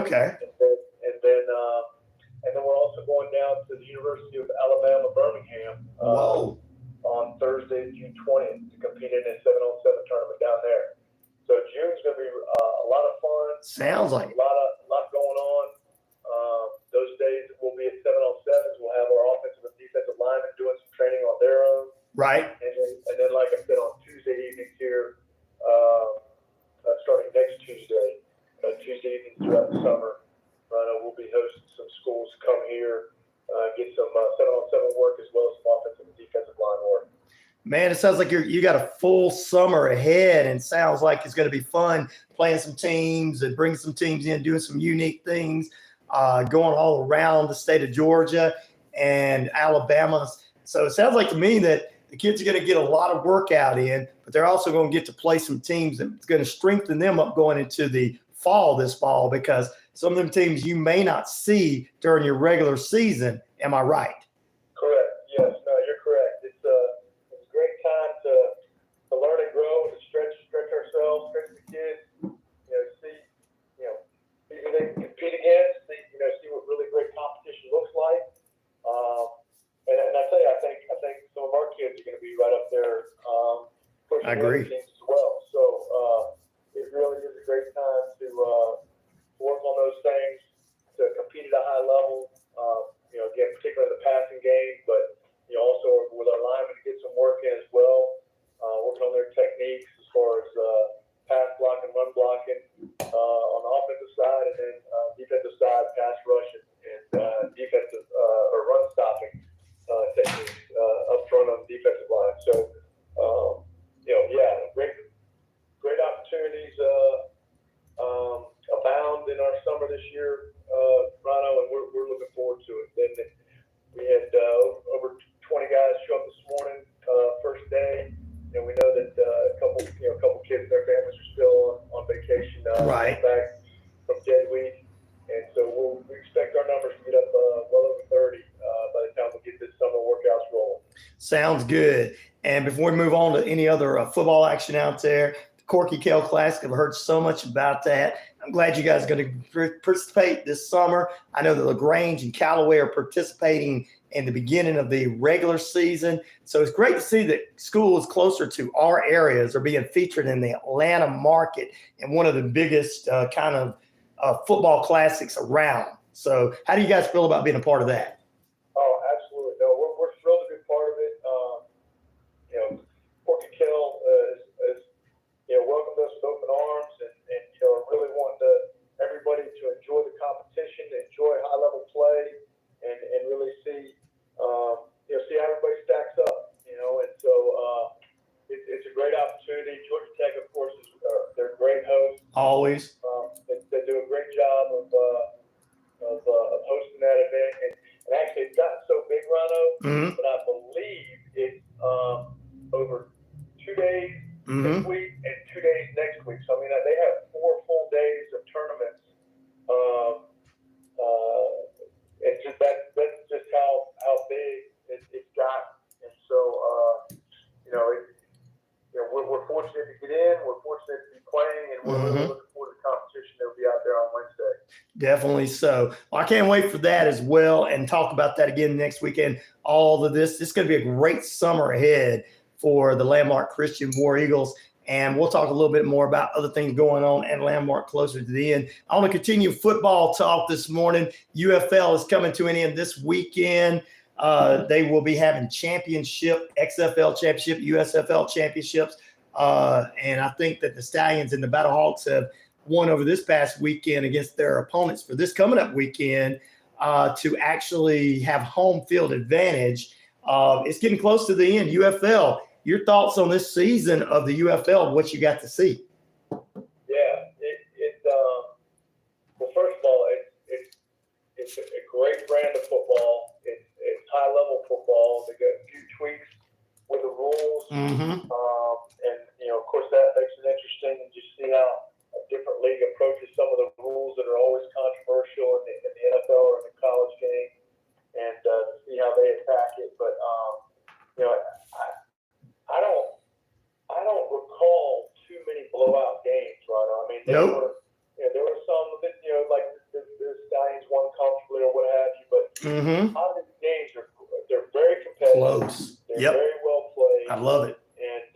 Speaker 17: And then we're also going down to the University of Alabama, Birmingham on Thursday, June 20th, to compete in a 7-on-7 tournament down there. So June's going to be a lot of fun.
Speaker 3: Sounds like
Speaker 17: a lot going on. Those days we'll be at 7-on-7s. We'll have our offensive and defensive linemen doing some training on their own.
Speaker 3: Right.
Speaker 17: And then like I said, on Tuesday evenings here, starting next Tuesday evenings throughout the summer, we'll be hosting some schools to come here, get some 7-on-7 work as well as some offensive and defensive line work.
Speaker 3: Man, it sounds like you got a full summer ahead, and sounds like it's going to be fun playing some teams and bringing some teams in, doing some unique things, going all around the state of Georgia and Alabama. So it sounds like to me that the kids are going to get a lot of workout in, but they're also going to get to play some teams that's going to strengthen them up going into the this fall, because some of them teams you may not see during your regular season. Am I right?
Speaker 17: Correct. Yes. No, you're correct. It's a great time to learn and grow and to stretch ourselves, stretch the kids, see who they can compete against, see what really great competition looks like. And I tell you, I think some of our kids are going to be right up there pushing the other teams as well. So it really is a great time to work on those things, to compete at a high level. Again, particularly in the passing game, but also with our linemen to get some work in as well, working on their techniques as far as pass blocking, run blocking on the offensive side, and then defensive side, pass rush and defensive or run stopping techniques up front on the defensive line. So, great opportunities abound in our summer this year, Rhino, and we're looking forward to it. Then we had over 20 guys show up this morning, first day, and we know that a couple kids and their families are still on vacation, back from dead week, and so we expect our numbers to get up well over 30 by the time we get this summer workouts rolling.
Speaker 3: Sounds good. And before we move on to any other football action out there, the Corky Kell Classic, I've heard so much about that. I'm glad you guys are going to participate this summer. I know that LaGrange and Callaway are participating in the beginning of the regular season. So it's great to see that schools closer to our areas are being featured in the Atlanta market and one of the biggest kind of football classics around. So how do you guys feel about being a part of that?
Speaker 17: Oh, absolutely. No, we're thrilled to be part of it. Corky Kell has welcomed us with open arms and really wanting everybody to enjoy the competition, to enjoy high-level play, and really see how everybody stacks up, and so it's a great opportunity. Georgia Tech, of course, they're great hosts.
Speaker 3: Always.
Speaker 17: They do a great job of hosting that event, and actually it's gotten so big, Rhino, that I believe it's over 2 days this week and 2 days next week. So I mean, they have 4 full days of tournaments. It's just that's just how big it's gotten, and so we're fortunate to get in. We're fortunate to be playing, and we're really looking forward to the competition that will be out there on Wednesday.
Speaker 3: Definitely so. Well, I can't wait for that as well, and talk about that again next weekend. All of this is going to be a great summer ahead for the Landmark Christian War Eagles. And we'll talk a little bit more about other things going on at Landmark closer to the end. I want to continue football talk this morning. UFL is coming to an end this weekend. They will be having championship, XFL championship, USFL championships. And I think that the Stallions and the Battlehawks have won over this past weekend against their opponents for this coming up weekend to actually have home field advantage. It's getting close to the end. UFL, your thoughts on this season of the UFL, what you got to see?
Speaker 17: Yeah, well, first of all, it's a great brand of football. It's high-level football. They got a few tweaks with the rules. And, of course, that makes it interesting, and just see how a different league approaches some of the rules that are always controversial in the NFL or in the college game, and see how they attack it. But, I don't recall
Speaker 3: Nope.
Speaker 17: There were some that, like the Stallions won comfortably or what have you, but
Speaker 3: Mm-hmm.
Speaker 17: a lot of these games they're very competitive.
Speaker 3: Close.
Speaker 17: They're
Speaker 3: Yep.
Speaker 17: very well played.
Speaker 3: I love it.
Speaker 17: And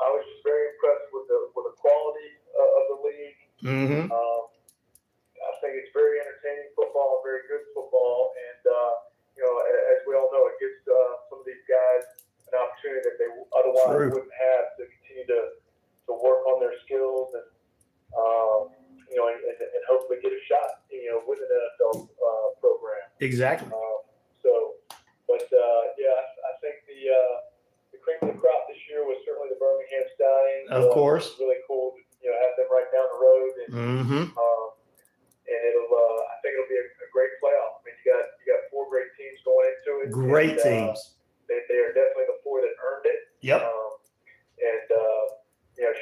Speaker 17: I was just very impressed with the quality of the league.
Speaker 3: Mm-hmm.
Speaker 17: I think it's very entertaining football, very good football, and as we all know, it gives some of these guys an opportunity that they otherwise
Speaker 3: True.
Speaker 17: wouldn't have to continue to work on their skills and and hopefully get a shot, with an NFL program.
Speaker 3: Exactly.
Speaker 17: I think the cream of the crop this year was certainly the Birmingham Stallions.
Speaker 3: Of course.
Speaker 17: It's really cool to have them right down the road, and
Speaker 3: Mm-hmm.
Speaker 17: and I think it'll be a great playoff. I mean, you got 4 great teams going into it.
Speaker 3: Great
Speaker 17: and,
Speaker 3: teams.
Speaker 17: They are definitely the 4 that earned it.
Speaker 3: Yep.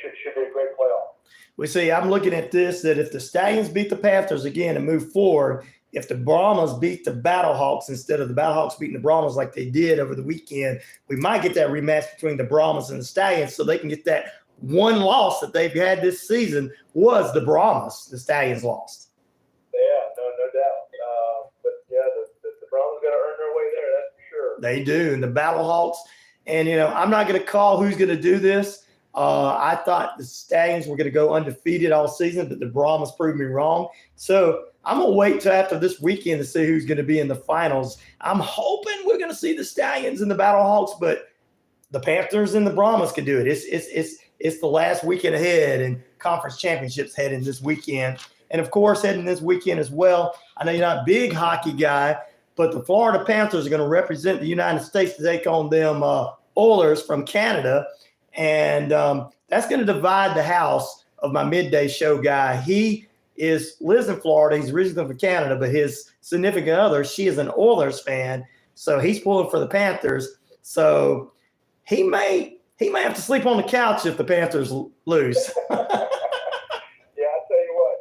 Speaker 17: Should be a great playoff.
Speaker 3: We see, I'm looking at this, that if the Stallions beat the Panthers again and move forward, if the Brahmas beat the Battlehawks instead of the Battlehawks beating the Brahmas like they did over the weekend, we might get that rematch between the Brahmas and the Stallions so they can get that one loss that they've had this season was the Brahmas. The Stallions lost.
Speaker 17: Yeah, no doubt. But yeah, the Brahmas got to earn their way there, that's for sure.
Speaker 3: They do. And the Battlehawks. And, I'm not going to call who's going to do this. I thought the Stallions were going to go undefeated all season, but the Brahmas proved me wrong. So I'm going to wait till after this weekend to see who's going to be in the finals. I'm hoping we're going to see the Stallions and the Battlehawks, but the Panthers and the Brahmas can do it. It's the last weekend ahead, and conference championships heading this weekend. And, of course, heading this weekend as well. I know you're not a big hockey guy, but the Florida Panthers are going to represent the United States to take on them Oilers from Canada. And that's going to divide the house of my midday show guy. He lives in Florida. He's originally from Canada, but his significant other, she is an Oilers fan. So he's pulling for the Panthers. So he may have to sleep on the couch if the Panthers lose.
Speaker 17: Yeah, I'll tell you what.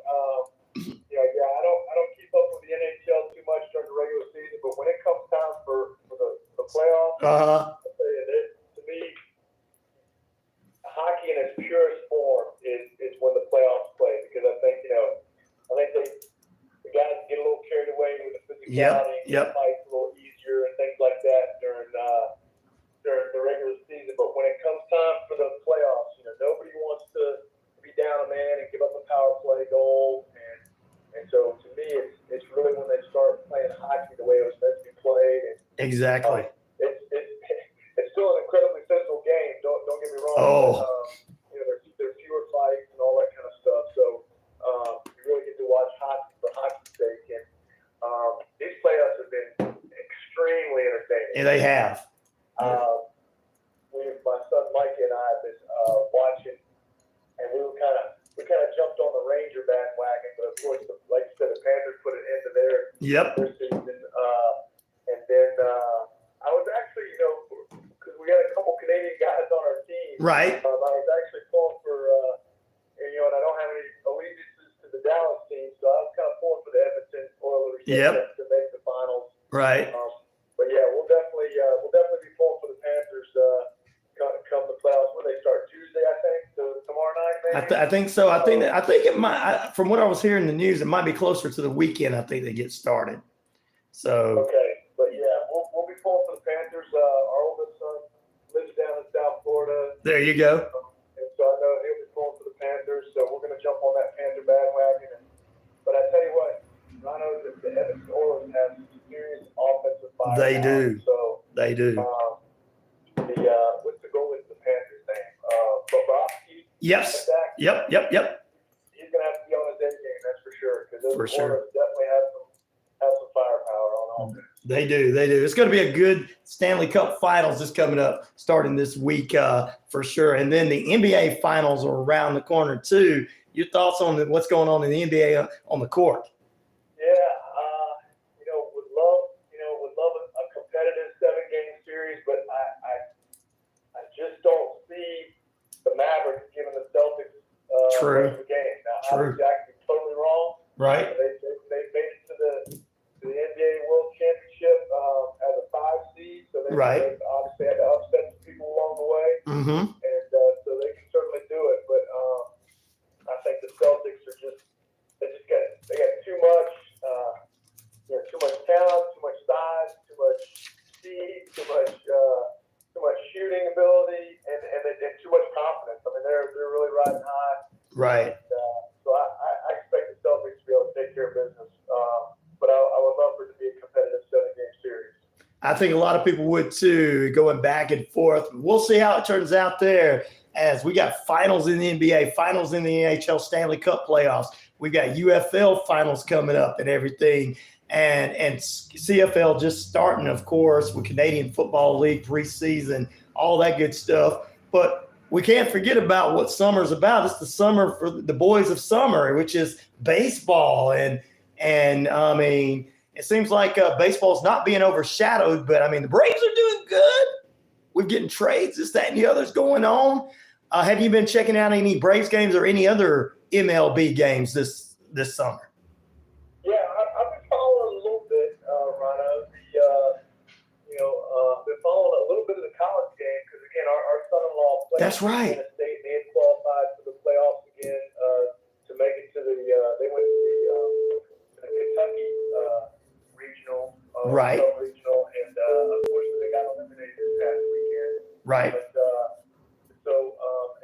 Speaker 17: I don't keep up with the NHL too much during the regular season, but when it comes time for the playoffs, I'll tell you that to me, hockey in its purest form is when the playoffs play, because I think the guys get a little carried away with the physicality,
Speaker 3: Yep.
Speaker 17: fights a little easier and things like that during the regular season. But when it comes time for the playoffs, nobody wants to be down a man and give up a power play goal, and so to me, it's really when they start playing hockey the way it was meant to be played. And,
Speaker 3: Exactly.
Speaker 17: it's still an incredibly physical game. Don't get me wrong.
Speaker 3: Oh.
Speaker 17: But, there's fewer fights and all that kind of stuff. So you really get to watch hockey for hockey's sake. And these playoffs have been extremely entertaining.
Speaker 3: Yeah, they have.
Speaker 17: My son Mikey and I have been watching, and we kind of jumped on the Ranger bandwagon. But of course, like you said, the Panthers put an end to their season. And then I was actually, because we had a couple Canadian guys on our team.
Speaker 3: Right.
Speaker 17: I was actually pulling for, and I don't have any allegiances to the Dallas team, so I was kind of pulling for the Edmonton Oilers to make the finals.
Speaker 3: Right.
Speaker 17: But yeah, we'll definitely be pulling for the Panthers come the playoffs. When they start Tuesday, I think, tomorrow night. Maybe?
Speaker 3: I think so. I think it might. From what I was hearing in the news, it might be closer to the weekend. I think they get started. So.
Speaker 17: Okay, but yeah, we'll be pulling for the Panthers. Our oldest son lives down in South Florida.
Speaker 3: There you go.
Speaker 17: And so I know he'll be pulling for the Panthers. So we're going to jump on that Panther bandwagon. But I tell you what, I know that the Edmonton Oilers have serious offensive fire.
Speaker 3: They do.
Speaker 17: So
Speaker 3: they do.
Speaker 17: What's the goalie for the Panthers' name? Bobrovsky.
Speaker 3: Yes. Yep.
Speaker 17: He's going to have to be on his A game, that's for sure. Because those Oilers definitely have some firepower on offense.
Speaker 3: They do. It's going to be a good Stanley Cup Finals just coming up, starting this week for sure. And then the NBA Finals are around the corner too. Your thoughts on what's going on in the NBA on the court?
Speaker 17: Yeah, would love a competitive 7-game series, but I just don't see the Mavericks giving the Celtics the game. Now, I was actually totally wrong.
Speaker 3: Right.
Speaker 17: They made it to the NBA World Championship as a 5 seed, so they obviously had to upset some people along the way.
Speaker 3: Mm-hmm.
Speaker 17: And so they can certainly do it. But they're really riding high.
Speaker 3: Right.
Speaker 17: So I expect the Celtics to be able to take care of business. But I would love for it to be a competitive 7-game series.
Speaker 3: I think a lot of people would too, going back and forth. We'll see how it turns out there, as we got finals in the NBA, finals in the NHL Stanley Cup playoffs. We got UFL finals coming up and everything. And CFL just starting, of course, with Canadian Football League preseason, all that good stuff. But we can't forget about what summer's about. It's the summer for the boys of summer, which is baseball. And I mean, it seems like baseball's not being overshadowed, but I mean, the Braves are doing good. We're getting trades, this, that, and the others going on. Have you been checking out any Braves games or any other MLB games this summer?
Speaker 17: Yeah, I've been following a little bit, Rhino. Been following a little bit of the college game because, again, our son-in-law played
Speaker 3: That's right.
Speaker 17: Penn State. They had qualified for the playoffs again to make it to the. They went to the Kentucky regional,
Speaker 3: Right.
Speaker 17: Regional, and unfortunately they got eliminated this past weekend.
Speaker 3: Right.
Speaker 17: But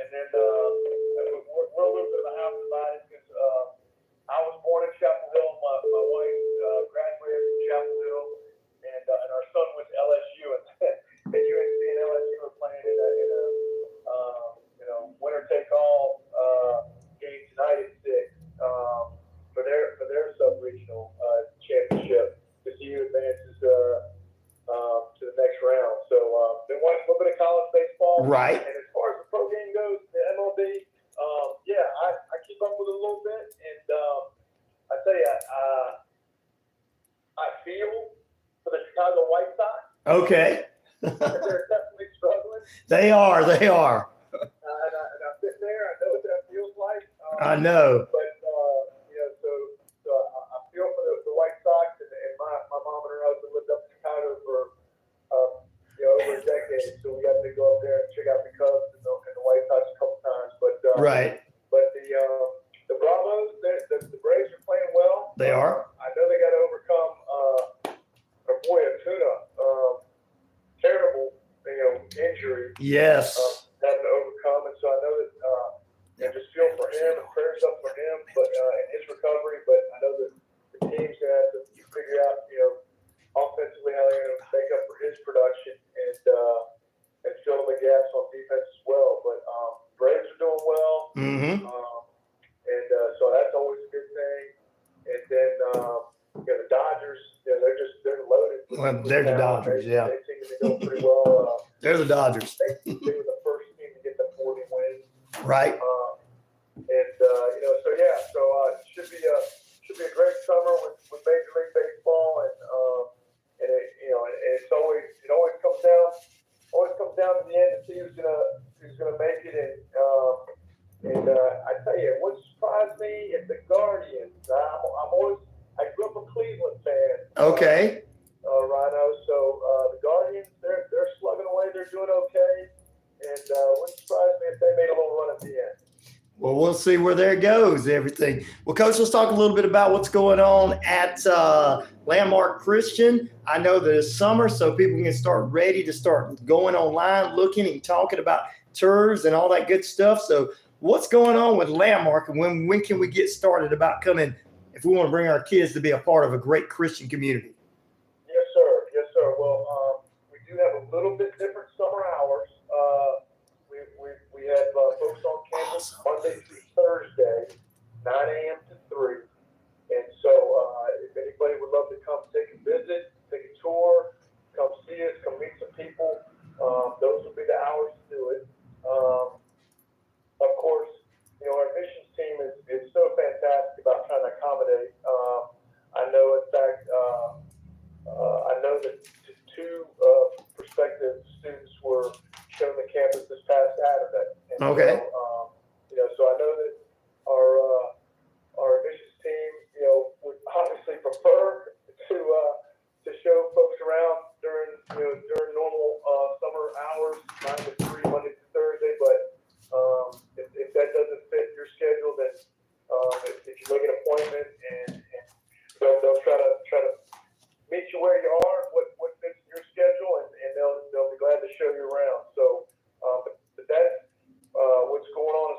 Speaker 17: and then we're a little bit of a house divided because I was born in Chapel Hill. My wife graduated from Chapel Hill, and our son went to LSU, and UNC and LSU are playing in a winner take all game tonight at 6 for their sub regional championship. CU advances to the next round. So been watching a little bit of college baseball.
Speaker 3: Right.
Speaker 17: And as far as the pro game goes, the MLB, I keep up with it a little bit, and I tell you, I feel for the Chicago White Sox.
Speaker 3: Okay.
Speaker 17: They're definitely struggling.
Speaker 3: They are.
Speaker 17: And I sit there. I know what that feels like.
Speaker 3: I know.
Speaker 17: But so I feel for the White Sox, and my mom and her husband lived up in Chicago for over a decade, so we got to go up there and check out the Cubs and the White Sox a couple times. But
Speaker 3: Right.
Speaker 17: But the Bravos, the Braves are playing well.
Speaker 3: They are.
Speaker 17: I know they got to overcome our boy Acuna, terrible injury.
Speaker 3: Yes.
Speaker 17: Having to overcome, and so I know that just feel for him and prayers up for him, but in his recovery. But I know that the team's gonna have to figure out, offensively how they're gonna make up for his production and fill the gaps on defense as well. But Braves are doing well,
Speaker 3: Mm-hmm.
Speaker 17: so that's always a good thing. And then the Dodgers, they're loaded.
Speaker 3: Well, they're the Dodgers, yeah.
Speaker 17: They seem to be doing pretty well.
Speaker 3: They're the Dodgers.
Speaker 17: They were the first team to get the 40 wins.
Speaker 3: Right.
Speaker 17: So it should be a great summer with Major League Baseball, and it always comes down to the end to see who's gonna make it. And I tell you, what surprised me is the Guardians. I grew up a Cleveland fan.
Speaker 3: Okay.
Speaker 17: Rhino. So the Guardians, they're slugging away. They're doing okay. And wouldn't surprise me if they made a little run at the end.
Speaker 3: Well, we'll see where there goes, everything. Well, Coach, let's talk a little bit about what's going on at Landmark Christian. I know that it's summer, so people can start ready to start going online, looking and talking about tours and all that good stuff. So what's going on with Landmark, and when can we get started about coming if we want to bring our kids to be a part of a great Christian community?
Speaker 17: Yes, sir. Well, we do have a little bit different summer hours. We have folks on campus Monday through Thursday, 9 a.m. to 3. And so if anybody would love to come take a visit, take a tour, come see us, come meet some people, those will be the hours to do it. Of course, our admissions team is so fantastic about trying to accommodate. I know, in fact, that two prospective students were shown the campus this past Saturday. And
Speaker 3: Okay.
Speaker 17: So I know that our admissions team, would obviously prefer to show folks around during normal summer hours, 9 to 3, Monday to Thursday. But if that doesn't fit your schedule, then if you make an appointment and they'll try to meet you where you are, what fits your schedule, and they'll be glad to show you around. So, but that's what's going on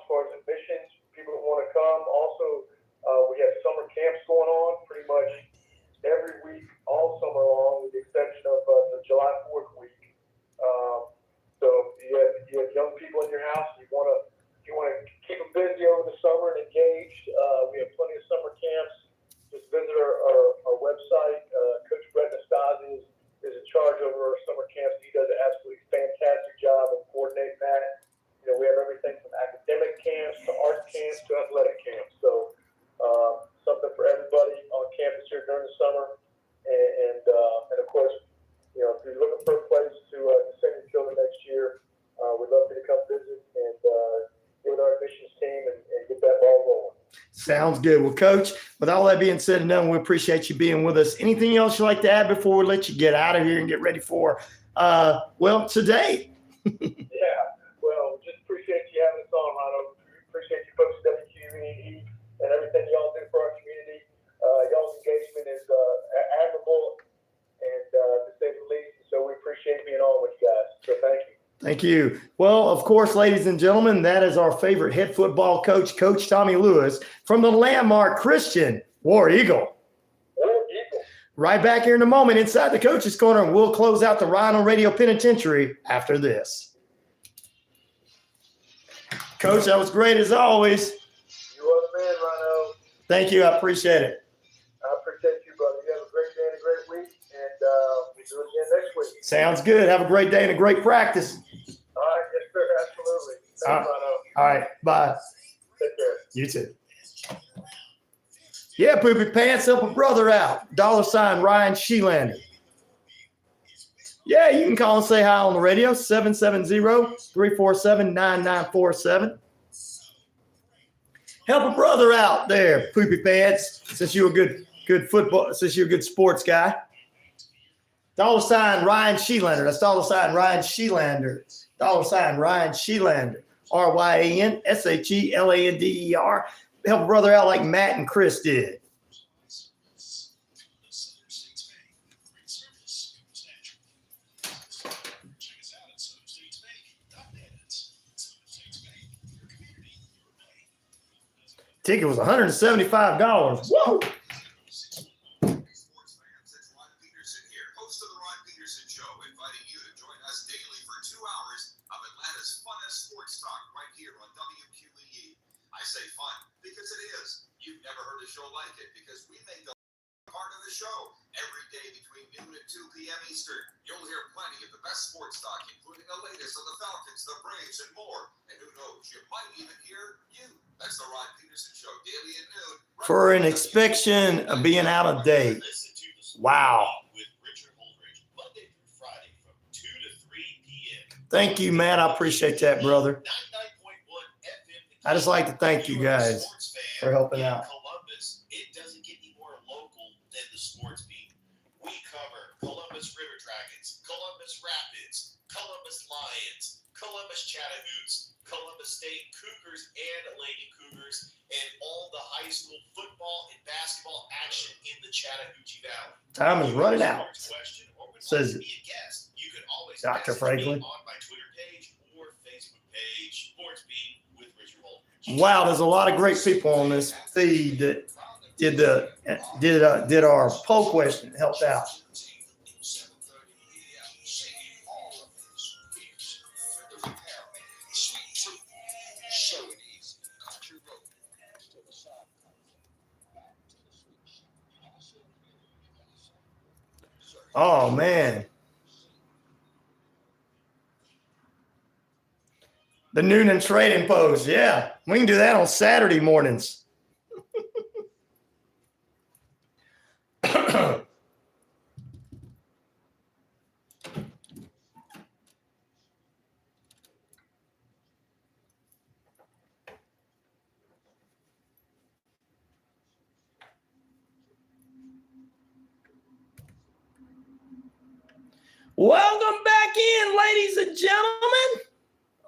Speaker 17: summer and engaged. We have plenty of summer camps. Just visit our website. Coach Brett Nastasi is in charge over our summer camps. He does an absolutely fantastic job of coordinating that. We have everything from academic camps to art camps to athletic camps. So something for everybody on campus here during the summer. And of course, if you're looking for a place to send your children next year, we'd love for you to come visit and get with our admissions team and get that ball rolling.
Speaker 3: Sounds good. Well, Coach, with all that being said and done, we appreciate you being with us. Anything else you'd like to add before we let you get out of here and get ready for, today?
Speaker 17: Yeah. Well, just appreciate you having us on, Rhino. Appreciate you folks at WQEE and everything y'all do for our community. Y'all's engagement is admirable and to say the least. So we appreciate being on with you guys. So thank you.
Speaker 3: Thank you. Well, of course, ladies and gentlemen, that is our favorite head football coach, Coach Tommy Lewis, from the landmark Christian War Eagle. Right back here in a moment inside the Coach's Corner, and we'll close out the RyanORadio Penitentiary after this. Coach, that was great as always.
Speaker 17: You are the man, Rhino.
Speaker 3: Thank you. I appreciate it.
Speaker 17: I appreciate you, brother. You have a great day and a great week, and we'll do it again next week.
Speaker 3: Sounds good. Have a great day and a great practice.
Speaker 17: All right. Yes, sir. Absolutely. Thanks, Rhino.
Speaker 3: All right. Bye.
Speaker 17: Take care.
Speaker 3: You too. Yeah, Poopy Pants, help a brother out. $ RyanShelander. Yeah, you can call and say hi on the radio, 770-347-9947. Help a brother out there, Poopy Pants, since you're a good sports guy. $ RyanShelander. That's $ RyanShelander. $ RyanShelander. RyanShelander. Help a brother out like Matt and Chris did. Ticket was $175. Whoa!
Speaker 12: Inviting you to join us daily for 2 hours of Atlanta's funnest sports talk right here on WQEE. I say fun because it is. You've never heard a show like it because we make the part of the show every day between noon and 2 p.m. Eastern. You'll hear plenty of the best sports talk, including the latest on the Falcons, the Braves, and more. And who knows, you might even hear you. That's the Rod Peterson Show daily at noon.
Speaker 3: For an inspection of being out of date. Wow. Thank you, Matt. I appreciate that, brother. I just like to thank you guys for helping out.
Speaker 18: Columbus, it doesn't get any more local than the sports beat. We cover Columbus River Dragons, Columbus Rapids, Columbus Lions, Columbus Chattanooga, Columbus State Cougars and Lady Cougars, and all the high school football and basketball action in the Chattahoochee Valley.
Speaker 3: Time is running out. Says Dr. Franklin.
Speaker 18: On my Twitter page or Facebook page, Sports Beat with Richard Holder.
Speaker 3: Wow, there's a lot of great people on this feed that did our poll question, helped out. Oh man. The noon and trading pose. Yeah, we can do that on Saturday mornings. Welcome back in, ladies and gentlemen.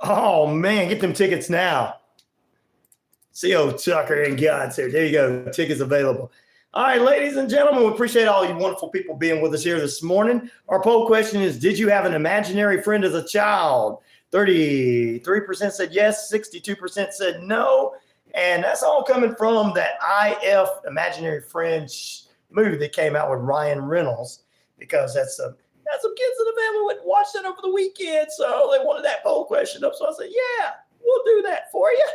Speaker 3: Oh, man, get them tickets now. C.O. Tucker and God's here. There you go. Tickets available. All right, ladies and gentlemen, we appreciate all you wonderful people being with us here this morning. Our poll question is, did you have an imaginary friend as a child? 33% said yes, 62% said no. And that's all coming from that IF Imaginary Friends movie that came out with Ryan Reynolds, because that's some kids in the family went and watched it over the weekend, so they wanted that poll question up. So I said, yeah, we'll do that for you.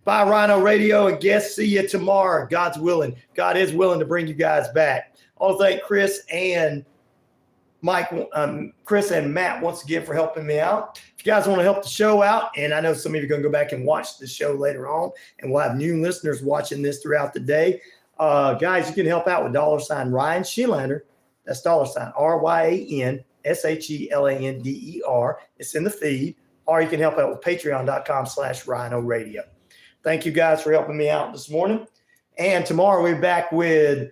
Speaker 3: Bye, Rhino Radio and guests. See you tomorrow. God's willing. God is willing to bring you guys back. I want to thank Chris and Mike, Chris and Matt once again for helping me out. If you guys want to help the show out, and I know some of you are going to go back and watch the show later on, and we'll have new listeners watching this throughout the day. Guys, you can help out with $ RyanShelander. That's $RyanShelander. It's in the feed. Or you can help out with patreon.com/RyanORadio. Thank you guys for helping me out this morning. And tomorrow we're back with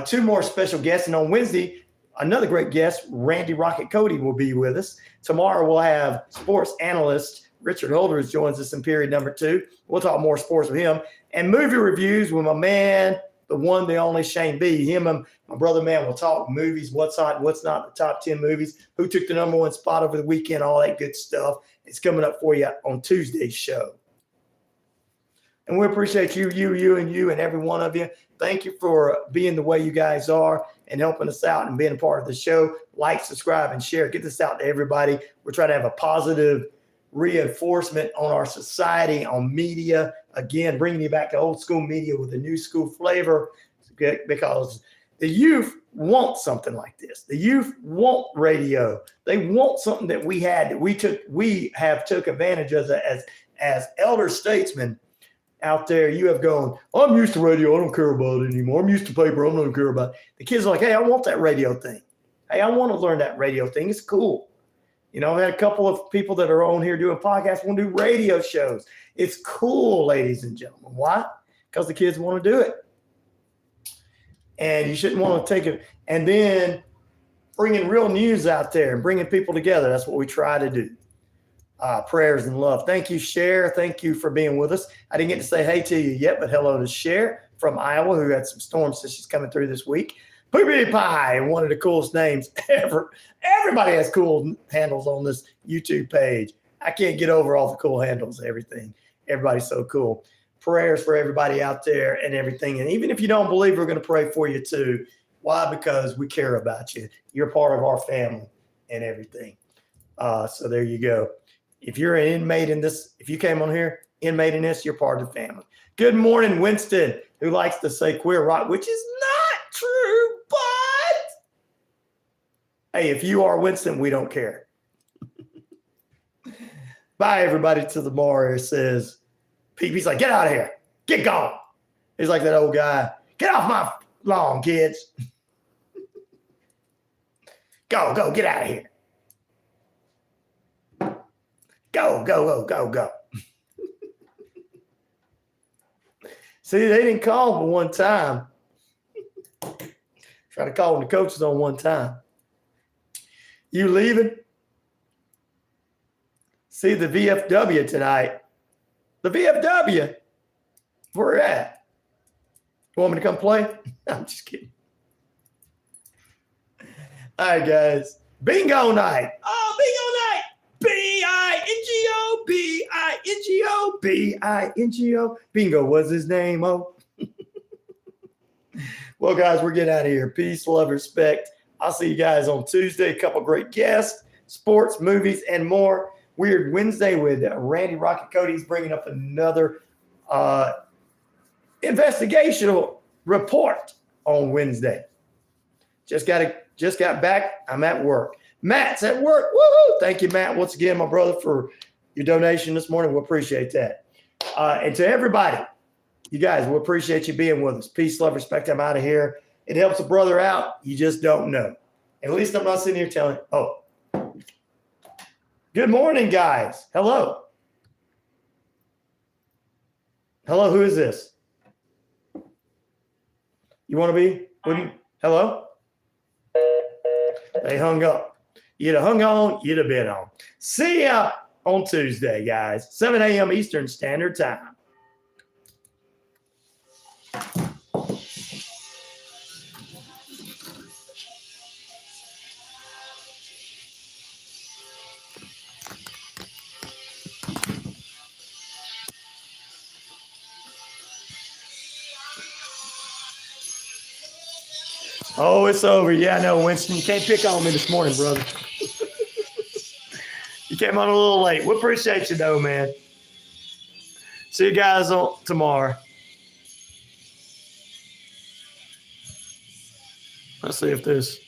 Speaker 3: 2 more special guests. And on Wednesday, another great guest, Randy Rocket Cody, will be with us. Tomorrow we'll have sports analyst Richard Holders joins us in period number 2. We'll talk more sports with him. And movie reviews with my man, the one, the only Shane B. Him and my brother, man, will talk movies, what's hot, what's not, the top 10 movies, who took the number 1 spot over the weekend, all that good stuff. It's coming up for you on Tuesday's show. And we appreciate you, and every one of you. Thank you for being the way you guys are and helping us out and being a part of the show. Like, subscribe, and share. Get this out to everybody. We're trying to have a positive reinforcement on our society, on media. Again, bringing you back to old school media with a new school flavor, because the youth want something like this. The youth want radio. They want something that we had, that we have took advantage of as elder statesmen out there. You have gone, I'm used to radio. I don't care about it anymore. I'm used to paper. I don't care about it. The kids are like, hey, I want that radio thing. Hey, I want to learn that radio thing. It's cool. You know, I've had a couple of people that are on here doing podcasts, want to do radio shows. It's cool, ladies and gentlemen. Why? Because the kids want to do it. And you shouldn't want to take it. And then bringing real news out there and bringing people together. That's what we try to do. Prayers and love. Thank you, Cher. Thank you for being with us. I didn't get to say hey to you yet, but hello to Cher from Iowa, who had some storms since she's coming through this week. Poopy Pie, one of the coolest names ever. Everybody has cool handles on this YouTube page. I can't get over all the cool handles, everything. Everybody's so cool. Prayers for everybody out there and everything. And even if you don't believe, we're going to pray for you too. Why? Because we care about you. You're part of our family and everything. So there you go. If you're an inmate in this, if you came on here, inmate in this, you're part of the family. Good morning, Winston, who likes to say queer rock, which is not true, but hey, if you are Winston, we don't care. Bye, everybody, to the bar. It says, PP's like, get out of here. Get gone. He's like that old guy. Get off my lawn, kids. Go, get out of here. Go. See, they didn't call him one time. Try to call the coaches on one time. You leaving? See the VFW tonight. The VFW? Where at? You want me to come play? I'm just kidding. All right, guys. Bingo night. Oh, bingo night. B-I-N-G-O. Bingo was his name. Oh. Well, guys, we're getting out of here. Peace, love, respect. I'll see you guys on Tuesday. A couple great guests, sports, movies, and more. Weird Wednesday with Randy Rocket Cody. He's bringing up another investigational report on Wednesday. Just got back. I'm at work. Matt's at work. Woo-hoo! Thank you, Matt, once again, my brother, for your donation this morning. We appreciate that. And to everybody, you guys, we appreciate you being with us. Peace, love, respect. I'm out of here. It helps a brother out. You just don't know. And at least I'm not sitting here telling, oh, good morning, guys. Hello. Hello, who is this? You want to be? Hello? They hung up. You'd have hung on, you'd have been on. See ya on Tuesday, guys. 7 a.m. Eastern Standard Time. Oh, it's over. Yeah, I know, Winston. You can't pick on me this morning, brother. You came on a little late. We appreciate you, though, man. See you guys tomorrow. Let's see if this